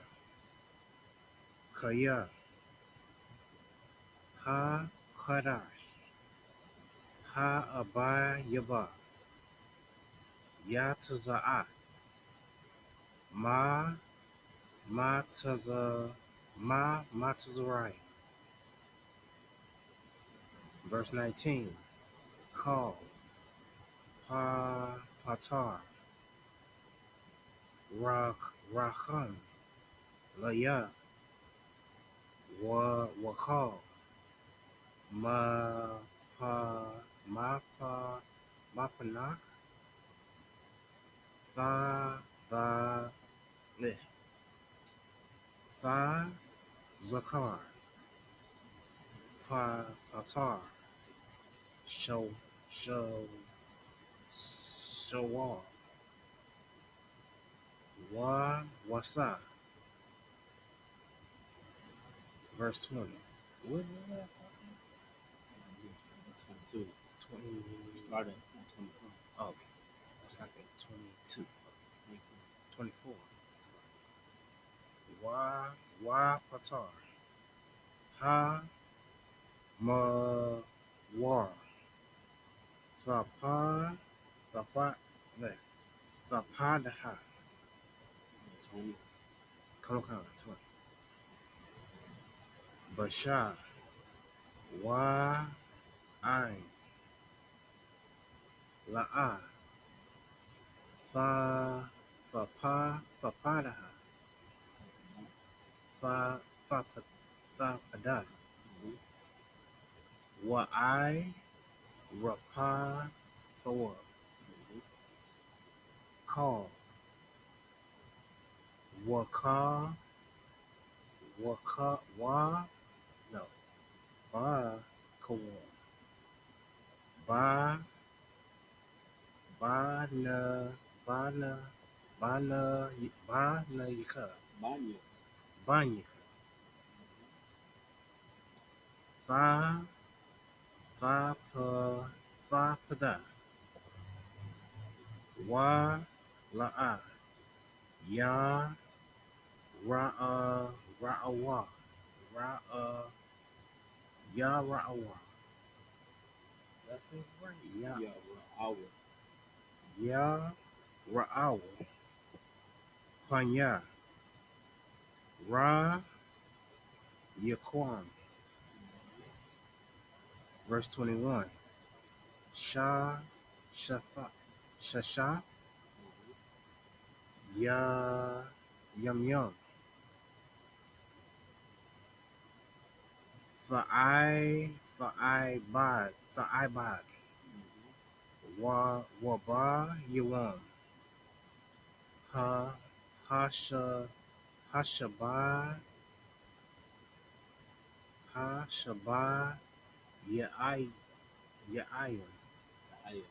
Kaya. Ha Chadash. Ha Aba Yaba. Yataza'ath. Matazariah. Verse 19. Call. Patar. Racham. Laya. Wakal. Mapanak. Tha Zakar. Patar. Shawar. Wasa. Verse 20. What was that? 22. 20. Started at 24. Oh, okay. It's like at 22. 24. Patar. Ha Ma Thapa Thapadaha. Come on, 20. Basha Ain La'a Thapadaha Thapada Rapa Thor. Call Waka no Ba Kawar Ba Bana Bana Yika Banyika Pada La'a Ya Ra'awa Ra'a Ya Ra'awa I say it right? Yeah. Yeah, our. Ya Ra'aw. Panya. Ra Yaquam. Verse 21. Shah Shaphat. Shashaf. Ya Yum Yum. Fa'ibad. Waba Yawam. Ha Hasha Hashabah Hashabah Ya'ai Ya'ayim. Aya.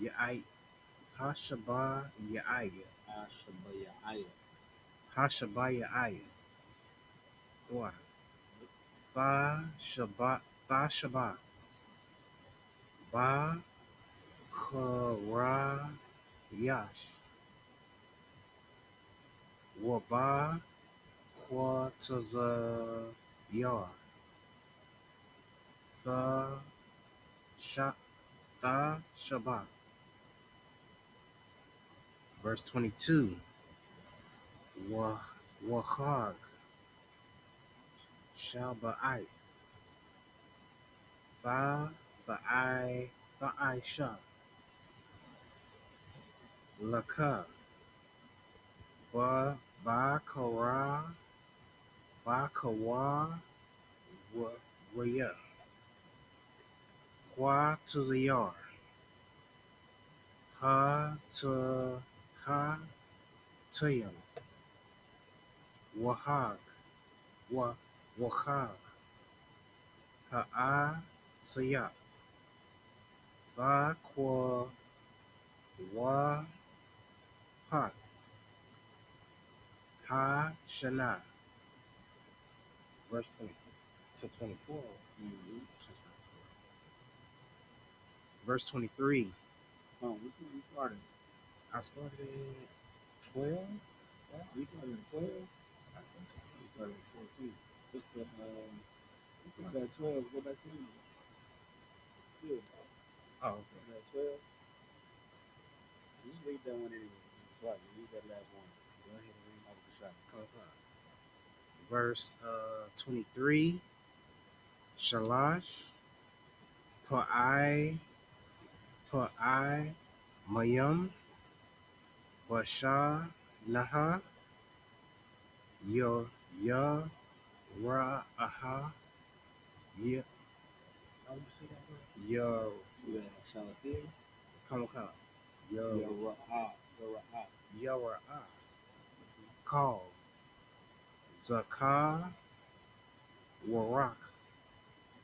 Ya'ai Hashabah Ya'ayim. Ashabaya. Aya. Hashabah Ya'ayim. What? Tha Shabbat. Ba Kara Yash. Waba Quataza Yar. Tha Sha Tha Shabbat. Verse 22. Wahag Shabbaith. Tha'ai Sha. Laka. Bakara. Bakawa. Waya. Qua to the yard. Ha to ha tuyam. Wahag. Wahag. Ha'a sayak. Va qua wa hath. Ha shana. Verse 20 to 24. Mm-hmm. Verse 23. Oh, which one you started? I started at 12. Yeah, You started at 12? I think so. You started at 14. What's the, you started at 12, go back to you. Yeah. Oh, okay. Started at 12. Just read that one anyway. That's right. Read that last one. Go ahead and read. Out of the shot. Verse 23. Shalash. Pa'ai. Pa'ai. Mayum. Basha. Naha. Yo. Ya. Ra. Aha. Ya. How do you say that word? Yo. You got Shalathir. Come on. Yo. Yora'ah. Yora'ah. Yara. Call. Zakah. Warak.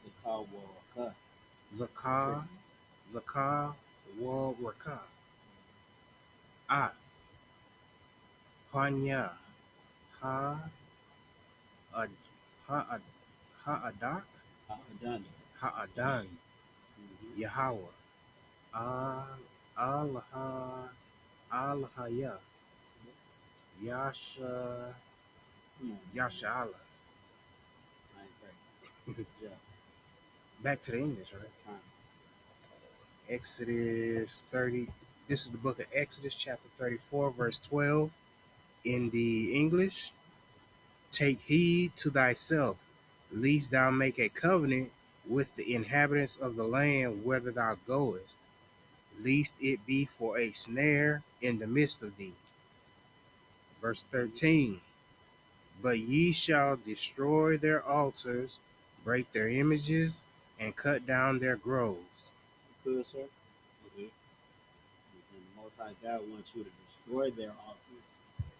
They call Waraka. Zakah Waraka. Ath. Panya. Ha Ad Ha Ad Ha Adak. Adana. Ha Adan. Yahweh. Allah Alhaya. Yasha Yasha Allah. I ain't right. Yeah. Back to the English, right? Time. Exodus 30. This is the book of Exodus, chapter 34, verse 12. In the English, take heed to thyself, lest thou make a covenant with the inhabitants of the land whither thou goest, lest it be for a snare in the midst of thee. Verse 13. But ye shall destroy their altars, break their images, and cut down their groves. Good, sir? Okay. And the Most High God wants you to destroy their altars.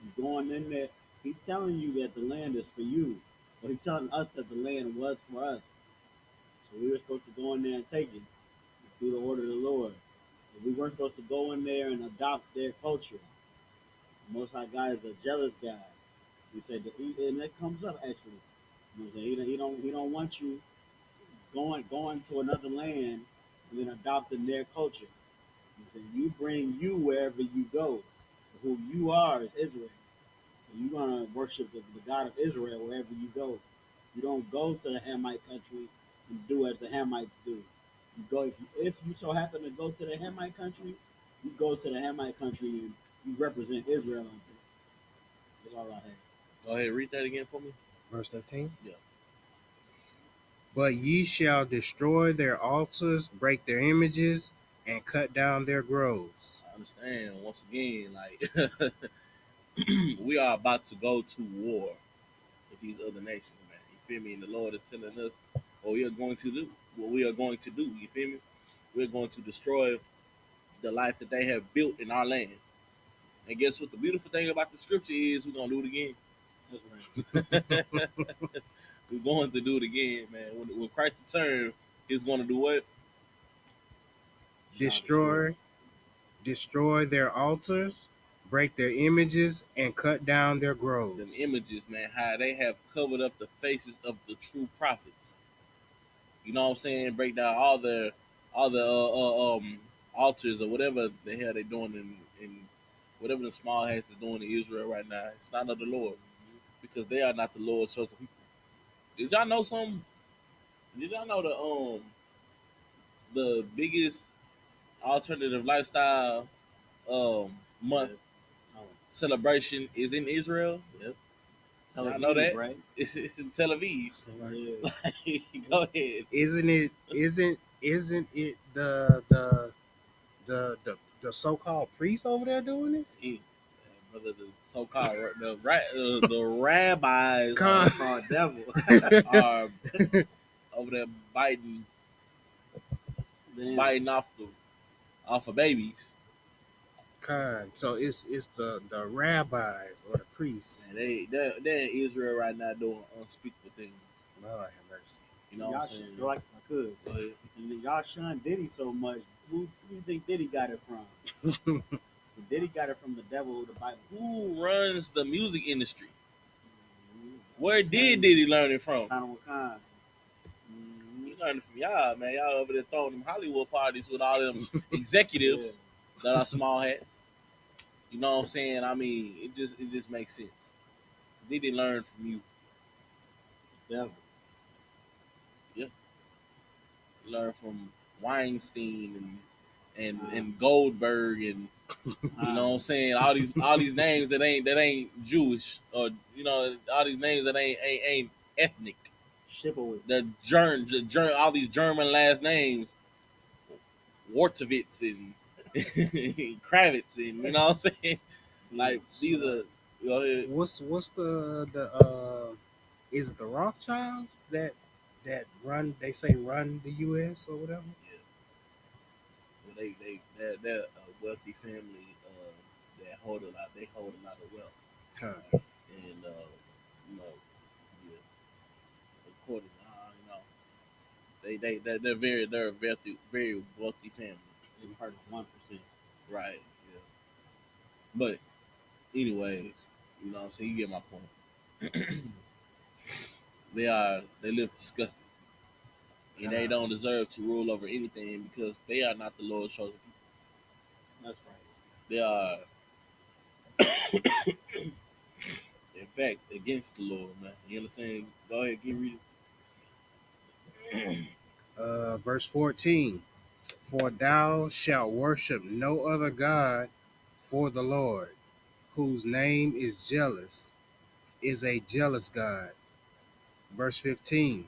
You're going in there. He's telling you that the land is for you. But he's telling us that the land was for us. So we were supposed to go in there and take it through the order of the Lord. But we weren't supposed to go in there and adopt their culture. The Most High God is a jealous God. He said that and that comes up actually. You know, he don't want you going to another land and then adopting their culture. You bring you wherever you go. Who you are is Israel. So you're gonna worship the God of Israel wherever you go. You don't go to the Hamite country and do as the Hamites do. You go if you so happen to go to the Hamite country, you go to the Hamite country and you represent Israel out there. That's all I have. Go ahead, read that again for me. Verse 13. Yeah. But ye shall destroy their altars, break their images, and cut down their groves. I understand. Once again, like we are about to go to war with these other nations, man. You feel me? And the Lord is telling us what we are going to do. What we are going to do. You feel me? We're going to destroy the life that they have built in our land. And guess what? The beautiful thing about the scripture is we're gonna do it again. That's right. We're going to do it again, man. When Christ returns, he's going to do what? Destroy their altars, break their images, and cut down their groves. Them images, man, how they have covered up the faces of the true prophets. You know what I'm saying? Break down all the altars or whatever the hell they doing in whatever the small hats is doing in Israel right now. It's not of the Lord because they are not the Lord's chosen people. Did y'all know something? Did y'all know the biggest alternative lifestyle month celebration is in Israel? Yep. I know that, right? It's in Tel Aviv. Yeah. Go ahead. Isn't it the so-called priest over there doing it? Yeah, brother, the so-called the rabbis Con. Called devil. are over there biting off of babies. Con. So it's the rabbis or the priests. Man, they're in Israel right now doing unspeakable things. Lord have mercy. You know what I'm saying? So like I could. Go ahead. And y'all shun Diddy so much. Who do you think Diddy got it from? Diddy got it from the devil or the Bible. Who runs the music industry? Mm-hmm. Where did he learn it from? Kind. He learned it from y'all, man. Y'all over there throwing them Hollywood parties with all them executives that are small hats. You know what I'm saying? I mean, it just makes sense. Did he learn from you? Yeah. Yeah. Learn from Weinstein and Goldberg and you know what I'm saying? All these names that ain't Jewish or you know all these names that ain't ethnic. Shibboleth. The all these German last names, Wartovitz and Kravitz and you know what I'm saying? Like these are. Go ahead. What's the is it the Rothschilds that run? They say run the U.S. or whatever. Yeah. Well, they're a wealthy family that hold a lot. They hold a lot of wealth. Huh. And you know, yeah, according, you know, they're a very wealthy family. They're part of 1%. Right. Yeah. But anyways, you know what I'm saying? You get my point. They live disgusting. And they don't deserve to rule over anything because they are not the Lord's chosen people. That's right. They are in fact against the Lord, man. You understand? Go ahead, keep reading. Verse 14. For thou shalt worship no other God, for the Lord, whose name is jealous, is a jealous God. Verse 15.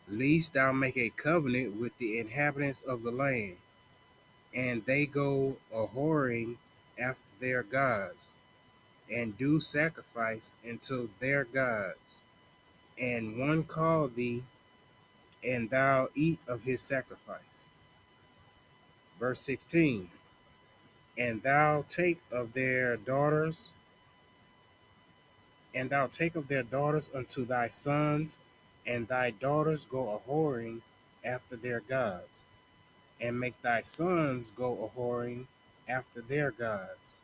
Lest thou make a covenant with the inhabitants of the land, and they go a whoring after their gods, and do sacrifice unto their gods, and one call thee, and thou eat of his sacrifice. Verse 16. And thou take of their daughters, unto thy sons, and thy daughters go a whoring after their gods, and make thy sons go a whoring after their gods.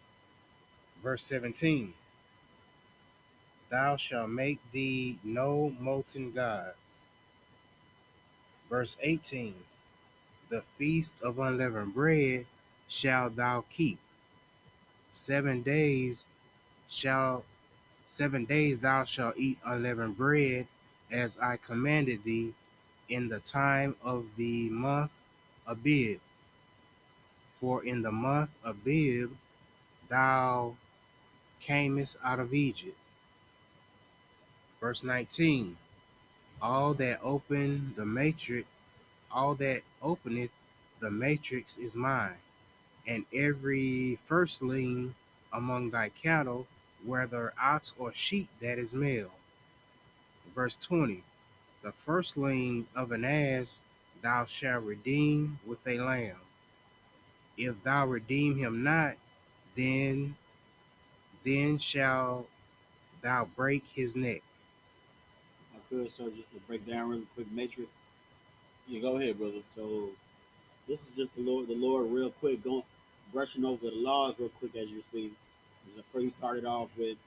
Verse 17. Thou shalt make thee no molten gods. Verse 18. The feast of unleavened bread shalt thou keep. 7 days shall 7 days thou shalt eat unleavened bread, as I commanded thee, in the time of the month Abib. For in the month Abib thou camest out of Egypt. Verse 19. All that open the matrix, all that openeth the matrix is mine, and every firstling among thy cattle, whether ox or sheep, that is male. Verse 20. The firstling of an ass thou shalt redeem with a lamb. If thou redeem him not, then shalt thou break his neck. I could, so just to break down really quick, Matrix. Yeah, go ahead, brother. So this is just the Lord real quick, going brushing over the laws real quick, as you see. The priest started off with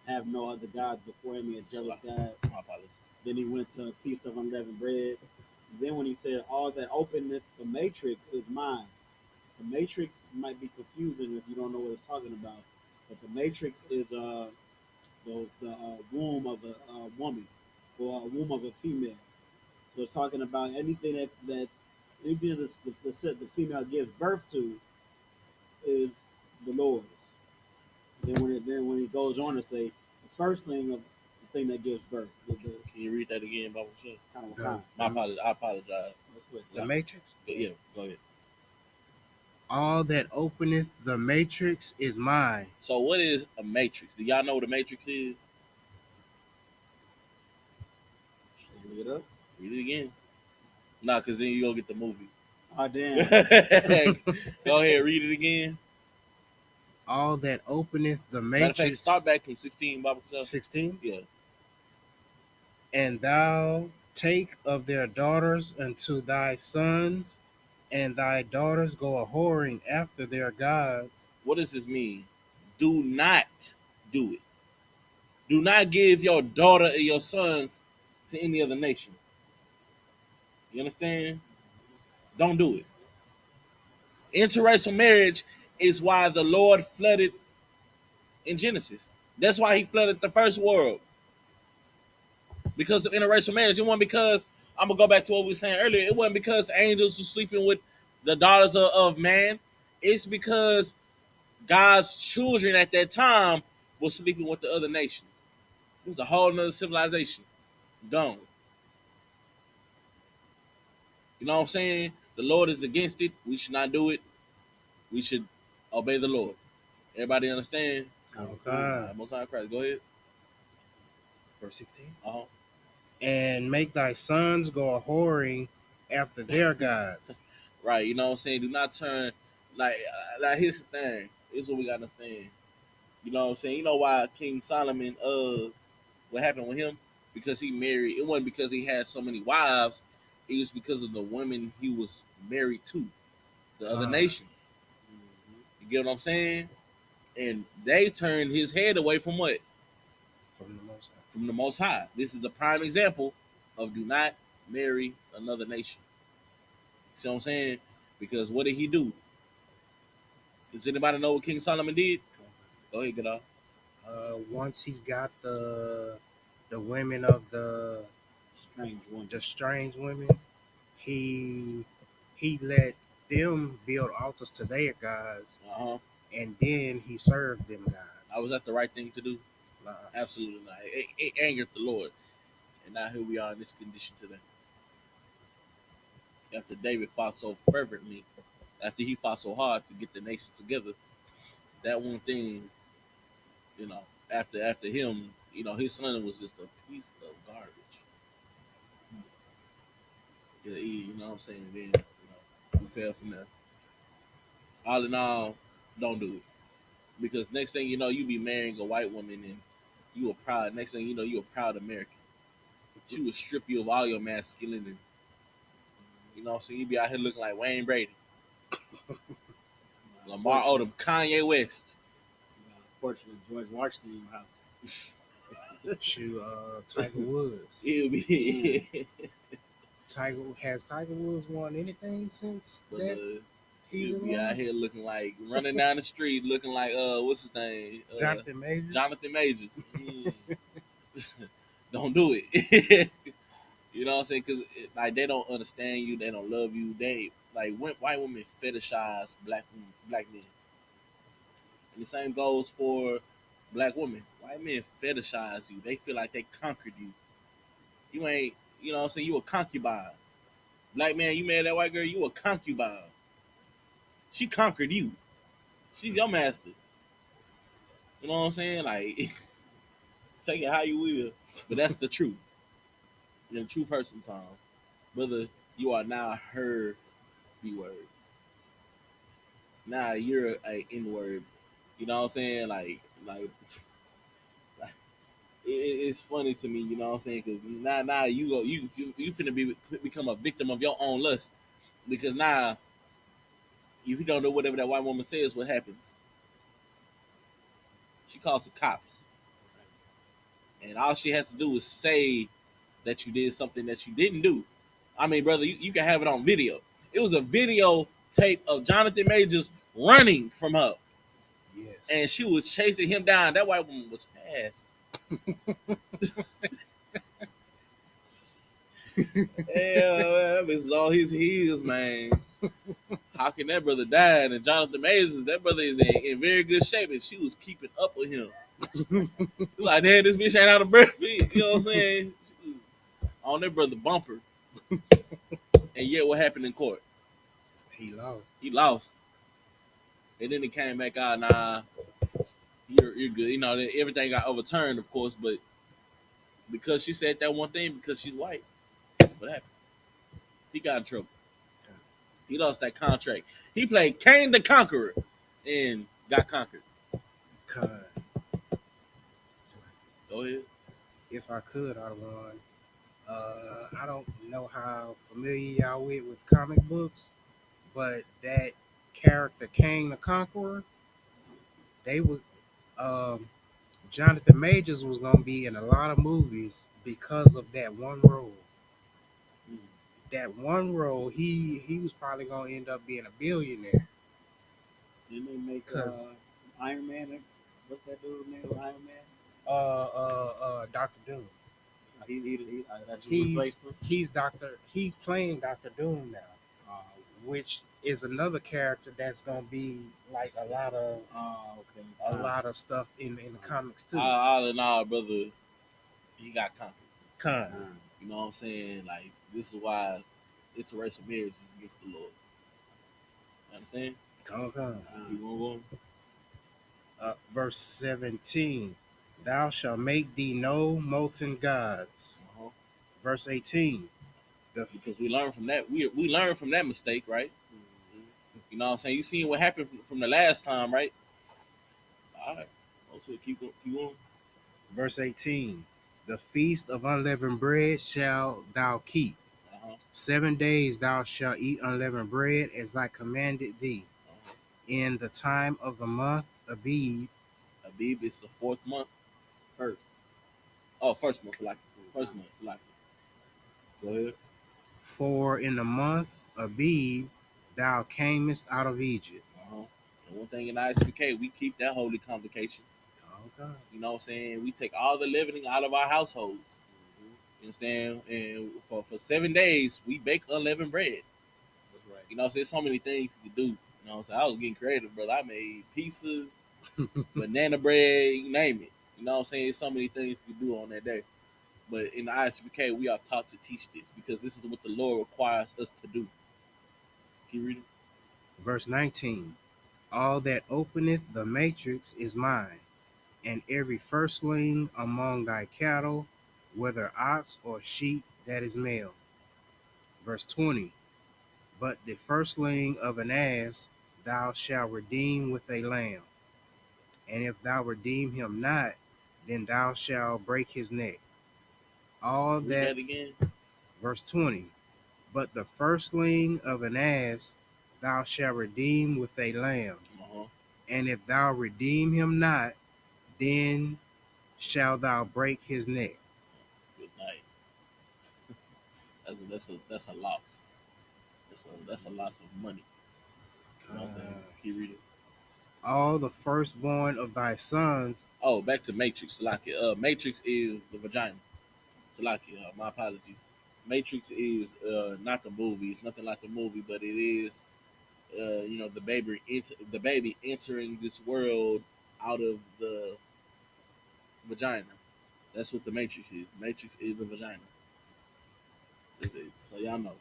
have no other gods before him, a jealous God. My apologies. Then he went to Feast of Unleavened Bread. Then when he said, all that openeth the matrix is mine. The matrix might be confusing if you don't know what it's talking about. But the matrix is the womb of a woman or a womb of a female. So it's talking about anything that anything the female gives birth to is the Lord's. Then when he goes on to say the first thing of the thing that gives birth. Can you read that again, Bible? Kind of My apologies. I apologize. The matrix? Yeah, go ahead. All that openeth the matrix is mine. So what is a matrix? Do y'all know what a matrix is? Read it up. Read it again. Nah, because then you go get the movie. Oh damn. Go ahead, read it again. All that openeth the Matter of fact, matrix. start back from 16, Bible. 16. Yeah. And thou take of their daughters unto thy sons, and thy daughters go a whoring after their gods. What does this mean? Do not do it. Do not give your daughter or your sons to any other nation. You understand? Don't do it. Interracial marriage is why the Lord flooded in Genesis. That's why he flooded the first world. Because of interracial marriage. It wasn't because, I'm going to go back to what we were saying earlier, it wasn't because angels were sleeping with the daughters of man. It's because God's children at that time were sleeping with the other nations. It was a whole nother civilization. Gone. You know what I'm saying? The Lord is against it. We should not do it. We should obey the Lord. Everybody understand? Okay. Most High Christ. Go ahead. Verse 16. Uh-huh. And make thy sons go a whoring after their gods. Right. You know what I'm saying? Do not turn, like here's the thing. Here's what we got to understand. You know what I'm saying? You know why King Solomon, what happened with him? Because he married, it wasn't because he had so many wives. It was because of the women he was married to, the other nations. You get what I'm saying? And they turned his head away from what? From the Most High. From the Most High. This is the prime example of do not marry another nation. See what I'm saying? Because what did he do? Does anybody know what King Solomon did? Go ahead, get off. Once he got the women of the strange women, he let them build altars to their gods, and then he served them gods. Was that the right thing to do? No, absolutely not. It angered the Lord, and now here we are in this condition today. After David fought so fervently, after he fought so hard to get the nations together, that one thing, you know, after him, you know, his son was just a piece of garbage. Yeah, you know what I'm saying? Then, you know, we fell from there. All in all, don't do it. Because next thing you know, you be marrying a white woman and you a proud, next thing you know, you a proud American. She would strip you of all your masculinity. You know what I'm saying? You be out here looking like Wayne Brady. Lamar Odom, Kanye West. Unfortunately, George Washington in your house. Shoot, Tiger Woods. It'll be Tiger Woods won anything since that? He'll be out here looking like running down the street, looking like what's his name? Jonathan Majors. Jonathan Majors. Don't do it. You know what I'm saying? Because like they don't understand you, they don't love you. They like white women fetishize black men, and the same goes for black women. White men fetishize you. They feel like they conquered you. You ain't, you know what I'm saying? You a concubine. Black man, you married that white girl, you a concubine. She conquered you. She's your master. You know what I'm saying? Like, take it how you will. But that's the truth. And the truth hurts sometimes. Brother, you are now her B word. Now you're a N word. You know what I'm saying? Like it's funny to me, you know what I'm saying? Because now you finna become a victim of your own lust. Because now, if you don't know whatever that white woman says, what happens? She calls the cops. And all she has to do is say that you did something that you didn't do. I mean, brother, you can have it on video. It was a video tape of Jonathan Majors running from her. Yes. And she was chasing him down. That white woman was fast. Yeah, that bitch is all his heels, man. How can that brother die? And Jonathan Majors, that brother is in very good shape, and she was keeping up with him. Like, damn, this bitch ain't out of breath. You know what I'm saying? She was on that brother bumper. And yet, what happened in court? He lost. He lost. And then it came back out, nah, you're good. You know, everything got overturned, of course, but because she said that one thing, because she's white, what happened? He got in trouble. He lost that contract. He played Kane the Conqueror and got conquered. God. Go ahead. If I could, I'd want. I don't know how familiar y'all with comic books, but that character Kang the Conqueror, they would Jonathan Majors was gonna be in a lot of movies because of that one role. That one role, he was probably gonna end up being a billionaire. Didn't they make Iron Man? What's that dude's name? Iron Man? Dr. Doom. That's replacement. He's playing Dr. Doom now, which is another character that's gonna be like a lot of stuff in the comics too. All in all, brother, he got conquered. Con. You know what I'm saying? Like, this is why interracial marriage is against the Lord. You understand? Con. You want to go? Verse 17. Thou shalt make thee no molten gods. Verse 18. Because we learned from that. We learned from that mistake, right? Mm-hmm. You know what I'm saying? You seen what happened from the last time, right? All right. Also, keep going. Verse 18. The feast of unleavened bread shalt thou keep. 7 days thou shalt eat unleavened bread as I commanded thee. In the time of the month Abib. Abib is the fourth month. First month. First month. Go ahead. For in the month Abib thou camest out of Egypt. And one thing in I.S.U.P.K, we keep that holy convocation. Okay. You know what I'm saying? We take all the leavening out of our households. You understand? And for 7 days, we bake unleavened bread. That's right. You know what I'm saying? So many things you can do. You know what I'm saying? I was getting creative, brother. I made pizzas, banana bread, you name it. You know what I'm saying? There's so many things you can do on that day. But in the I.S.U.P.K, we are taught to teach this because this is what the Lord requires us to do. Can you read it? Verse 19. All that openeth the matrix is mine, and every firstling among thy cattle, whether ox or sheep, that is male. Verse 20. But the firstling of an ass thou shalt redeem with a lamb. And if thou redeem him not, then thou shalt break his neck. All read that again. Verse 20. But the firstling of an ass thou shalt redeem with a lamb. And if thou redeem him not, then shalt thou break his neck. Good night. That's a loss. That's a loss of money. You know what I'm saying? Can you read it? All the firstborn of thy sons. Oh, back to Matrix. Salaki. Matrix is the vagina. Salaki. My apologies. Matrix is not the movie. It's nothing like the movie, but it is the baby entering this world out of the vagina. That's what the Matrix is. The Matrix is a vagina. That's it. So y'all know.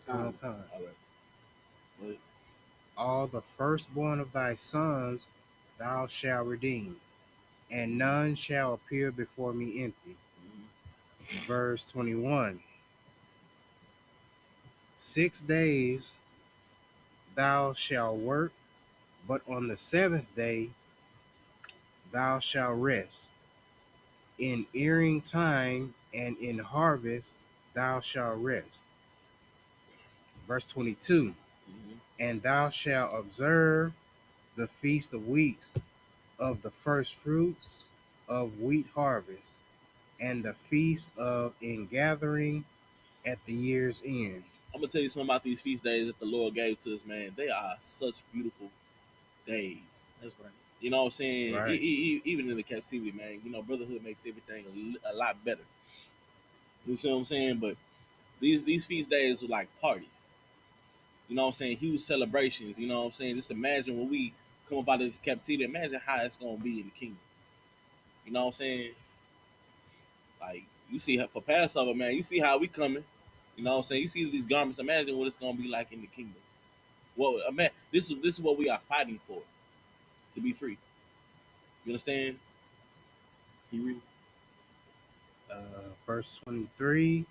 Con. All right. But All the firstborn of thy sons thou shalt redeem, and none shall appear before me empty. Verse 21. 6 days thou shalt work, but on the seventh day thou shalt rest. In earing time and in harvest thou shalt rest. Verse 22. And thou shalt observe the feast of weeks, of the first fruits of wheat harvest, and the feast of ingathering at the year's end. I'm gonna tell you something about these feast days that the Lord gave to us, man. They are such beautiful days. That's right. You know what I'm saying? Right. Even in the captivity, man. You know, brotherhood makes everything a lot better. You see what I'm saying? But these feast days are like parties. You know what I'm saying? Huge celebrations. You know what I'm saying? Just imagine when we come up out of this captivity. Imagine how it's gonna be in the kingdom. You know what I'm saying? Like you see for Passover, man. You see how we coming. You know what I'm saying? You see these garments. Imagine what it's gonna be like in the kingdom. Well, man, this is what we are fighting for, to be free. You understand? You read? Verse 23.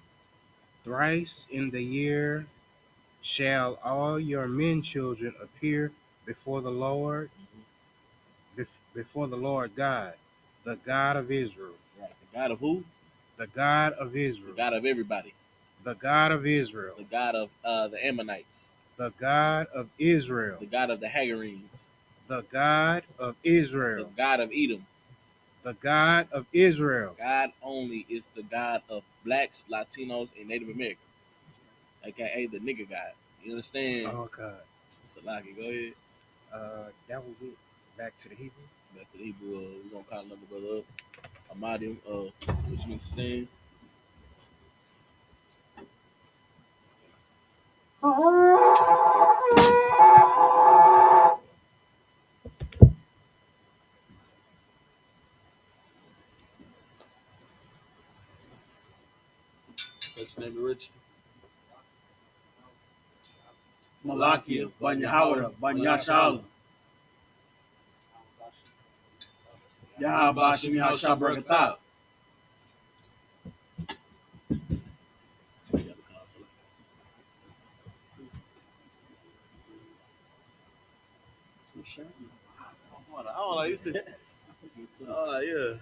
Thrice in the year shall all your men children appear before the Lord, before the Lord God, the God of Israel. Right. The God of who? The God of Israel. The God of everybody. The God of Israel. The God of the Ammonites. The God of Israel. The God of the Hagarenes. The God of Israel. The God of Edom. The God of Israel. God only is the God of blacks, Latinos, and Native Americans, aka the nigga God. You understand? Oh God. Salaki, go ahead. That was it. Back to the Hebrew. Back to the Hebrew. We're gonna call another brother up. Amadim, which means stand. What's your name, Rich? Malakia, Banyahawara, Banyashala. Yahabashim Yashabrakatah. Oh, you said, oh, yeah.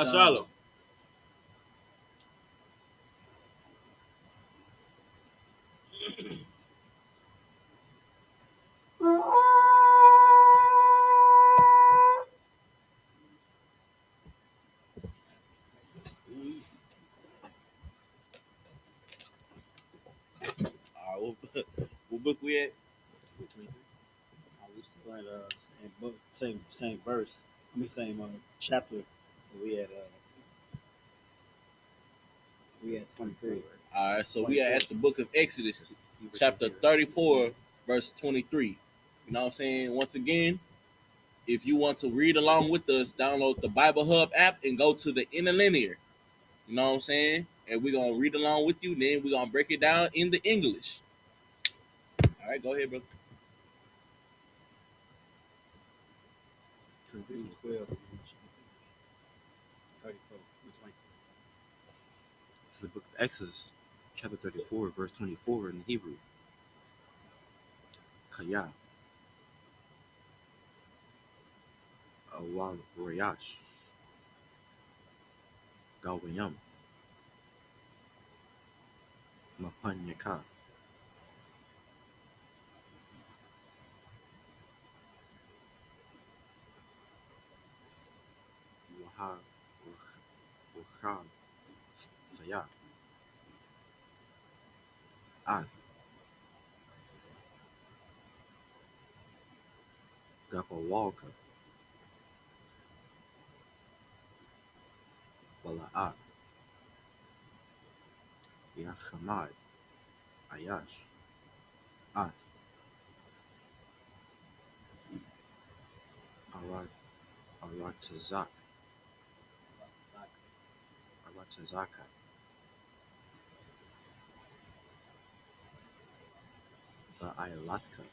Shalom. All right, what book we at? We still in same book, same verse. I mean, same chapter. We had 23. All right, so we are at the book of Exodus, chapter 34, verse 23. You know what I'm saying? Once again, if you want to read along with us, download the Bible Hub app and go to the interlinear. You know what I'm saying? And we're going to read along with you. Then we're going to break it down in the English. All right, go ahead, brother. 12. It's the book of Exodus, chapter 34, verse 24 in the Hebrew. Kaya. Awar Royash. Galwayam. Mapanyaka. Waha La'ath, Gapawalka, Wala'at, Yachamad, Ayash, Ath, Aratazak, Aratazaka, Ba'ayalathka,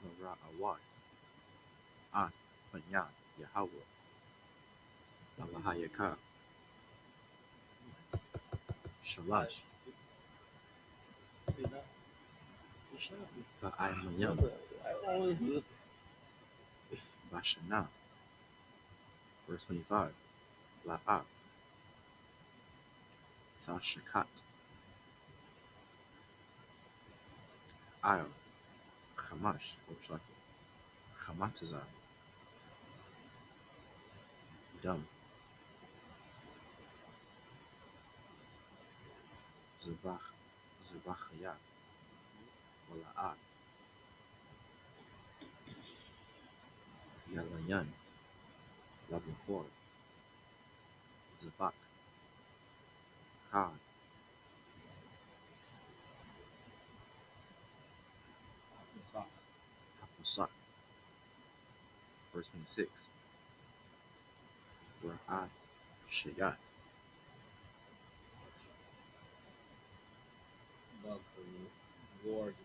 Mara'awath, Ath, Banya, Yahweh, Alahayaka, Shalash, See that? Ba'aymayam, I always just Bashana, verse 25, La'at, Thashakat, Io, Chamash, looks like Chamatazar, Dum, Zabachaya, Wala'at, Yalayan, Labahor, Zabak, Kad, Haposak, verse 26, Ra'at, Shayath, Ward.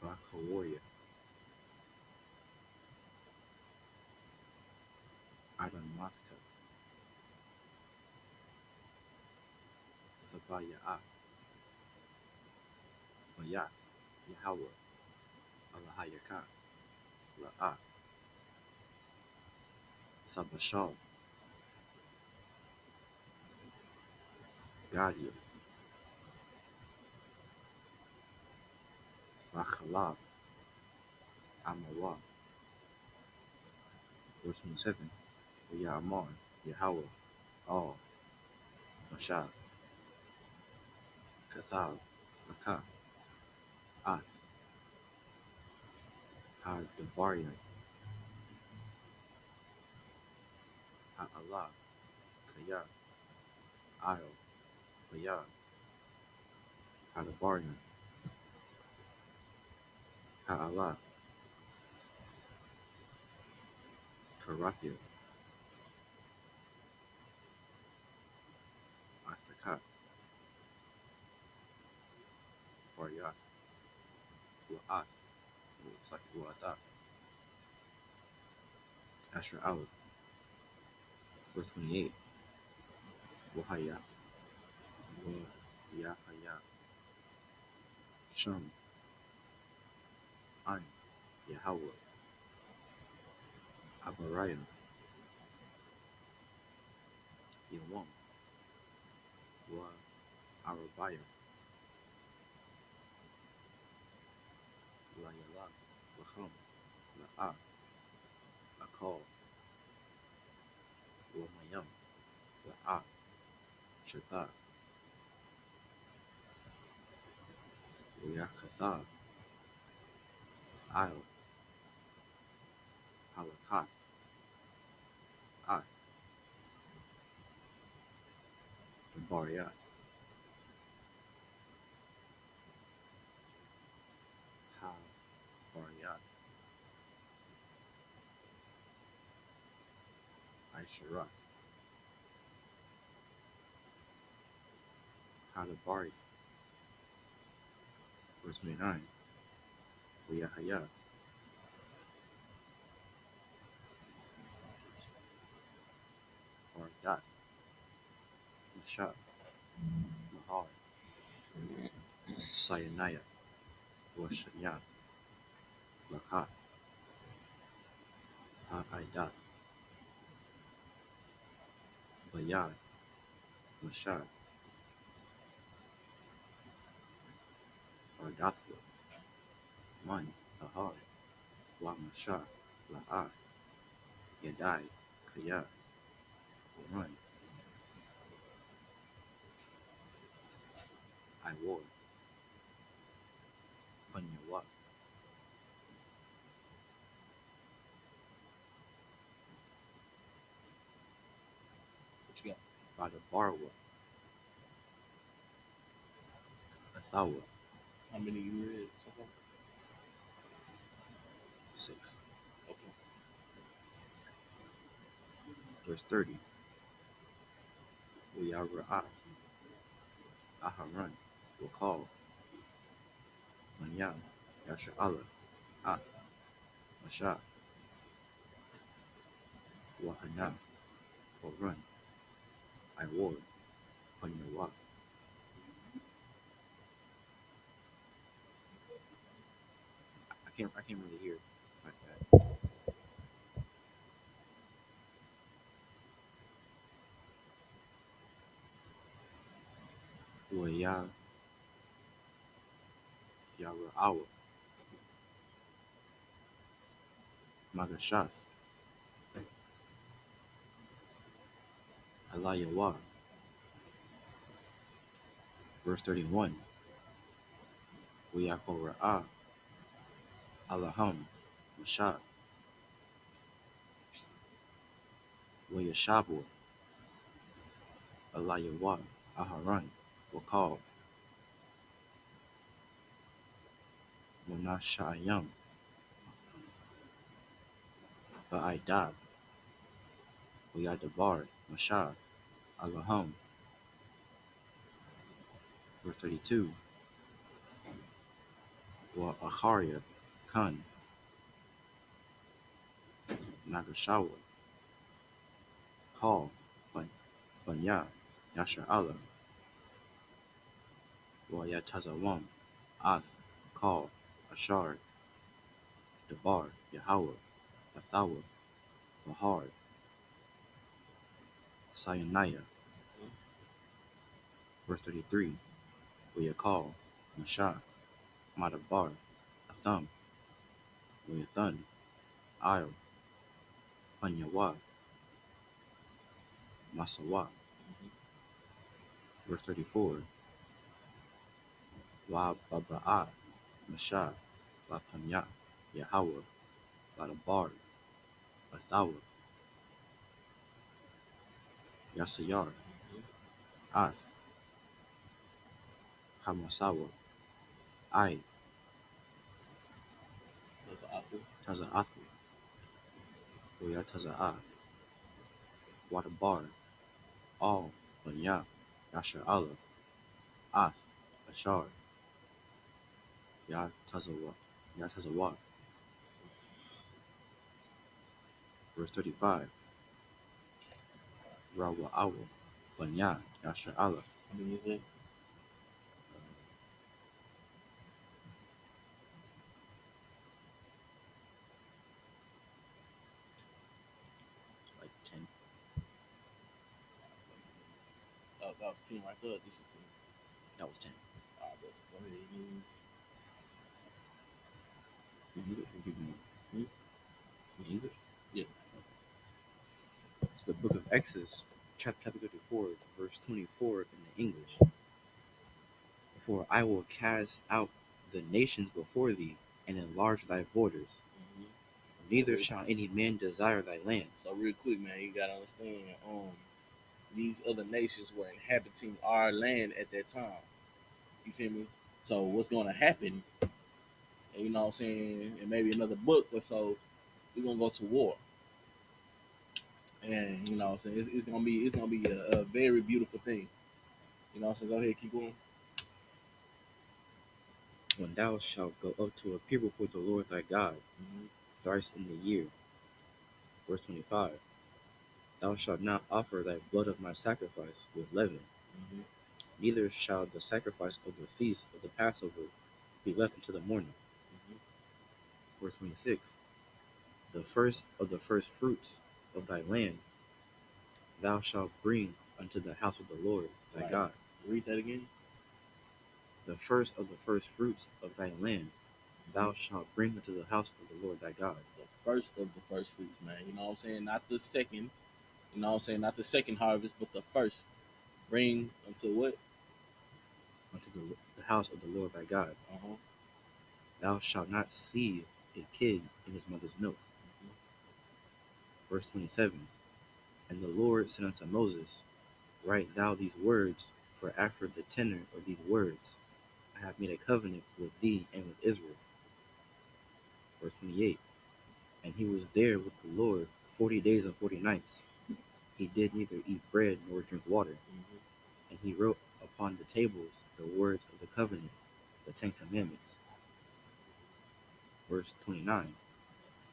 Bakawarya, Adamathka, Thabaya'at, Mayath, Yahweh, Alahayaka, La'at, Thabashal, Gadia, Rachalab, Amawah, verse 27, Ya'amon, Yahweh, All, Mashah, Kathal, Laka, Ath, Hadabarian, Ha'alah, Kaya, Io, Bayah, Hadabarian, Ha'alah, Karathia, Athakat, Bariath, Wa'ath, looks like Wa'ath, Asher Aleph, verse 28, Wahaya, Yahaya, Shum, An, Yahweh, Abariah, Yawam, Wa, Arabiah, Layala, Lacham, La'ah, Akal, Wamayam, La'ah, Shatah, Wayakatha, Il, Halakath, Ath, Bariah, Ha, Bariah, Isharath, Hadabari, verse 29, Wayahaya, Bardath, Mashah, Mahar, Sayaniah, Washayan, Lakath, Ha'idath, Bayad, Mashah, Bardathwa, Man, Ahar, Wa Mashah, La'ah, Yadai, Kaya, Run, I war. Panyawa. What you got? Badabarwa. Athawa. How many you read so far? 6. Okay. Verse 30. Uyara'at. Aharon. Wakal. Manya. Yasha'ala. Ath. Masha. YAHANNA. Run. I war. Panyawa. I can't really hear like that. Uya Yara'awa. Magashath. Alayawa. Verse 31. Uyakora'a. Alaham. Masha. Wayashabur. Alayawa. Aharon. Wakal. Munashayam. Ba'idab. Uyadabar. Masha. Alaham. Verse 32. Wa Acharia. Kun. Nagashawa. Call. Banya. Yasha'ala. Wayatazawam. Ath. Call. Ashar. Dabar. Yahweh. Athawa. Bahar. Sayaniah. Verse 33. Uyakal. Masha. Madabar. Atham. Uyathan. Io. Panyawa. Masawa. Verse 34. Wa Baba'a. Masha. La Panya. Yahweh. Ladabar. Athawa. Yasayar. Ath. Hamasawa. I. Taza'athu. Uyataza'a. Wadabar. All. Panya. Yasha'ala. Ath. Ashar. Yatazawa. Verse 35. Rawa'awa. Panya. Yasha'ala. How many is it? Like 10. That was 10 right there. This is 10. That was 10. All right, go ahead. English? Yeah. It's the book of Exodus, chapter 34, verse 24 in the English. For I will cast out the nations before thee, and enlarge thy borders. Neither shall any man desire thy land. So real quick, man, you gotta understand, these other nations were inhabiting our land at that time. You feel me? So what's gonna happen, you know what I'm saying, and maybe another book or so, we're gonna go to war. And you know what I'm saying, it's gonna be a very beautiful thing. You know what I'm saying? Go ahead, keep going. When thou shalt go up to appear before the Lord thy God, thrice in the year. Verse 25. Thou shalt not offer thy blood of my sacrifice with leaven. Neither shall the sacrifice of the feast of the Passover be left until the morning. Verse 26. The first of the first fruits of thy land thou shalt bring unto the house of the Lord thy God. Read that again. The first of the first fruits of thy land thou shalt bring unto the house of the Lord thy God. The first of the first fruits, man. You know what I'm saying? Not the second. You know what I'm saying? Not the second harvest, but the first. Bring unto what? unto the house of the Lord thy God. Thou shalt not seethe a kid in his mother's milk. Verse 27. And the Lord said unto Moses, Write thou these words, for after the tenor of these words I have made a covenant with thee and with Israel. Verse 28. And he was there with the Lord 40 days and 40 nights. He did neither eat bread nor drink water. And he wrote upon the tables the words of the covenant, the 10 commandments. Verse 29.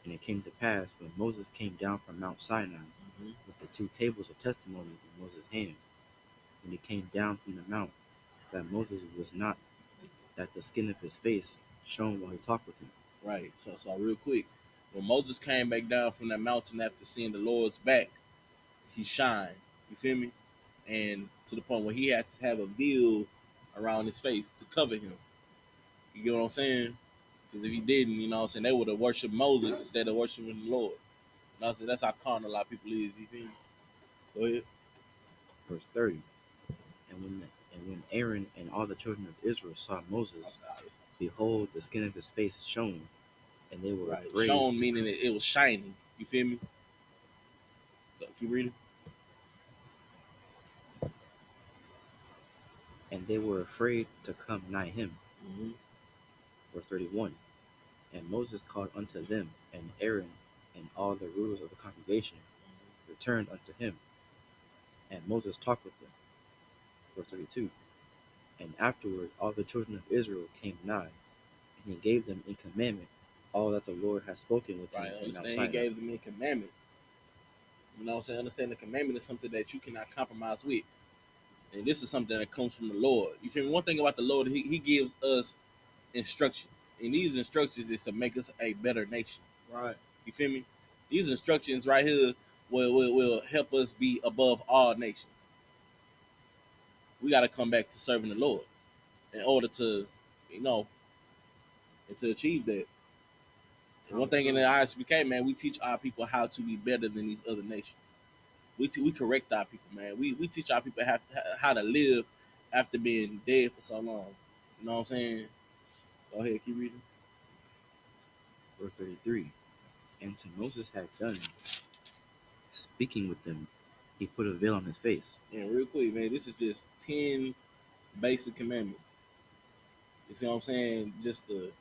And it came to pass, when Moses came down from Mount Sinai with the 2 tables of testimony in Moses' hand, when he came down from the mount, that Moses was not, that the skin of his face shone while he talked with him. Right. So real quick, when Moses came back down from that mountain after seeing the Lord's back, he shined. You feel me? And to the point where he had to have a veil around his face to cover him. You get what I'm saying? Because if he didn't, you know what I'm saying, they would have worshipped Moses instead of worshiping the Lord. You know what I'm saying? That's how carnal a lot of people is. You feel me? Go ahead. Verse 30. And when Aaron and all the children of Israel saw Moses, behold, the skin of his face shone, and they were afraid. Shone meaning it was shining. You feel me? Keep reading. And they were afraid to come nigh him. Verse 31. And Moses called unto them, and Aaron and all the rulers of the congregation returned unto him. And Moses talked with them. Verse 32. And afterward all the children of Israel came nigh, and he gave them in commandment all that the Lord had spoken with him in Mount Sinai. He gave them in commandment. You know what I'm saying? Understand the commandment is something that you cannot compromise with. And this is something that comes from the Lord. You feel me? One thing about the Lord, he gives us instructions. And these instructions is to make us a better nation. Right. You feel me? These instructions right here will help us be above all nations. We got to come back to serving the Lord in order to, and to achieve that. And one thing in the I.S.U.P.K, man, we teach our people how to be better than these other nations. We correct our people, man. We teach our people how to live after being dead for so long. You know what I'm saying? Go ahead, keep reading. Verse 33. And to Moses had done, speaking with them, he put a veil on his face. And real quick, man, this is just 10 basic commandments. You see what I'm saying? Just to,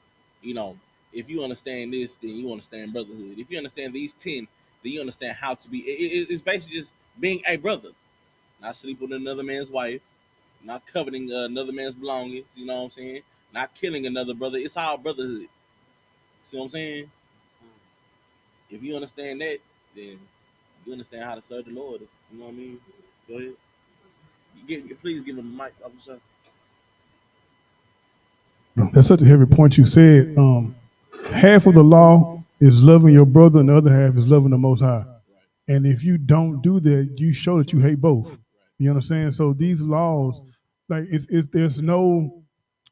if you understand this, then you understand brotherhood. If you understand these 10, then you understand how to be. It's basically just being a brother. Not sleeping with another man's wife, not coveting another man's belongings, you know what I'm saying? Not killing another brother. It's all brotherhood. See what I'm saying? If you understand that, then you understand how to serve the Lord. You know what I mean? Go ahead. Please give him a mic, officer. That's such a heavy point you said. Half of the law is loving your brother, and the other half is loving the Most High. And if you don't do that, you show that you hate both. You understand? So these laws, like there's no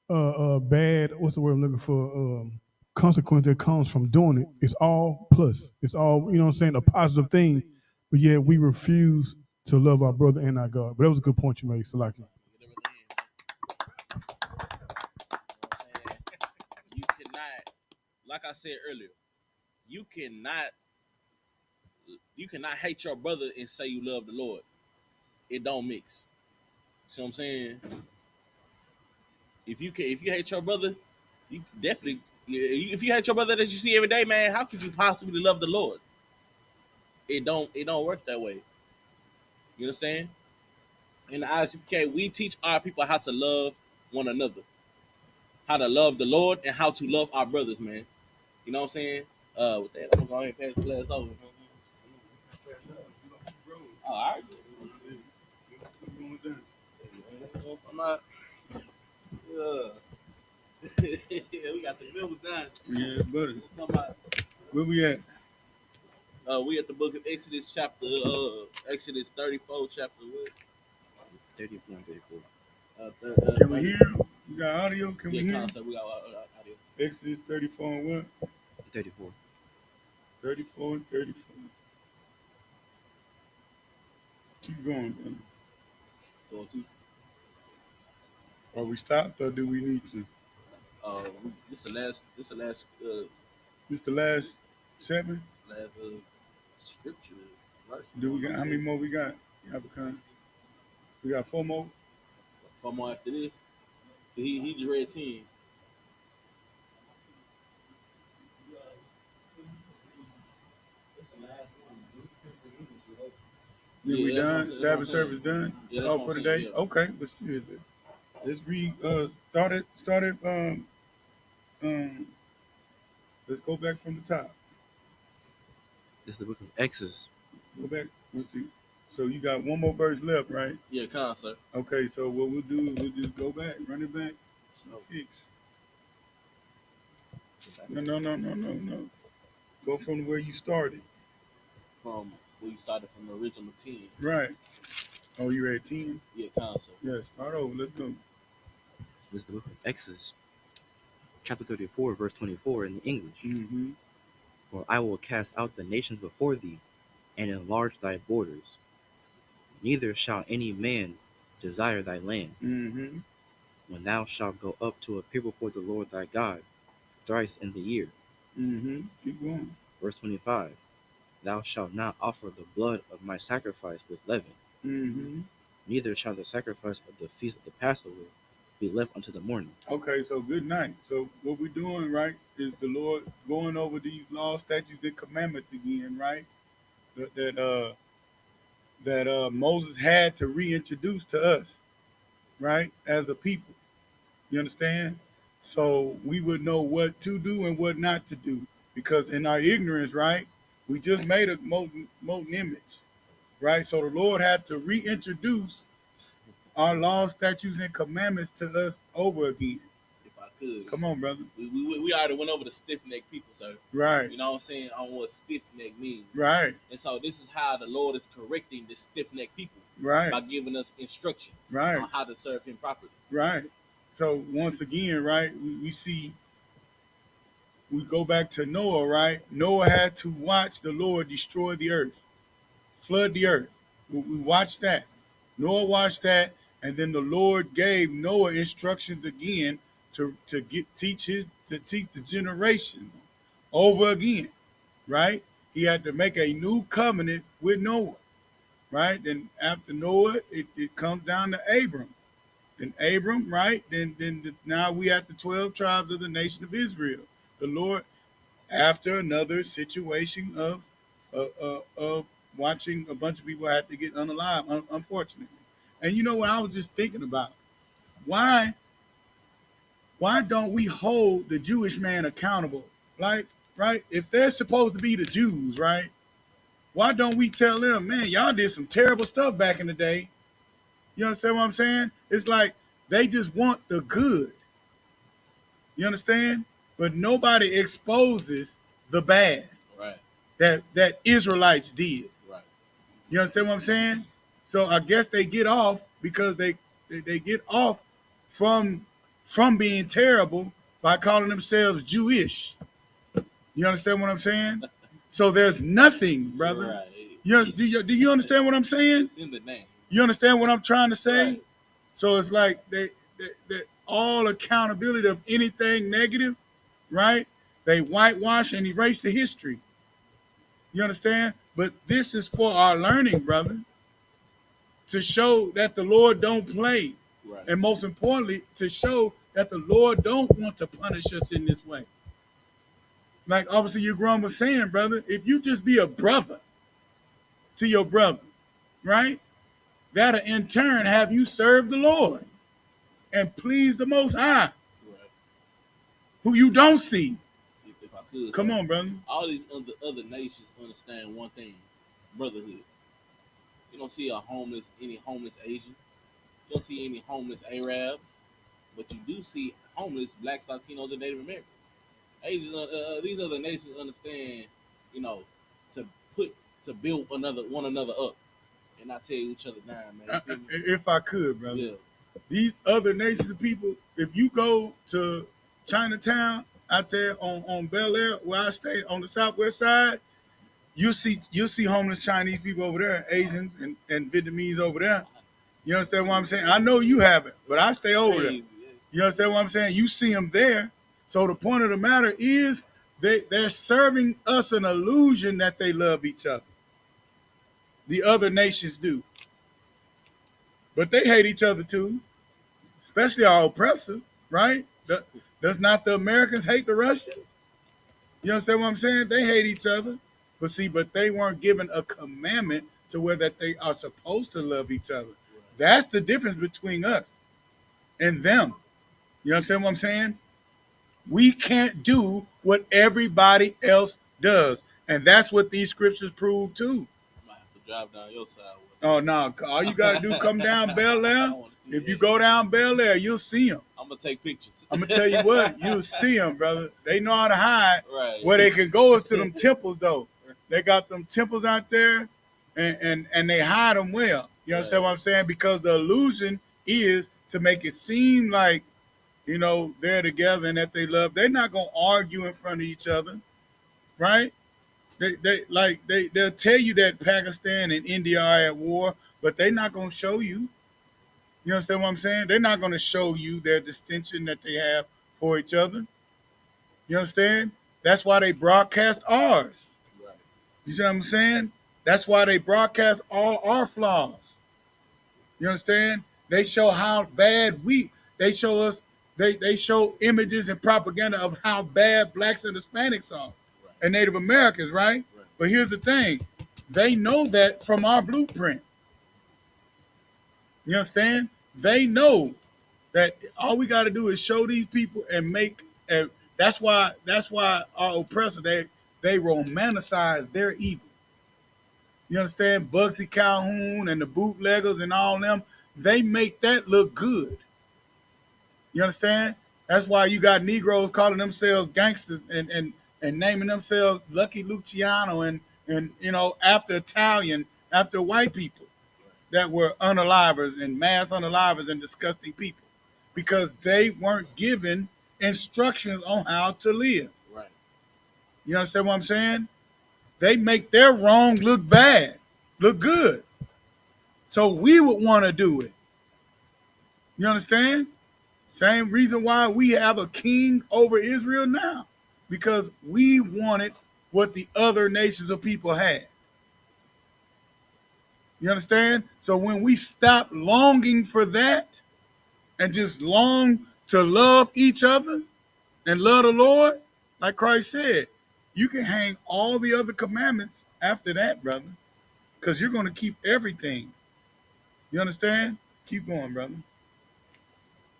bad. What's the word I'm looking for? Consequence that comes from doing it. It's all plus. It's all you know what I'm saying, a positive thing. But yet we refuse to love our brother and our God. But that was a good point you made, Salaki. You cannot, like I said earlier, you cannot hate your brother and say you love the Lord. It don't mix. See what I'm saying? If you hate your brother, you definitely. If you hate your brother that you see every day, man, how could you possibly love the Lord? It don't work that way. You understand? In the I.S.U.P.K, we teach our people how to love one another, how to love the Lord, and how to love our brothers, man. You know what I'm saying? With that, I'm gonna go ahead and pass the class over. Oh, all right. Yeah, we got the bills down. Yeah, buddy. Where we at? We at the book of Exodus, chapter Exodus 34, chapter what? 34 and 34. Can we hear? We got audio. Can we hear? We got audio. Exodus 34 and what? 34. 34 and 34. Keep going, man. Go to. Are we stopped or do we need to? This the last. This the last. This the last 7? Last scripture verse. Do we got how many more we got? We got 4 more. 4 more after this. He just read 10. Yeah, we done. Sabbath service done. Yeah, for the day. Yeah. Okay, let's see this. Let's read. Started. Let's go back from the top. This is the book of Exodus. Go back. Let's see. So you got 1 more verse left, right? Yeah, come on, sir. Okay, so what we'll do is we'll just go back, run it back. 6. No. Go from where you started. From where you started from the original 10. Right. Oh, you're at 10? Yeah, come on, sir. Yeah, start over. Let's go. This is the book of Exodus, chapter 34, verse 24 in the English. Mm-hmm. For I will cast out the nations before thee, and enlarge thy borders. Neither shall any man desire thy land. Mm-hmm. When thou shalt go up to appear before the Lord thy God thrice in the year. Mm-hmm. Keep going. Verse 25. Thou shalt not offer the blood of my sacrifice with leaven. Mm-hmm. Neither shall the sacrifice of the feast of the Passover be left unto the morning. Okay, so good night. So what we're doing, right, is the Lord going over these laws, statutes, and commandments again, right? That Moses had to reintroduce to us, right, as a people. You understand? So we would know what to do and what not to do. Because in our ignorance, right, we just made a molten image, right? So the Lord had to reintroduce our laws, statutes, and commandments to us over again. If I could. Come on, brother. We already went over the stiff-necked people, sir. Right. You know what I'm saying? On what stiff-neck means. Right. And so this is how the Lord is correcting the stiff-necked people. Right. By giving us instructions. Right. On how to serve him properly. Right. So once again, right, we see, we go back to Noah, right? Noah had to watch the Lord destroy the earth, flood the earth. We watched that. Noah watched that, and then the Lord gave Noah instructions again to teach the generations over again, right? He had to make a new covenant with Noah, right? Then after Noah, it comes down to Abram. Then Abram, right? Then now we have the 12 tribes of the nation of Israel. The Lord, after another situation of watching a bunch of people have to get unalive, unfortunately. And you know what I was just thinking about? Why don't we hold the Jewish man accountable? Like, right? If they're supposed to be the Jews, right? Why don't we tell them, man, y'all did some terrible stuff back in the day? You understand what I'm saying? It's like they just want the good. You understand? But nobody exposes the bad. Right. That Israelites did. Right. You understand what I'm saying? So I guess they get off because they get off from being terrible by calling themselves Jewish. You understand what I'm saying? So there's nothing, brother. Right. Do you understand what I'm saying? It's in the name. You understand what I'm trying to say? Right. So it's like they all accountability of anything negative, right? They whitewash and erase the history. You understand? But this is for our learning, brother, to show that the Lord don't play. Right. And most importantly, to show that the Lord don't want to punish us in this way. Like obviously your grandma was saying, brother, if you just be a brother to your brother, right? That'll in turn have you serve the Lord and please the Most High, Right. who you don't see. If I could, Come sir, on, brother. all these other nations understand one thing: brotherhood. You don't see any homeless Asians. You don't see any homeless Arabs, but you do see homeless Blacks, Latinos, and Native Americans. Asians, these other nations understand, you know, to build one another up and not tear each other down, man. You feel me? If I could, brother. Yeah. These other nations of people, if you go to Chinatown out there on Bel Air, where I stay on the southwest side, you'll see homeless Chinese people over there, Asians and Vietnamese over there. You understand what I'm saying? I know you haven't, but I stay over there. You understand what I'm saying? You see them there. So the point of the matter is they're serving us an illusion that they love each other. The other nations do. But they hate each other too, especially our oppressor, right? Does not the Americans hate the Russians? You understand what I'm saying? They hate each other. But see, but they weren't given a commandment to where that they are supposed to love each other. That's the difference between us and them. You understand what I'm saying? We can't do what everybody else does. And that's what these scriptures prove too. I might have to drive down your side. Oh, no. All you got to do, come down Bel Air. If you go down Bel Air, you'll see them. I'm going to take pictures. I'm going to tell you what, you'll see them, brother. They know how to hide. Right. Where they can go is to them temples, though. They got them temples out there, and they hide them well. You understand what I'm saying? Because the illusion is to make it seem like, you know, they're together and that they love. They're not going to argue in front of each other, right? They'll tell you that Pakistan and India are at war, but they're not going to show you. You understand what I'm saying? They're not going to show you their distinction that they have for each other. You understand? That's why they broadcast ours. Right. You see what I'm saying? That's why they broadcast all our flaws. You understand? They show how bad they show us, they show images and propaganda of how bad blacks and Hispanics are. Right. And Native Americans, right? But here's the thing. They know that from our blueprint. You understand? They know that all we got to do is show these people and make. And that's why our oppressor they romanticize their evil. You understand? Bugsy Calhoun and the bootleggers and all them. They make that look good. You understand? That's why you got Negroes calling themselves gangsters and naming themselves Lucky Luciano and you know after white people that were unalivers and mass unalivers and disgusting people because they weren't given instructions on how to live. Right. You understand what I'm saying? They make their wrong look bad, look good. So we would want to do it. You understand? Same reason why we have a king over Israel now. Because we wanted what the other nations of people had. You understand? So when we stop longing for that and just long to love each other and love the Lord, like Christ said, you can hang all the other commandments after that, brother, because you're going to keep everything. You understand? Keep going, brother.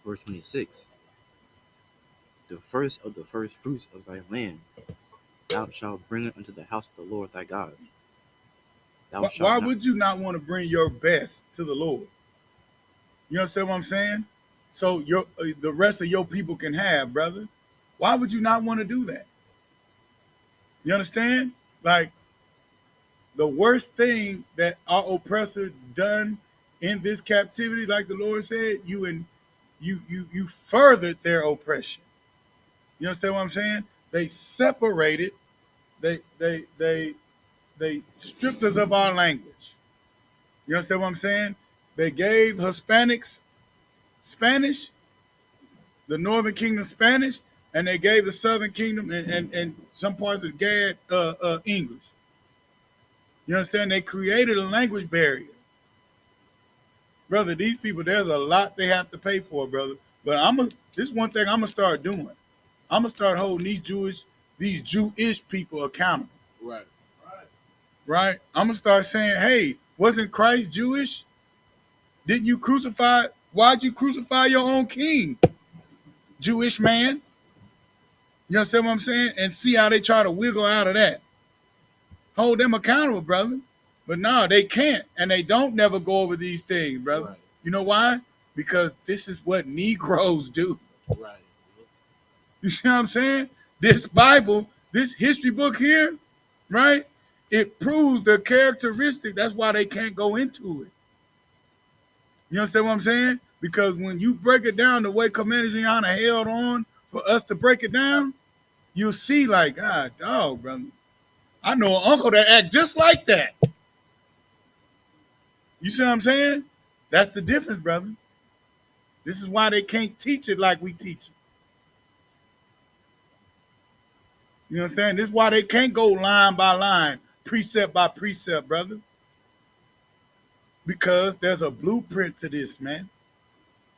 Verse 26. The first of the first fruits of thy land thou shalt bring it unto the house of the Lord thy God. Why would you not want to bring your best to the Lord? You understand what I'm saying? So the rest of your people can have, brother. Why would you not want to do that? You understand? Like the worst thing that our oppressor done in this captivity, like the Lord said, you furthered their oppression. You understand what I'm saying? They separated. They stripped us of our language. You understand what I'm saying? They gave Hispanics Spanish, the Northern Kingdom Spanish, and they gave the Southern Kingdom and some parts of Gad English. You understand? They created a language barrier. Brother, these people, there's a lot they have to pay for, brother. But this is one thing I'm gonna start doing. I'm gonna start holding these Jewish people accountable. Right. Right? I'm gonna start saying, hey, wasn't Christ Jewish? Didn't you crucify? Why'd you crucify your own king? Jewish man. You understand what I'm saying? And see how they try to wiggle out of that. Hold them accountable, brother. But no, they can't. And they don't never go over these things, brother. Right. You know why? Because this is what Negroes do. Right. You see what I'm saying? This Bible, this history book here, right? It proves the characteristic. That's why they can't go into it. You understand what I'm saying? Because when you break it down the way Commander Gianna held on for us to break it down, you'll see like, God, dog, brother. I know an uncle that act just like that. You see what I'm saying? That's the difference, brother. This is why they can't teach it like we teach it. You know what I'm saying? This is why they can't go line by line, precept by precept, brother. Because there's a blueprint to this, man.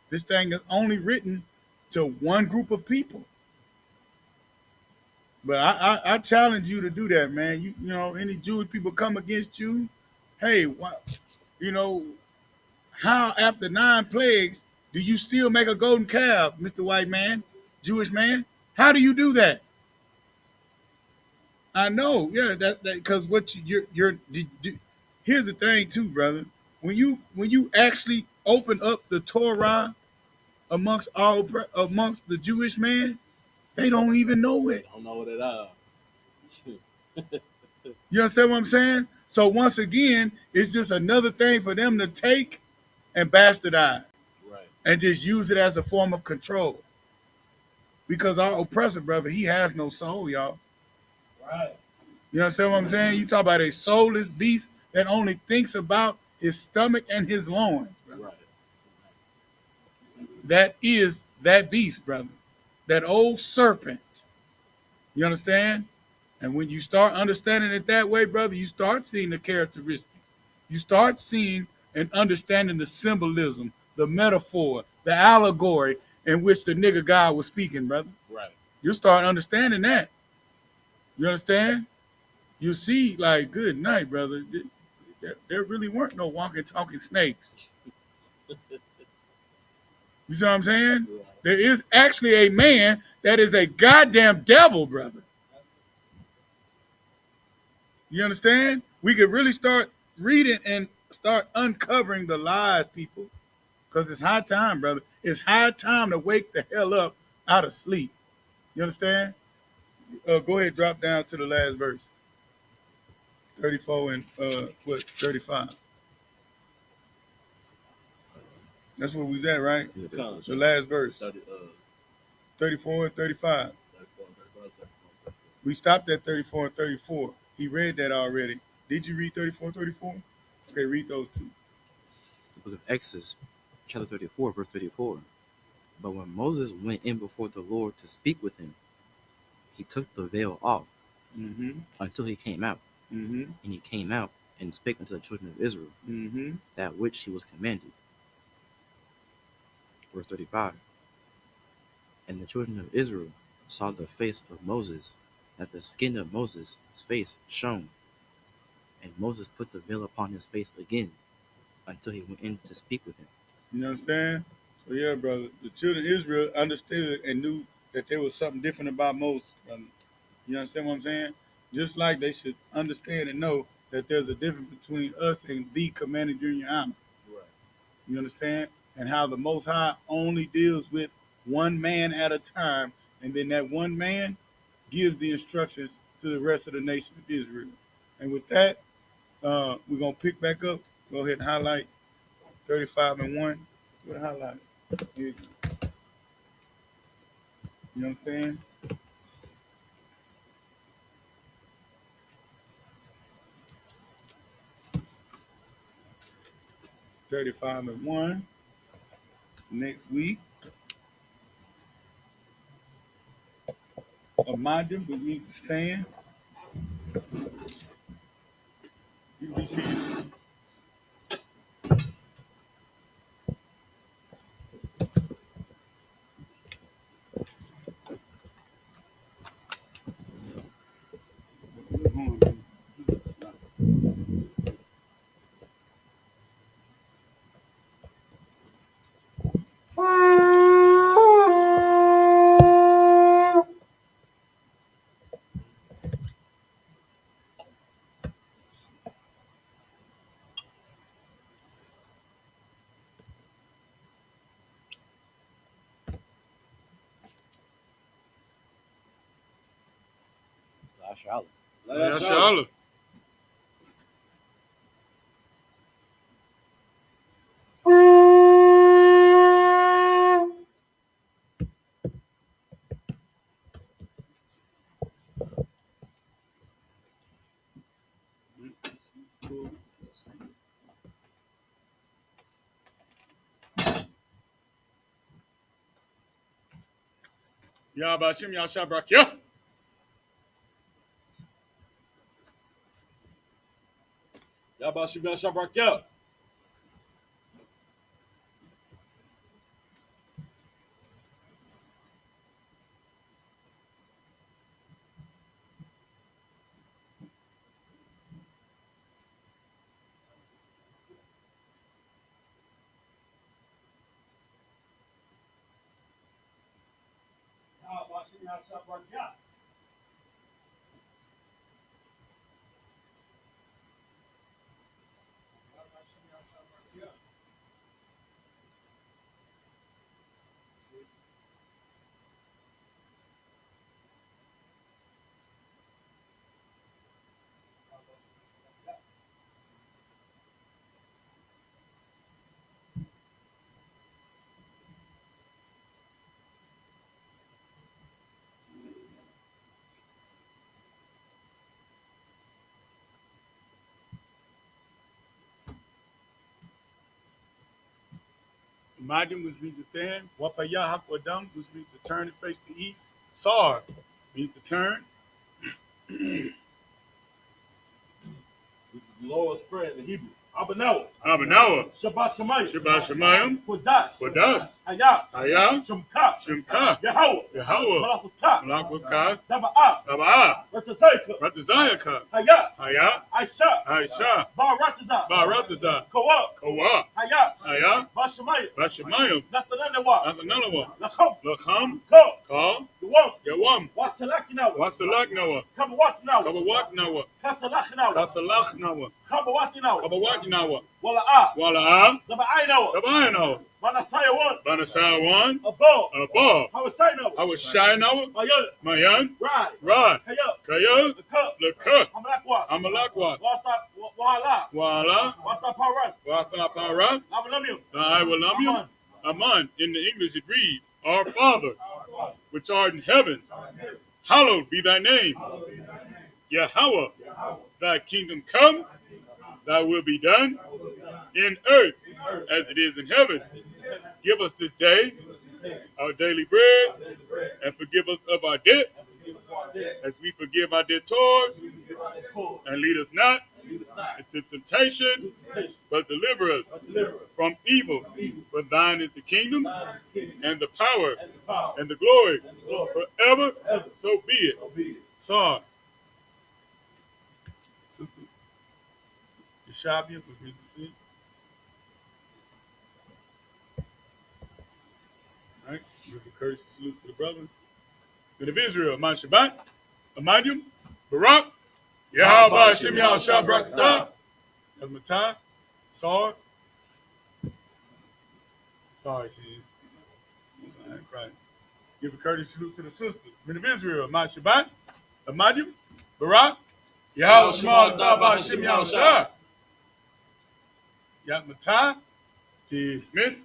This thing is only written to one group of people. But I challenge you to do that, man. You know, any Jewish people come against you, hey, you know, how after 9 plagues do you still make a golden calf, Mr. White Man, Jewish man? How do you do that? I know, yeah, that because what here's the thing too, brother. When you actually open up the Torah amongst the Jewish man, they don't even know it. Don't know it at all. You understand what I'm saying? So once again, it's just another thing for them to take and bastardize, Right. and just use it as a form of control. Because our oppressor, brother, he has no soul, y'all. Right. You understand what I'm saying? You talk about a soulless beast that only thinks about his stomach and his loins, brother. Right. That is that beast, brother. That old serpent. You understand? And when you start understanding it that way, brother, you start seeing the characteristics. You start seeing and understanding the symbolism, the metaphor, the allegory in which the nigga God was speaking, brother. Right. You start understanding that. You understand? You see, like, good night, brother. There really weren't no walking, talking snakes. You see what I'm saying? Right. There is actually a man that is a goddamn devil, brother. You understand? We could really start reading and start uncovering the lies, people. Because it's high time, brother. It's high time to wake the hell up out of sleep. You understand? Go ahead, drop down to the last verse. 34 and 35. That's where we was at, right? Yeah, The last verse. 30, 34 and 35. 34, 34. We stopped at 34 and 34. He read that already. Did you read 34 and 34? Okay, read those two. The book of Exodus, chapter 34, verse 34. But when Moses went in before the Lord to speak with him, he took the veil off until he came out. And he came out and spake unto the children of Israel that which he was commanded. Verse 35. And the children of Israel saw the face of Moses, that the skin of Moses' face shone. And Moses put the veil upon his face again until he went in to speak with him. You understand? So yeah, brother, the children of Israel understood and knew that there was something different about Moses, brother. You understand what I'm saying? Just like they should understand and know that there's a difference between us and the commanding junior honor. Right. You understand? And how the Most High only deals with one man at a time, and then that one man gives the instructions to the rest of the nation of Israel. And with that, we're gonna pick back up. Go ahead and highlight 35 and 1. What highlight? You understand? $35 and 1. Next week, Imagine we need to stand. You be serious. SHALAM. SHALAM. Yahweh Hashem Yahshua Barakah. Yahweh Hashem Yahshua Barakah. Madim, which means to stand. Wapaya Hakwadam, which means to turn and face the east. Sar means to turn. This is the Lord's Prayer in Hebrew. Abanawa. Shabbat Shemayim. Shabbat Shemayim. Kodash. Hayah. Shemka. Yahweh. Malakutah. Taba'ah. Ratazayaka. Hayah. I.S.U.P.K. Baratazah. Koah. Hayah. Bashamayim. Nathanawa. Lacham. Call. Yawam. Wasalak Nawa. Kasalach Nawa. Kabawat Nawa. Wala'ah. Tabayanawa. Banasaya 1. Above. Hawashai Nawa. Mayan. Rad. Kaya. Lekah. Amalakwa. Wala. Wathaparat. I will love you. Aman. In the English it reads, Our Father, which art in heaven, hallowed be thy name. Yahweh, thy kingdom come, thy will be done in earth as it is in heaven. Give us this day our daily bread, and forgive us of our debts as we forgive our debtors, and lead us not into temptation, but deliver us from evil. For thine is the kingdom, and the power, and the glory, forever. So be it. Psalm. Sister Yeshabia was me to see. All right, give a courteous salute to the brothers. Men of Israel, Man Shabbat, Amadium, Barak, Yahweh Hashem Yahshua Barakah, Elmatah, Sar. Sorry, she crying. Give a courteous salute to the sisters. Men of Israel, Man Shabbat, Amadium, Barak, Yahweh Hashem Yahshua. Yatmatah, dismissed.